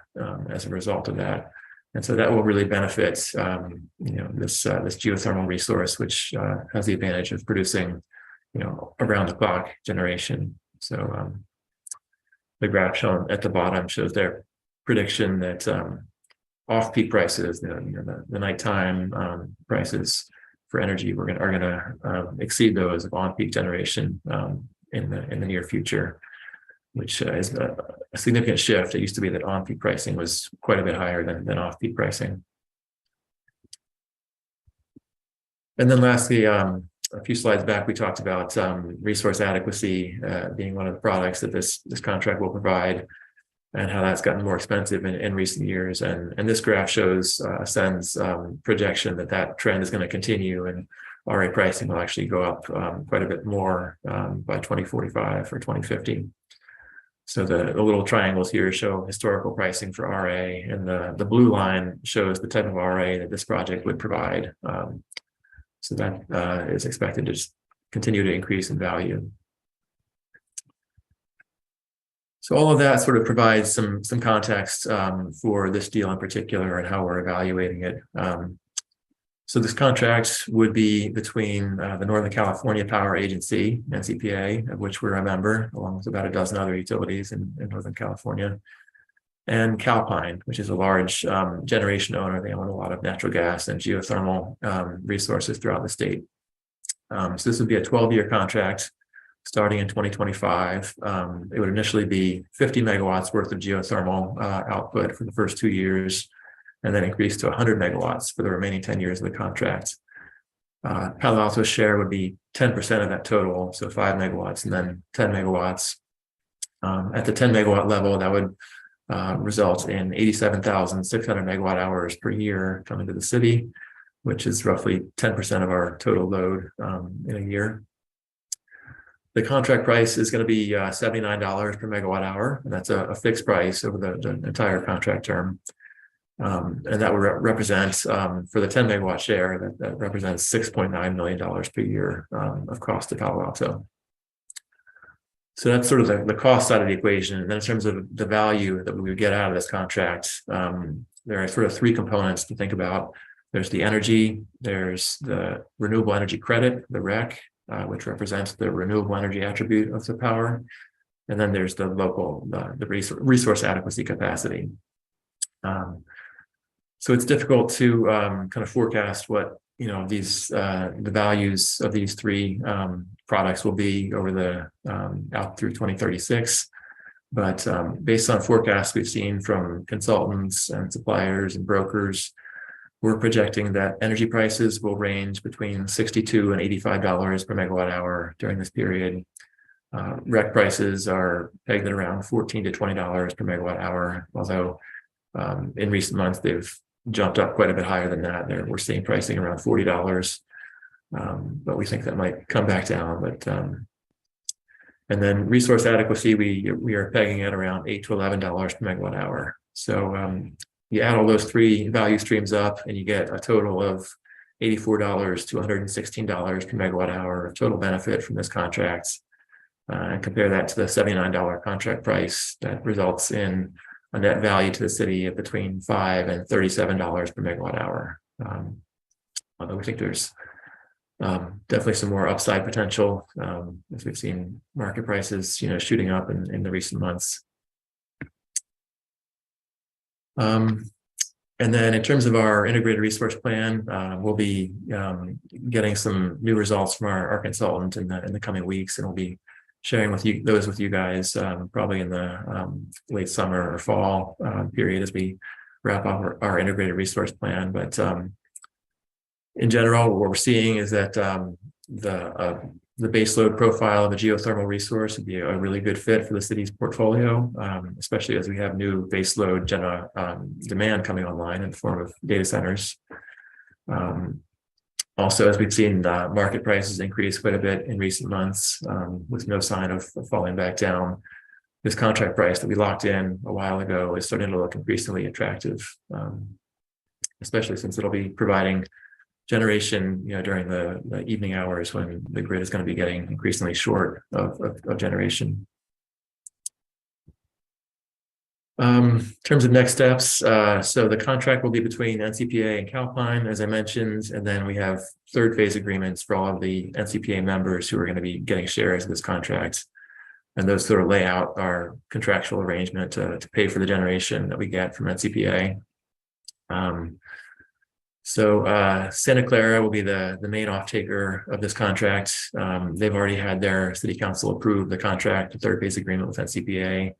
as a result of that. And so that will really benefit this geothermal resource, which has the advantage of producing around the clock generation. So the graph shown at the bottom shows their prediction that off-peak prices, the nighttime prices for energy are going to exceed those of on-peak generation in the near future, which is a significant shift. It used to be that on-peak pricing was quite a bit higher than off-peak pricing. And then lastly, a few slides back, we talked about resource adequacy being one of the products that this contract will provide, and how that's gotten more expensive in recent years. And this graph shows Ascend's projection that trend is going to continue. And RA pricing will actually go up quite a bit more by 2045 or 2050. So the little triangles here show historical pricing for RA, and the blue line shows the type of RA that this project would provide. So that is expected to just continue to increase in value. So all of that sort of provides some context for this deal in particular and how we're evaluating it. So this contract would be between the Northern California Power Agency, NCPA, of which we're a member, along with about a dozen other utilities in Northern California, and Calpine, which is a large generation owner. They own a lot of natural gas and geothermal resources throughout the state. So this would be a 12-year contract starting in 2025. It would initially be 50 megawatts worth of geothermal output for the first 2 years, and then increase to 100 megawatts for the remaining 10 years of the contract. Palo Alto's share would be 10% of that total, so 5 megawatts and then 10 megawatts. At the 10 megawatt level, that would result in 87,600 megawatt hours per year coming to the city, which is roughly 10% of our total load in a year. The contract price is going to be $79 per megawatt hour, and that's a fixed price over the entire contract term. And that would represent, for the 10 megawatt share, that represents $6.9 million per year of cost to Palo Alto. So that's sort of the cost side of the equation. And then in terms of the value that we would get out of this contract, there are sort of three components to think about. There's the energy, there's the renewable energy credit, the REC, which represents the renewable energy attribute of the power. And then there's the local, the resource adequacy capacity. So it's difficult to kind of forecast what these the values of these three products will be over the out through 2036. But based on forecasts we've seen from consultants and suppliers and brokers, we're projecting that energy prices will range between $62 and $85 per megawatt hour during this period. REC prices are pegged at around $14 to $20 per megawatt hour, although in recent months they've jumped up quite a bit higher than that. We're seeing pricing around $40, but we think that might come back down. But and then resource adequacy, we are pegging at around $8 to $11 per megawatt hour. So you add all those three value streams up, and you get a total of $84 to $116 per megawatt hour of total benefit from this contract. And compare that to the $79 contract price, that results in a net value to the city of between $5 and $37 per megawatt hour. Although we think there's definitely some more upside potential, as we've seen market prices, shooting up in the recent months. And then in terms of our integrated resource plan, we'll be getting some new results from our consultant in the coming weeks, and we'll be sharing those with you guys probably in the late summer or fall period as we wrap up our integrated resource plan. But in general, what we're seeing is that the baseload profile of a geothermal resource would be a really good fit for the city's portfolio, especially as we have new baseload demand coming online in the form of data centers. Also, as we've seen market prices increase quite a bit in recent months, with no sign of falling back down, this contract price that we locked in a while ago is starting to look increasingly attractive, especially since it'll be providing generation, during the evening hours when the grid is going to be getting increasingly short of generation. In terms of next steps, so the contract will be between NCPA and Calpine, as I mentioned, and then we have third phase agreements for all of the NCPA members who are going to be getting shares of this contract. And those sort of lay out our contractual arrangement to pay for the generation that we get from NCPA. So Santa Clara will be the main off-taker of this contract. They've already had their city council approve the contract, the third phase agreement with NCPA.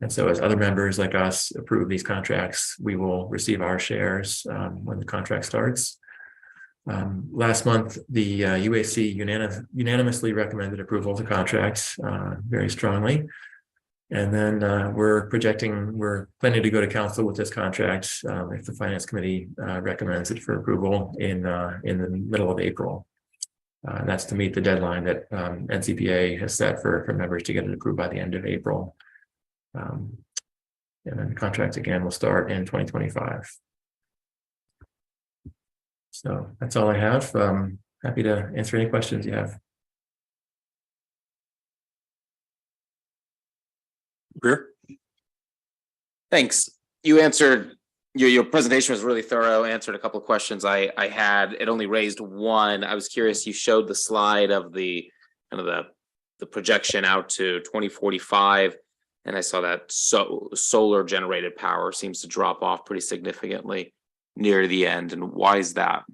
And so as other members like us approve these contracts, we will receive our shares when the contract starts. Last month, the UAC unanimously recommended approval of the contract very strongly. And then we're planning to go to council with this contract if the finance committee recommends it for approval in the middle of April. That's to meet the deadline that NCPA has set for members to get it approved by the end of April. And then the contract again will start in 2025. So that's all I have. Happy to answer any questions you have. Greer? Thanks. You answered, your presentation was really thorough, answered a couple of questions I had. It only raised one. I was curious, you showed the slide of the kind of the projection out to 2045. And I saw that solar generated power seems to drop off pretty significantly near the end. And why is that?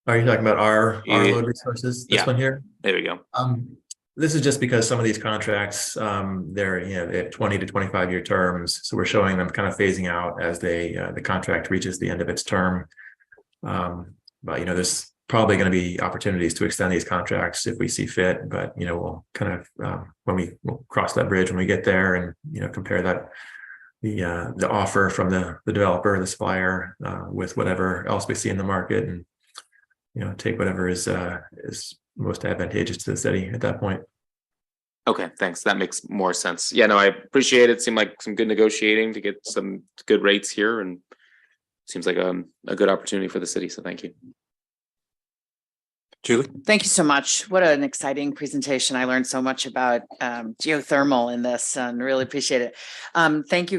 Are you talking about our Yeah. load resources? This one here? There we go. This is just because some of these contracts, they're, they have 20 to 25 year terms. So we're showing them kind of phasing out as the contract reaches the end of its term. But, there's probably going to be opportunities to extend these contracts if we see fit. But, we'll kind of, we'll cross that bridge when we get there and, compare that, the offer from the developer, the supplier, with whatever else we see in the market, and, take whatever is most advantageous to the city at that point. Okay, thanks. That makes more sense. Yeah, no, I appreciate it. Seemed like some good negotiating to get some good rates here, and seems like a good opportunity for the city. So thank you. Julie? Thank you so much. What an exciting presentation. I learned so much about geothermal in this and really appreciate it. Thank you,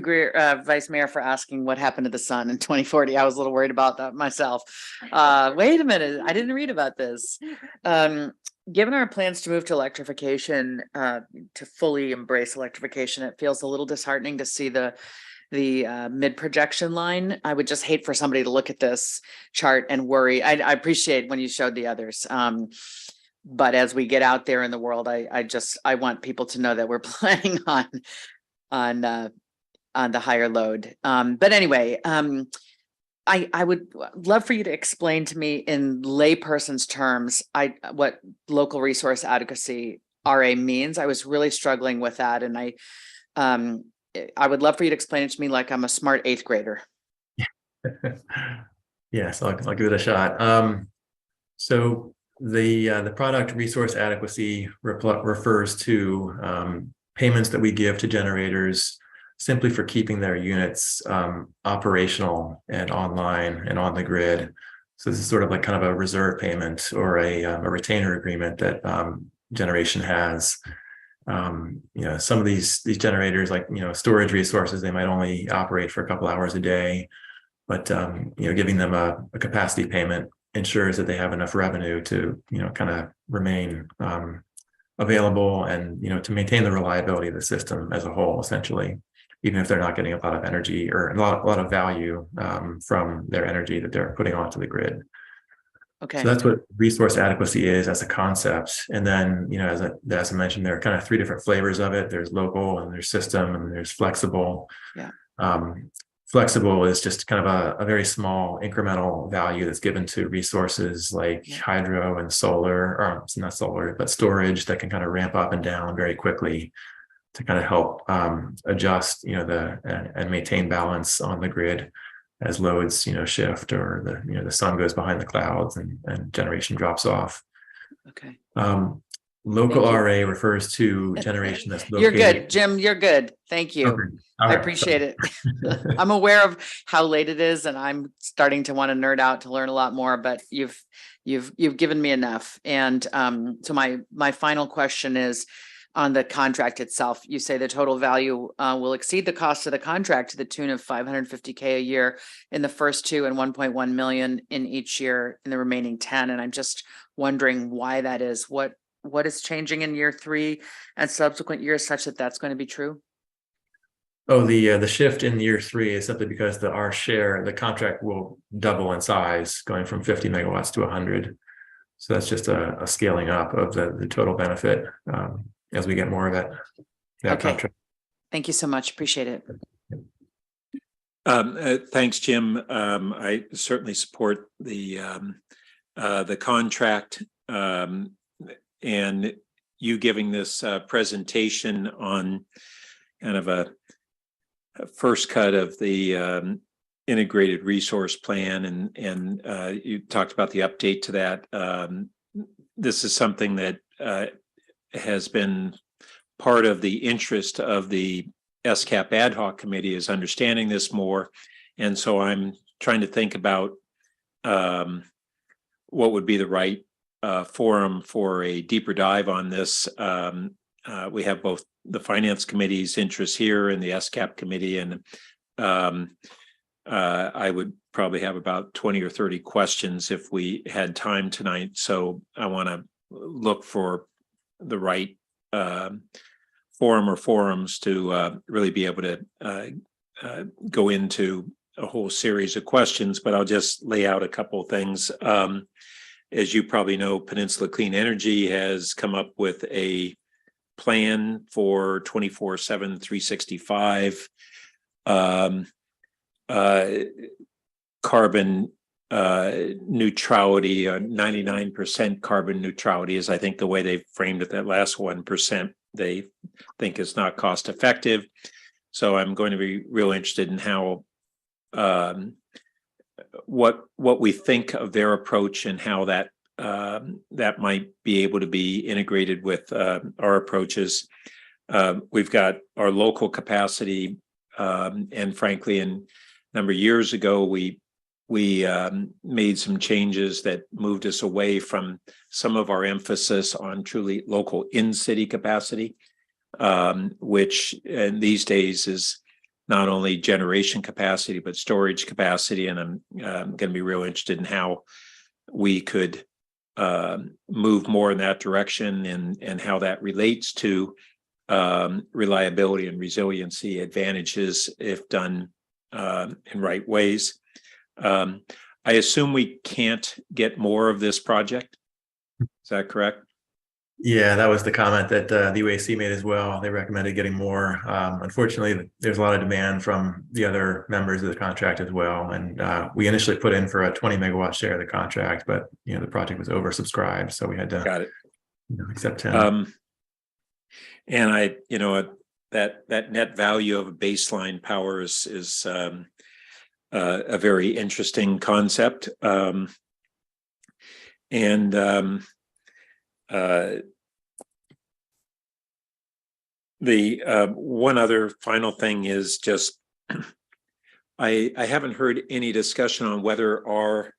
Vice Mayor, for asking what happened to the sun in 2040. I was a little worried about that myself. Wait a minute, I didn't read about this. Given our plans to move to electrification, to fully embrace electrification, it feels a little disheartening to see the mid projection line. I would just hate for somebody to look at this chart and worry. I appreciate when you showed the others. But as we get out there in the world, I want people to know that we're planning on the higher load. But anyway, I would love for you to explain to me in layperson's terms what local resource adequacy RA means. I was really struggling with that, and I would love for you to explain it to me like I'm a smart 8th grader. Yes, I'll give it a shot. So the product resource adequacy refers to payments that we give to generators simply for keeping their units operational and online and on the grid. So this is sort of like kind of a reserve payment or a retainer agreement that generation has. Some of these generators, like, storage resources, they might only operate for a couple hours a day, but, giving them a capacity payment ensures that they have enough revenue to, kind of remain available and, to maintain the reliability of the system as a whole, essentially, even if they're not getting a lot of energy or a lot of value from their energy that they're putting onto the grid. Okay. So that's what resource adequacy is as a concept. And then, as I mentioned, there are kind of 3 different flavors of it. There's local and there's system and there's flexible. Yeah. Flexible is just kind of a very small incremental value that's given to resources like hydro and solar, or it's not solar, but storage that can kind of ramp up and down very quickly to kind of help adjust, and maintain balance on the grid as loads, shift, or the sun goes behind the clouds and generation drops off. Okay. Local RA refers to generation that's located. You're good, Jim. You're good. Thank you. Okay. All I right. appreciate it. I'm aware of how late it is, and I'm starting to want to nerd out to learn a lot more. But you've given me enough. And so my final question is on the contract itself. You say the total value will exceed the cost of the contract to the tune of $550K a year in the first 2 and 1.1 million in each year in the remaining 10. And I'm just wondering why that is. What is changing in year 3 and subsequent years such that that's going to be true? Oh, the shift in year 3 is simply because our share, the contract will double in size, going from 50 megawatts to 100. So that's just a scaling up of the total benefit as we get more of that Okay. contract. Thank you so much. Appreciate it. Thanks, Jim. I certainly support the contract, and you giving this presentation on kind of a first cut of the integrated resource plan, and you talked about the update to that. This is something that has been part of the interest of the SCAP ad hoc committee, is understanding this more. And so I'm trying to think about what would be the right forum for a deeper dive on this. We have both the finance committee's interests here and the SCAP committee, and I would probably have about 20 or 30 questions if we had time tonight. So I want to look for the right forum or forums to really be able to go into a whole series of questions, but I'll just lay out a couple of things. As you probably know, Peninsula Clean Energy has come up with a plan for 24/7, 365 carbon neutrality, 99% carbon neutrality is, I think, the way they framed it. That last 1% they think is not cost effective. So I'm going to be real interested in how what we think of their approach and how that that might be able to be integrated with our approaches. We've got our local capacity, and frankly, a number of years ago, we made some changes that moved us away from some of our emphasis on truly local in-city capacity, which these days is not only generation capacity, but storage capacity. And I'm going to be real interested in how we could move more in that direction, and how that relates to reliability and resiliency advantages if done in right ways. I assume we can't get more of this project. Is that correct? Yeah, that was the comment that the UAC made as well. They recommended getting more. Unfortunately, there's a lot of demand from the other members of the contract as well. And we initially put in for a 20 megawatt share of the contract, but the project was oversubscribed, so we had to Got it. Accept 10. And that net value of baseline power is a very interesting concept. The one other final thing is just I haven't heard any discussion on whether our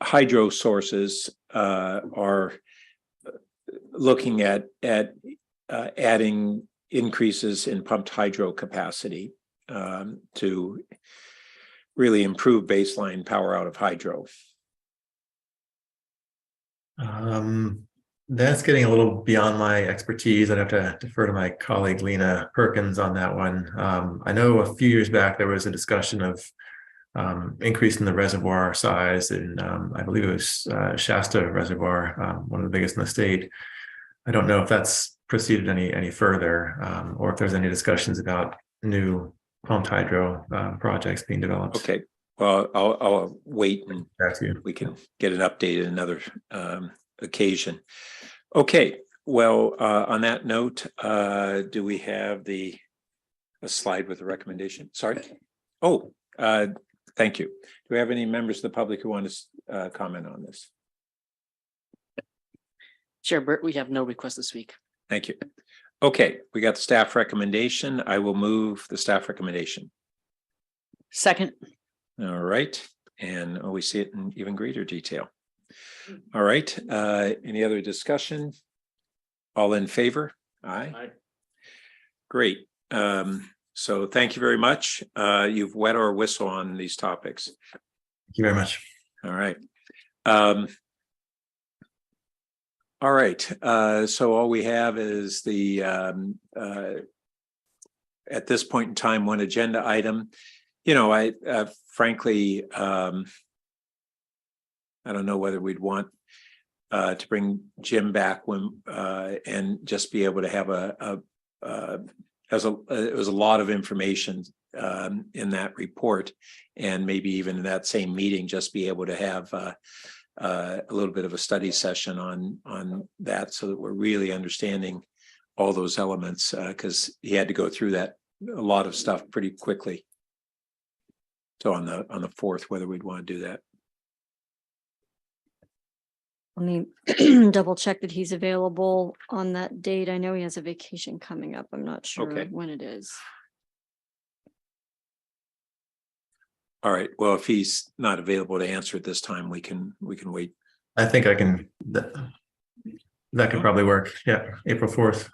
hydro sources are looking at adding increases in pumped hydro capacity to really improve baseline power out of hydro. That's getting a little beyond my expertise. I'd have to defer to my colleague Lena Perkins on that one. I know a few years back there was a discussion of increasing the reservoir size, and I believe it was Shasta Reservoir, one of the biggest in the state. I don't know if that's proceeded any further, or if there's any discussions about new pumped hydro projects being developed. Okay, well, I'll wait and we can get an update at another occasion. Okay, well, on that note, do we have a slide with a recommendation? Sorry. Oh, thank you. Do we have any members of the public who want to comment on this? Sure, Bert, we have no requests this week. Thank you. Okay, we got the staff recommendation. I will move the staff recommendation. Second. All right, and we see it in even greater detail. All right, any other discussion? All in favor? Aye. Aye. Great. So thank you very much. You've wet our whistle on these topics. Thank you very much. All right. All right. So all we have is the at this point in time, one agenda item. I frankly, I don't know whether we'd want to bring Jim back when and just be able to have it was a lot of information in that report, and maybe even in that same meeting, just be able to have a little bit of a study session on that, so that we're really understanding all those elements, because he had to go through that a lot of stuff pretty quickly. So on the 4th, whether we'd want to do that. Let me double check that he's available on that date. I know he has a vacation coming up. I'm not sure Okay. when it is. All right. Well, if he's not available to answer at this time, we can wait. I think I can, that could probably work. Yeah, April 4th.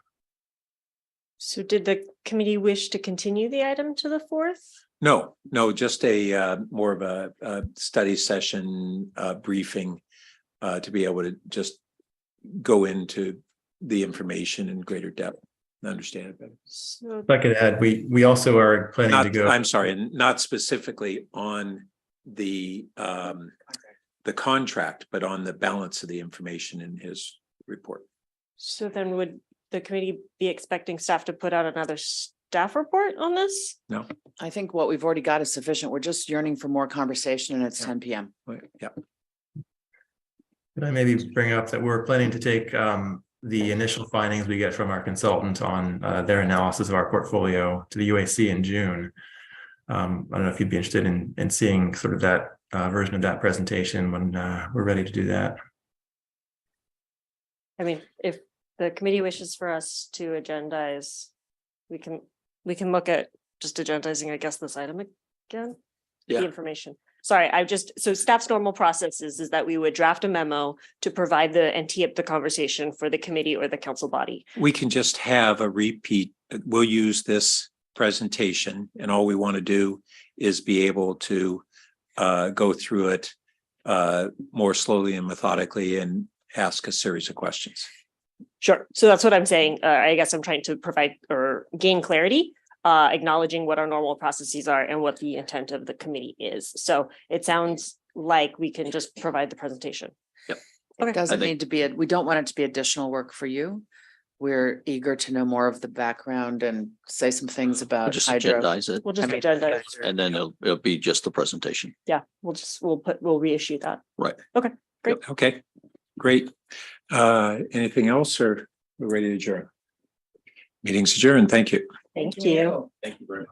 So did the committee wish to continue the item to the 4th? No, just a more of a study session briefing to be able to just go into the information in greater depth and understand it better. So If I could add, we also are planning to go. I'm sorry, and not specifically on the contract, but on the balance of the information in his report. So then would the committee be expecting staff to put out another staff report on this? No. I think what we've already got is sufficient. We're just yearning for more conversation and it's Yeah. 10 PM. Yeah. Could I maybe bring up that we're planning to take the initial findings we get from our consultant on their analysis of our portfolio to the UAC in June. I don't know if you'd be interested in seeing sort of that version of that presentation when we're ready to do that. I mean, if the committee wishes for us to agendize, we can look at just agendizing, I guess, this item again. Yeah. The information. Sorry, so staff's normal process is that we would draft a memo to provide and tee up the conversation for the committee or the council body. We can just have a repeat. We'll use this presentation, and all we want to do is be able to go through it more slowly and methodically and ask a series of questions. Sure. So that's what I'm saying. I guess I'm trying to provide or gain clarity, acknowledging what our normal processes are and what the intent of the committee is. So it sounds like we can just provide the presentation. Yep. Okay. It doesn't need to be, we don't want it to be additional work for you. We're eager to know more of the background and say some things about Just hydro. agendize it. We'll just I mean, agendize. And then it'll be just the presentation. Yeah, we'll reissue that. Right. Okay, great. Okay, great. Anything else, or we're ready to adjourn? Meeting's adjourned. Thank you. Thank you. Thank you very much.